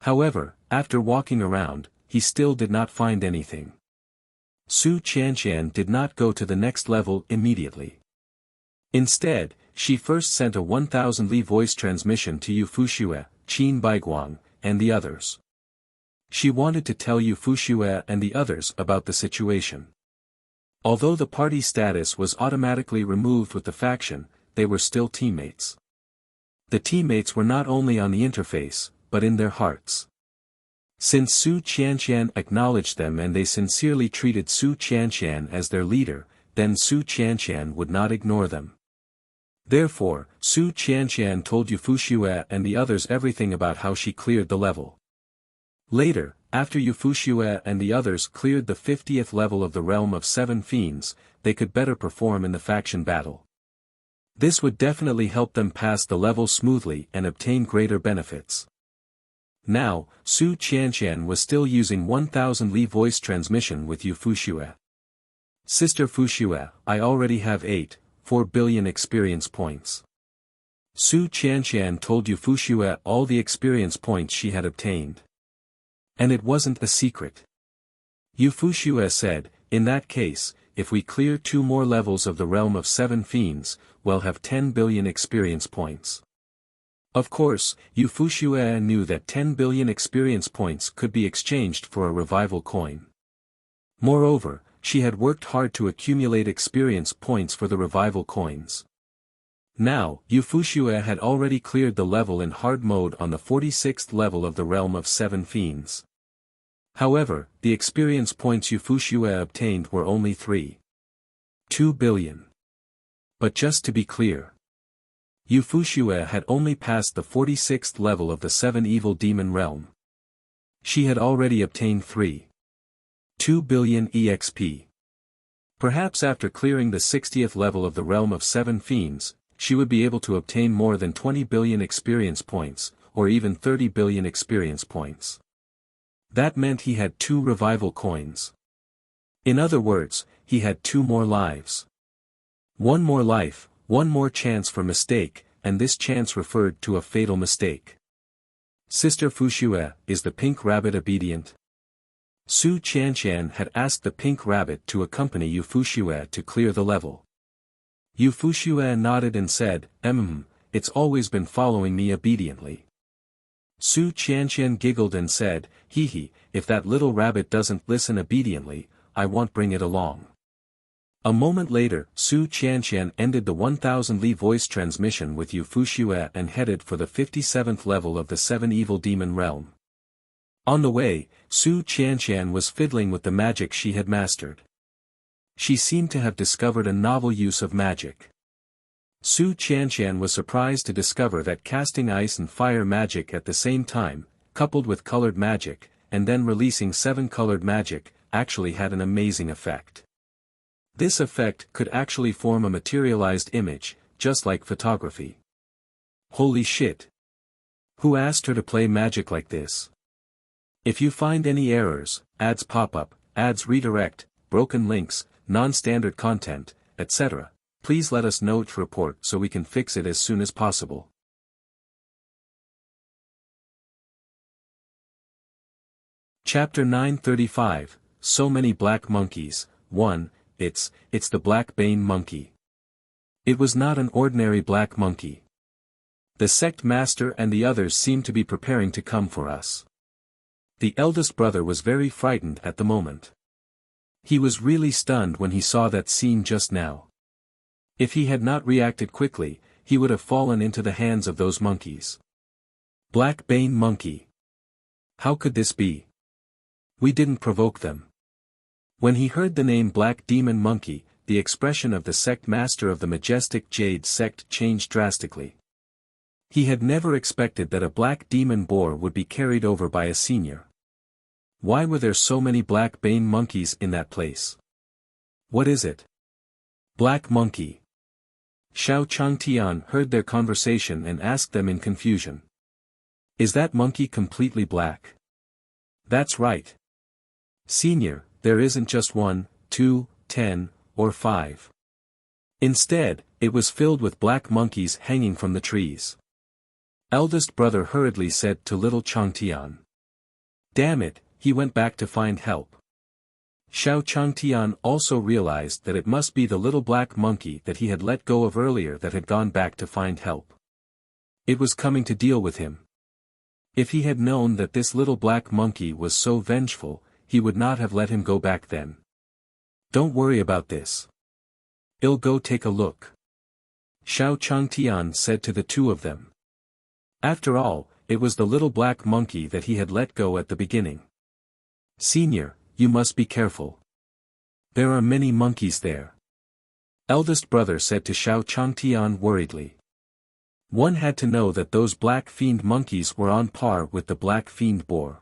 However, after walking around, he still did not find anything. Su Qianshan did not go to the next level immediately. Instead, she first sent a 1000 Li voice transmission to Yu Fuxue, Qin Baiguang, and the others. She wanted to tell Yu Fuxue and the others about the situation. Although the party status was automatically removed with the faction, they were still teammates. The teammates were not only on the interface, but in their hearts. Since Su Qianshan acknowledged them and they sincerely treated Su Qianshan as their leader, then Su Qianshan would not ignore them. Therefore, Su Qianqian told Yufuxue and the others everything about how she cleared the level. Later, after Yufuxue and the others cleared the 50th level of the realm of 7 fiends, they could better perform in the faction battle. This would definitely help them pass the level smoothly and obtain greater benefits. Now, Su Qianqian was still using 1000 Li voice transmission with Yufuxue. Sister Fuxue, I already have 4 billion experience points. Su Qianqian told Yufuxue all the experience points she had obtained. And it wasn't a secret. Yufuxue said, in that case, if we clear 2 more levels of the realm of 7 fiends, we'll have 10 billion experience points. Of course, Yufuxue knew that 10 billion experience points could be exchanged for a revival coin. Moreover, she had worked hard to accumulate experience points for the revival coins. Now, Yufuxue had already cleared the level in hard mode on the 46th level of the realm of 7 fiends. However, the experience points Yufuxue obtained were only 2 billion. But just to be clear, Yufuxue had only passed the 46th level of the 7 evil demon realm. She had already obtained 2 billion EXP. Perhaps after clearing the 60th level of the realm of 7 fiends, she would be able to obtain more than 20 billion experience points, or even 30 billion experience points. That meant he had 2 revival coins. In other words, he had 2 more lives. 1 more life, 1 more chance for mistake, and this chance referred to a fatal mistake. Sister Fuxue, is the pink rabbit obedient? Su Qianqian had asked the pink rabbit to accompany Yufuxue to clear the level. Yufuxue nodded and said, it's always been following me obediently. Su Qianqian giggled and said, if that little rabbit doesn't listen obediently, I won't bring it along. A moment later, Su Qianqian ended the 1000 Li voice transmission with Yufuxue and headed for the 57th level of the 7 evil demon realm. On the way, Su Qianqian was fiddling with the magic she had mastered. She seemed to have discovered a novel use of magic. Su Qianqian was surprised to discover that casting ice and fire magic at the same time, coupled with colored magic, and then releasing 7 colored magic, actually had an amazing effect. This effect could actually form a materialized image, just like photography. Holy shit! Who asked her to play magic like this? If you find any errors, ads pop up, ads redirect, broken links, non-standard content, etc., please let us know to report so we can fix it as soon as possible. Chapter 935, So Many Black Monkeys. 1. It's the Black Bane Monkey. It was not an ordinary black monkey. The sect master and the others seemed to be preparing to come for us. The eldest brother was very frightened at the moment. He was really stunned when he saw that scene just now. If he had not reacted quickly, he would have fallen into the hands of those monkeys. Black Bane Monkey. How could this be? We didn't provoke them. When he heard the name Black Demon Monkey, the expression of the sect master of the majestic Jade sect changed drastically. He had never expected that a black demon boar would be carried over by a senior. Why were there so many Black Bane monkeys in that place? What is it? Black Monkey. Xiao Changtian heard their conversation and asked them in confusion. Is that monkey completely black? That's right. Senior, there isn't just 1, 2, 10, or 5. Instead, it was filled with black monkeys hanging from the trees. Eldest brother hurriedly said to little Changtian. Damn it, he went back to find help. Xiao Changtian also realized that it must be the little black monkey that he had let go of earlier that had gone back to find help. It was coming to deal with him. If he had known that this little black monkey was so vengeful, he would not have let him go back then. Don't worry about this. I'll go take a look. Xiao Changtian said to the 2 of them. After all, it was the little black monkey that he had let go at the beginning. Senior, you must be careful. There are many monkeys there. Eldest brother said to Xiao Changtian worriedly. One had to know that those black fiend monkeys were on par with the black fiend boar.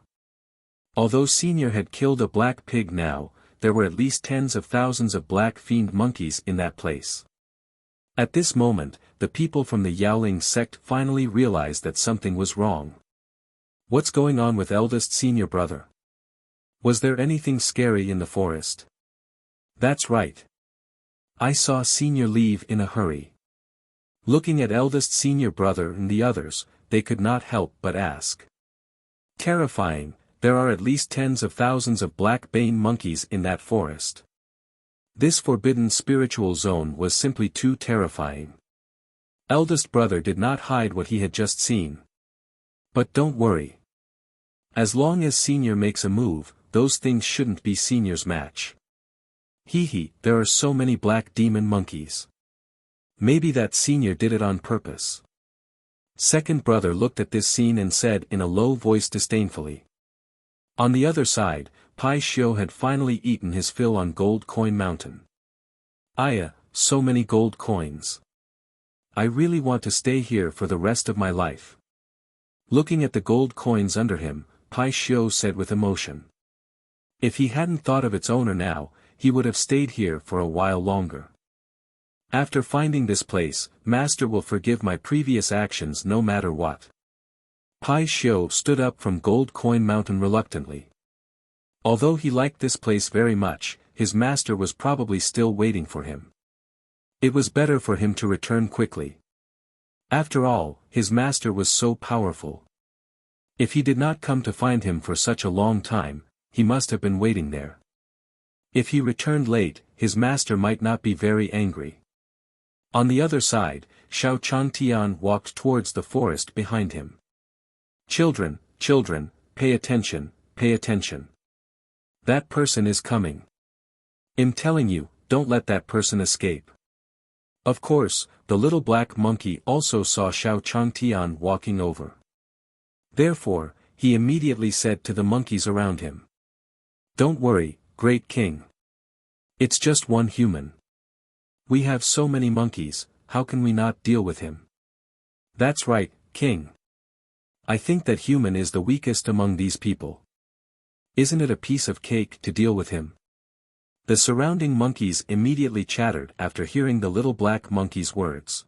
Although senior had killed a black pig now, there were at least tens of thousands of black fiend monkeys in that place. At this moment, the people from the Yaoling sect finally realized that something was wrong. What's going on with eldest senior brother? Was there anything scary in the forest? That's right. I saw senior leave in a hurry. Looking at eldest senior brother and the others, they could not help but ask. Terrifying, there are at least tens of thousands of black bane monkeys in that forest. This forbidden spiritual zone was simply too terrifying. Eldest brother did not hide what he had just seen. But don't worry. As long as senior makes a move, those things shouldn't be senior's match. There are so many black demon monkeys. Maybe that senior did it on purpose. Second brother looked at this scene and said in a low voice disdainfully. On the other side, Pai Xiu had finally eaten his fill on Gold Coin Mountain. So many gold coins. I really want to stay here for the rest of my life. Looking at the gold coins under him, Pai Xiu said with emotion. If he hadn't thought of its owner now, he would have stayed here for a while longer. After finding this place, Master will forgive my previous actions no matter what. Pai Xiu stood up from Gold Coin Mountain reluctantly. Although he liked this place very much, his master was probably still waiting for him. It was better for him to return quickly. After all, his master was so powerful. If he did not come to find him for such a long time, he must have been waiting there. If he returned late, his master might not be very angry. On the other side, Xiao Changtian walked towards the forest behind him. Children, pay attention, pay attention. That person is coming. I'm telling you, don't let that person escape. Of course, the little black monkey also saw Xiao Changtian walking over. Therefore, he immediately said to the monkeys around him. Don't worry, great king. It's just one human. We have so many monkeys, how can we not deal with him? That's right, king. I think that human is the weakest among these people. Isn't it a piece of cake to deal with him? The surrounding monkeys immediately chattered after hearing the little black monkey's words.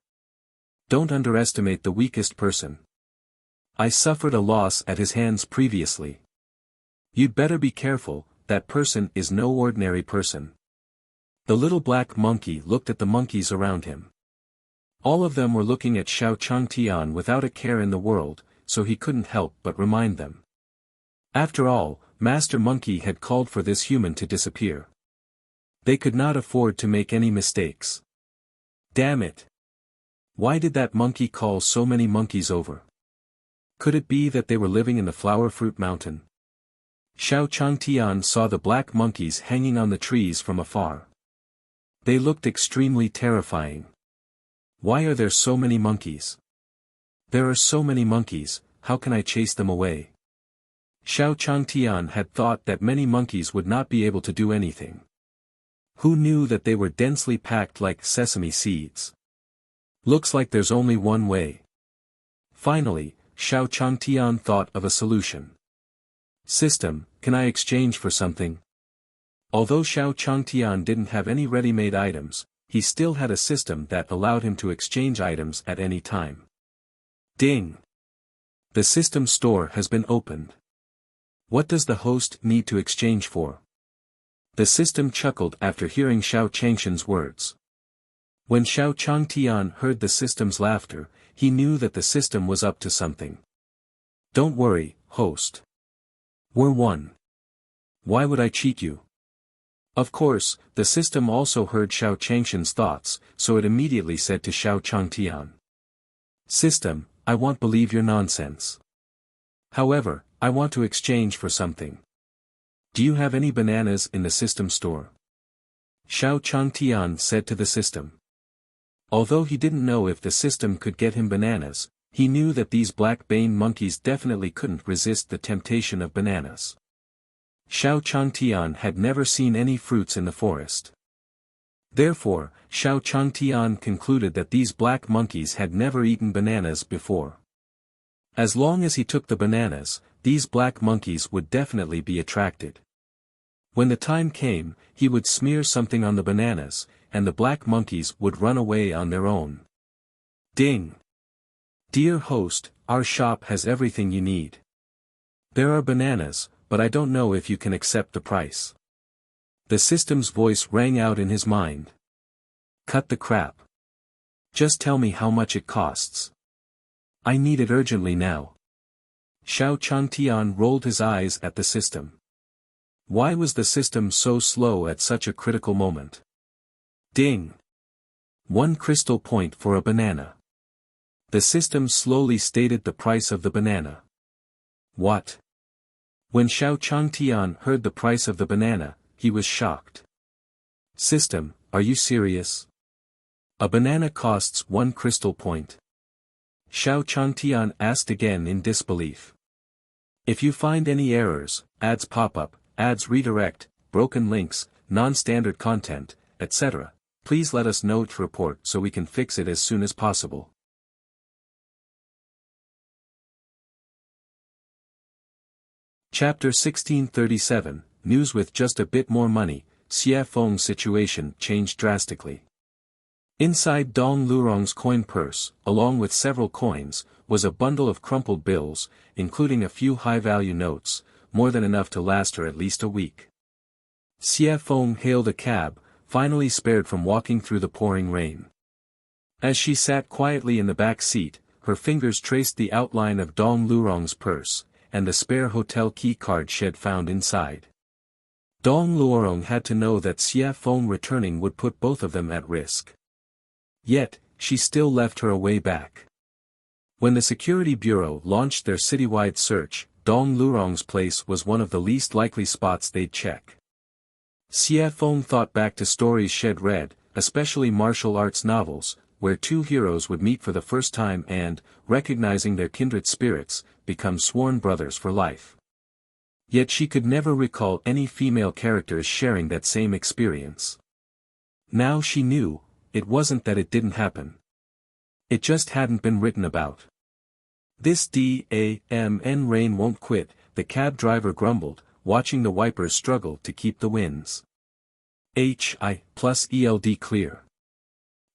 Don't underestimate the weakest person. I suffered a loss at his hands previously. You'd better be careful, that person is no ordinary person. The little black monkey looked at the monkeys around him. All of them were looking at Xiao Changtian without a care in the world, so he couldn't help but remind them. After all, Master Monkey had called for this human to disappear. They could not afford to make any mistakes. Damn it! Why did that monkey call so many monkeys over? Could it be that they were living in the Flower Fruit Mountain? Xiao Changtian saw the black monkeys hanging on the trees from afar. They looked extremely terrifying. Why are there so many monkeys? There are so many monkeys, how can I chase them away? Xiao Changtian had thought that many monkeys would not be able to do anything. Who knew that they were densely packed like sesame seeds? Looks like there's only one way. Finally, Xiao Changtian thought of a solution. System, can I exchange for something? Although Xiao Changtian didn't have any ready-made items, he still had a system that allowed him to exchange items at any time. Ding! The system store has been opened. What does the host need to exchange for? The system chuckled after hearing Xiao Changshan's words. When Xiao Changtian heard the system's laughter, he knew that the system was up to something. Don't worry, host. We're one. Why would I cheat you? Of course, the system also heard Xiao Changshan's thoughts, so it immediately said to Xiao Changtian. System, I won't believe your nonsense. However, I want to exchange for something. Do you have any bananas in the system store? Xiao Changtian said to the system. Although he didn't know if the system could get him bananas, he knew that these black bane monkeys definitely couldn't resist the temptation of bananas. Xiao Changtian had never seen any fruits in the forest. Therefore, Xiao Changtian concluded that these black monkeys had never eaten bananas before. As long as he took the bananas, these black monkeys would definitely be attracted. When the time came, he would smear something on the bananas, and the black monkeys would run away on their own. Ding! Dear host, our shop has everything you need. There are bananas, but I don't know if you can accept the price. The system's voice rang out in his mind. Cut the crap. Just tell me how much it costs. I need it urgently now. Xiao Changtian rolled his eyes at the system. Why was the system so slow at such a critical moment? Ding! 1 crystal point for a banana. The system slowly stated the price of the banana. What? When Xiao Changtian heard the price of the banana, he was shocked. System, are you serious? A banana costs 1 crystal point. Xiao Changtian asked again in disbelief. If you find any errors, ads pop up, ads redirect, broken links, non-standard content, etc., please let us know to report so we can fix it as soon as possible. Chapter 1637, News. With just a bit more money, Xie Feng's situation changed drastically. Inside Dong Lurong's coin purse, along with several coins, was a bundle of crumpled bills, including a few high-value notes, more than enough to last her at least a week. Xie Feng hailed a cab, finally spared from walking through the pouring rain. As she sat quietly in the back seat, her fingers traced the outline of Dong Lurong's purse, and the spare hotel key card she had found inside. Dong Lurong had to know that Xie Feng returning would put both of them at risk. Yet, she still left her a way back. When the Security Bureau launched their citywide search, Dong Lurong's place was one of the least likely spots they'd check. Xie Feng thought back to stories she'd read, especially martial arts novels, where two heroes would meet for the first time and, recognizing their kindred spirits, become sworn brothers for life. Yet she could never recall any female characters sharing that same experience. Now she knew, it wasn't that it didn't happen. It just hadn't been written about. This damn rain won't quit, the cab driver grumbled, watching the wipers struggle to keep the winds. HI+ELD clear.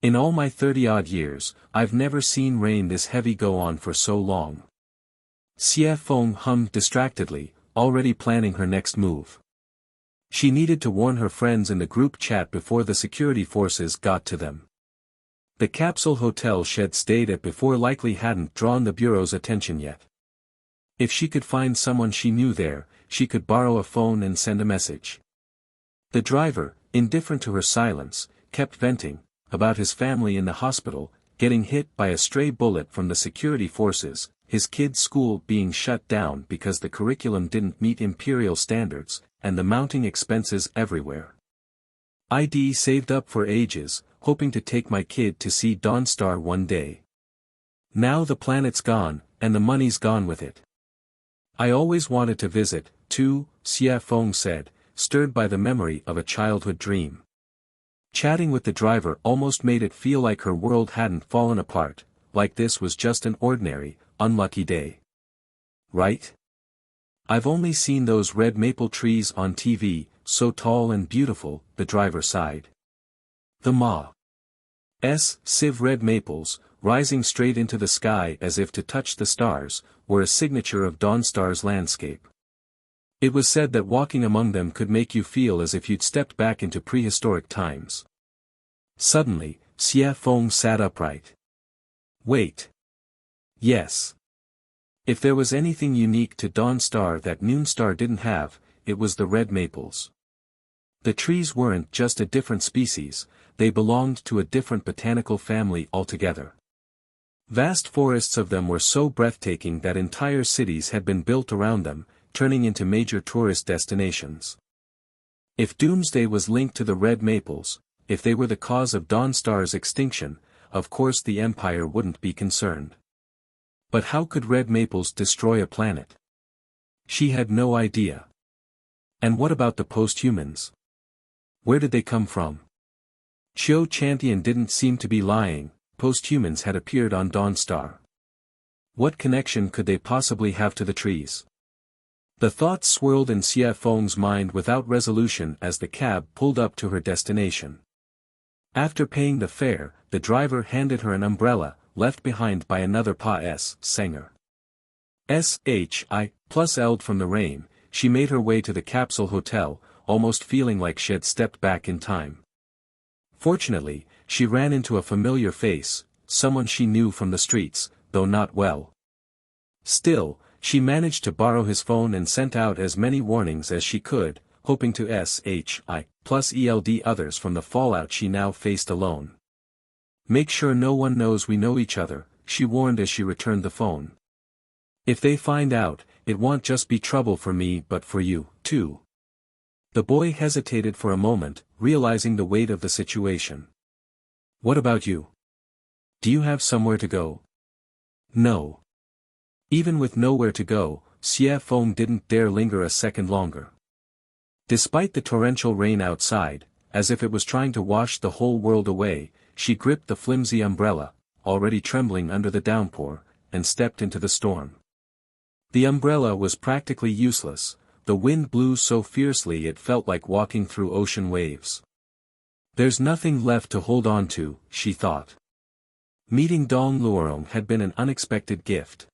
In all my 30-odd years, I've never seen rain this heavy go on for so long. Xie Feng hummed distractedly, already planning her next move. She needed to warn her friends in the group chat before the security forces got to them. The capsule hotel she'd stayed at before likely hadn't drawn the Bureau's attention yet. If she could find someone she knew there, she could borrow a phone and send a message. The driver, indifferent to her silence, kept venting about his family in the hospital, getting hit by a stray bullet from the security forces, his kid's school being shut down because the curriculum didn't meet imperial standards, and the mounting expenses everywhere. I'd saved up for ages, hoping to take my kid to see Dawnstar one day. Now the planet's gone, and the money's gone with it. I always wanted to visit, too, Xie Feng said, stirred by the memory of a childhood dream. Chatting with the driver almost made it feel like her world hadn't fallen apart, like this was just an ordinary, unlucky day. Right? I've only seen those red maple trees on TV, so tall and beautiful, the driver sighed. The Siv red maples, rising straight into the sky as if to touch the stars, were a signature of Dawnstar's landscape. It was said that walking among them could make you feel as if you'd stepped back into prehistoric times. Suddenly, Xie Feng sat upright. Wait. Yes. If there was anything unique to Dawnstar that Noonstar didn't have, it was the red maples. The trees weren't just a different species, they belonged to a different botanical family altogether. Vast forests of them were so breathtaking that entire cities had been built around them, turning into major tourist destinations. If Doomsday was linked to the red maples, if they were the cause of Dawnstar's extinction, of course the Empire wouldn't be concerned. But how could red maples destroy a planet? She had no idea. And what about the post-humans? Where did they come from? Chiu Chantian didn't seem to be lying, posthumans had appeared on Dawnstar. What connection could they possibly have to the trees? The thoughts swirled in Xie Feng's mind without resolution as the cab pulled up to her destination. After paying the fare, the driver handed her an umbrella, left behind by another Pa-S Sanger. Sh+L'd from the rain, she made her way to the capsule hotel, almost feeling like she had stepped back in time. Fortunately, she ran into a familiar face, someone she knew from the streets, though not well. Still, she managed to borrow his phone and sent out as many warnings as she could, hoping to SHI+ELD others from the fallout she now faced alone. Make sure no one knows we know each other, she warned as she returned the phone. If they find out, it won't just be trouble for me but for you, too. The boy hesitated for a moment, realizing the weight of the situation. What about you? Do you have somewhere to go? No. Even with nowhere to go, Xie Feng didn't dare linger a second longer. Despite the torrential rain outside, as if it was trying to wash the whole world away, she gripped the flimsy umbrella, already trembling under the downpour, and stepped into the storm. The umbrella was practically useless, the wind blew so fiercely it felt like walking through ocean waves. There's nothing left to hold on to, she thought. Meeting Dong Luorong had been an unexpected gift.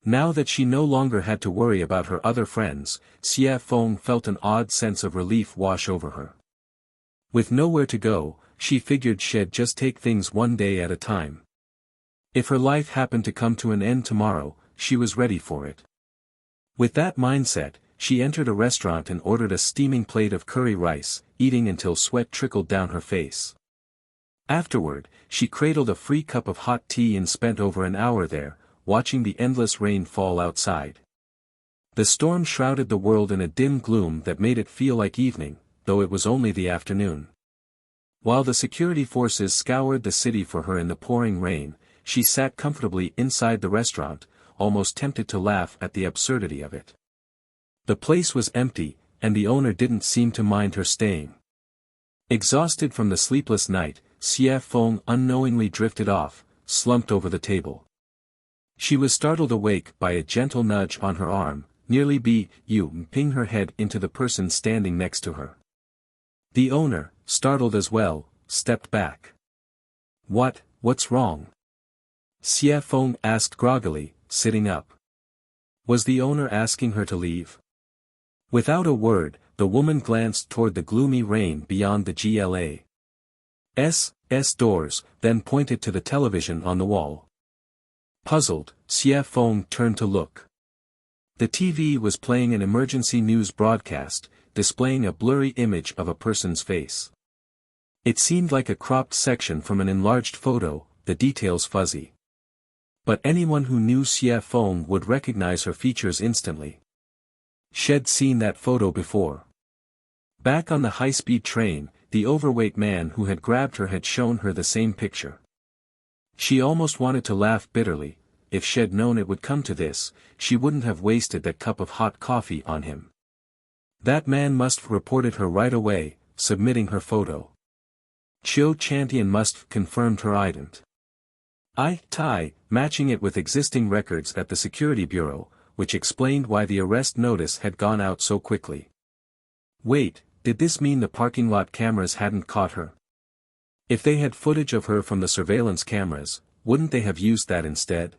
Now that she no longer had to worry about her other friends, Xie Feng felt an odd sense of relief wash over her. With nowhere to go, she figured she'd just take things one day at a time. If her life happened to come to an end tomorrow, she was ready for it. With that mindset, she entered a restaurant and ordered a steaming plate of curry rice, eating until sweat trickled down her face. Afterward, she cradled a free cup of hot tea and spent over an hour there, watching the endless rain fall outside. The storm shrouded the world in a dim gloom that made it feel like evening, though it was only the afternoon. While the security forces scoured the city for her in the pouring rain, she sat comfortably inside the restaurant, almost tempted to laugh at the absurdity of it. The place was empty, and the owner didn't seem to mind her staying. Exhausted from the sleepless night, Xie Feng unknowingly drifted off, slumped over the table. She was startled awake by a gentle nudge on her arm, nearly ping her head into the person standing next to her. The owner, startled as well, stepped back. What's wrong? Xie Feng asked groggily, sitting up. Was the owner asking her to leave? Without a word, the woman glanced toward the gloomy rain beyond the GLA's doors, then pointed to the television on the wall. Puzzled, Xie Feng turned to look. The TV was playing an emergency news broadcast, displaying a blurry image of a person's face. It seemed like a cropped section from an enlarged photo, the details fuzzy. But anyone who knew Xie Feng would recognize her features instantly. She'd seen that photo before. Back on the high-speed train, the overweight man who had grabbed her had shown her the same picture. She almost wanted to laugh bitterly. If she'd known it would come to this, she wouldn't have wasted that cup of hot coffee on him. That man must have reported her right away, submitting her photo. Chiu Chantian must have confirmed her identity, matching it with existing records at the security bureau, which explained why the arrest notice had gone out so quickly. Wait, did this mean the parking lot cameras hadn't caught her? If they had footage of her from the surveillance cameras, wouldn't they have used that instead?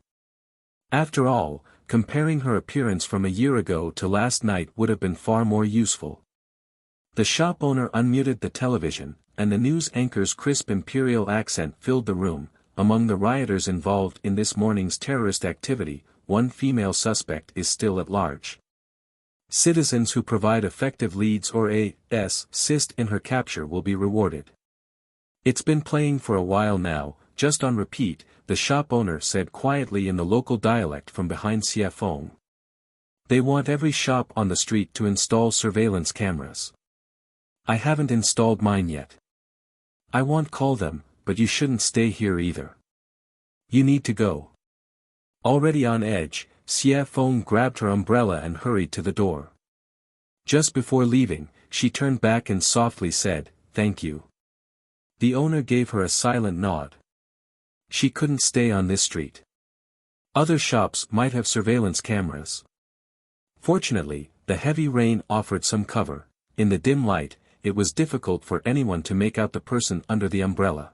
After all, comparing her appearance from a year ago to last night would have been far more useful. The shop owner unmuted the television, and the news anchor's crisp imperial accent filled the room. Among the rioters involved in this morning's terrorist activity, one female suspect is still at large. Citizens who provide effective leads or assist in her capture will be rewarded. It's been playing for a while now, just on repeat, the shop owner said quietly in the local dialect from behind Xie Feng. They want every shop on the street to install surveillance cameras. I haven't installed mine yet. I won't call them, but you shouldn't stay here either. You need to go. Already on edge, Xie Feng grabbed her umbrella and hurried to the door. Just before leaving, she turned back and softly said, "Thank you." The owner gave her a silent nod. She couldn't stay on this street. Other shops might have surveillance cameras. Fortunately, the heavy rain offered some cover. In the dim light, it was difficult for anyone to make out the person under the umbrella.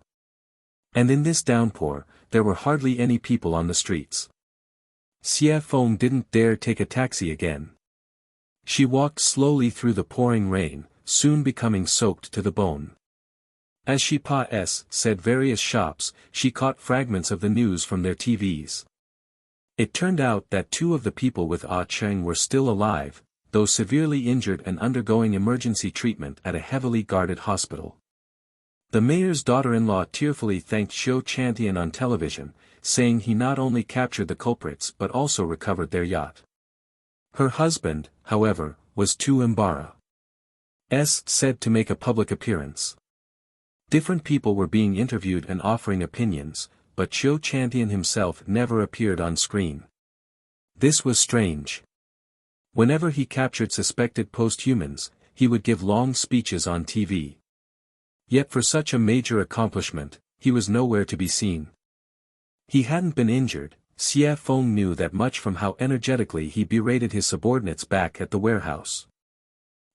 And in this downpour, there were hardly any people on the streets. Xie Feng didn't dare take a taxi again. She walked slowly through the pouring rain, soon becoming soaked to the bone. As she said various shops, she caught fragments of the news from their TVs. It turned out that 2 of the people with Cheng were still alive, though severely injured and undergoing emergency treatment at a heavily guarded hospital. The mayor's daughter-in-law tearfully thanked Xiu Chantian on television, saying he not only captured the culprits but also recovered their yacht. Her husband, however, was too embarrassed to make a public appearance. Different people were being interviewed and offering opinions, but Xiu Chantian himself never appeared on screen. This was strange. Whenever he captured suspected posthumans, he would give long speeches on TV. Yet for such a major accomplishment, he was nowhere to be seen. He hadn't been injured. Xie Feng knew that much from how energetically he berated his subordinates back at the warehouse.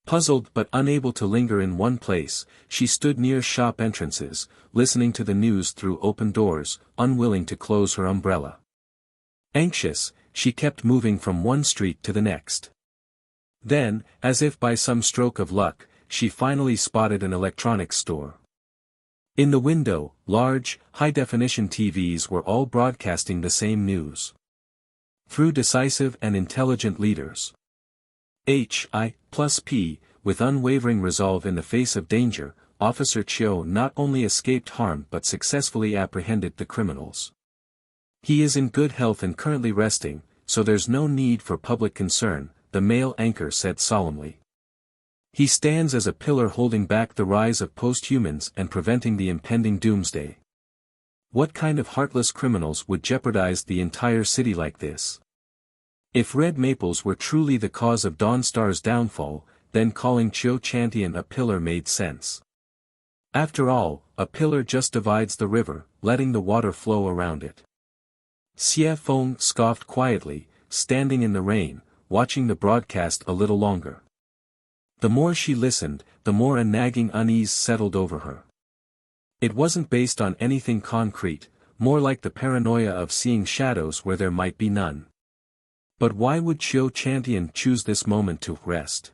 Puzzled but unable to linger in one place, she stood near shop entrances, listening to the news through open doors, unwilling to close her umbrella. Anxious, she kept moving from one street to the next. Then, as if by some stroke of luck, she finally spotted an electronics store. In the window, large, high-definition TVs were all broadcasting the same news. Through decisive and intelligent leaders. H.I.P., with unwavering resolve in the face of danger, Officer Chiu not only escaped harm but successfully apprehended the criminals. He is in good health and currently resting, so there's no need for public concern, the male anchor said solemnly. He stands as a pillar holding back the rise of posthumans and preventing the impending doomsday. What kind of heartless criminals would jeopardize the entire city like this? If red maples were truly the cause of Dawnstar's downfall, then calling Xiu Chantian a pillar made sense. After all, a pillar just divides the river, letting the water flow around it. Xie Feng scoffed quietly, standing in the rain, watching the broadcast a little longer. The more she listened, the more a nagging unease settled over her. It wasn't based on anything concrete, more like the paranoia of seeing shadows where there might be none. But why would Xiu Chantian choose this moment to rest?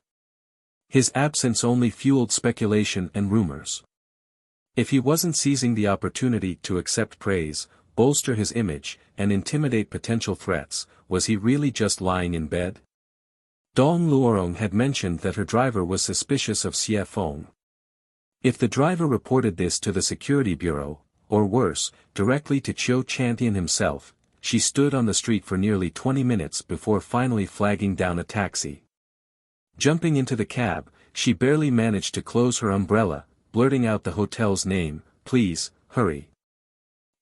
His absence only fueled speculation and rumors. If he wasn't seizing the opportunity to accept praise, bolster his image, and intimidate potential threats, was he really just lying in bed? Dong Luorong had mentioned that her driver was suspicious of Xie Feng. If the driver reported this to the security bureau, or worse, directly to Xiu Chantian himself, she stood on the street for nearly 20 minutes before finally flagging down a taxi. Jumping into the cab, she barely managed to close her umbrella, blurting out the hotel's name, "Please, hurry.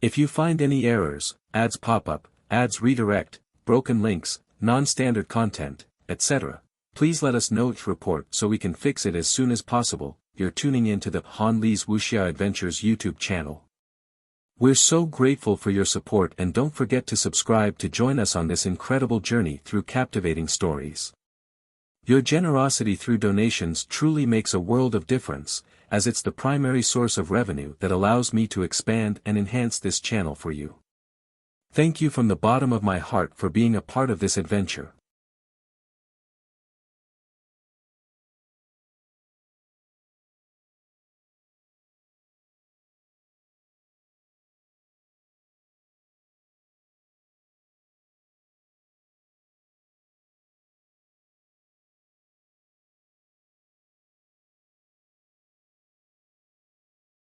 If you find any errors, ads pop up, ads redirect, broken links, non-standard content, etc., please let us know each report so we can fix it as soon as possible." You're tuning in to the Han Li's Wuxia Adventures YouTube channel. We're so grateful for your support, and don't forget to subscribe to join us on this incredible journey through captivating stories. Your generosity through donations truly makes a world of difference, as it's the primary source of revenue that allows me to expand and enhance this channel for you. Thank you from the bottom of my heart for being a part of this adventure.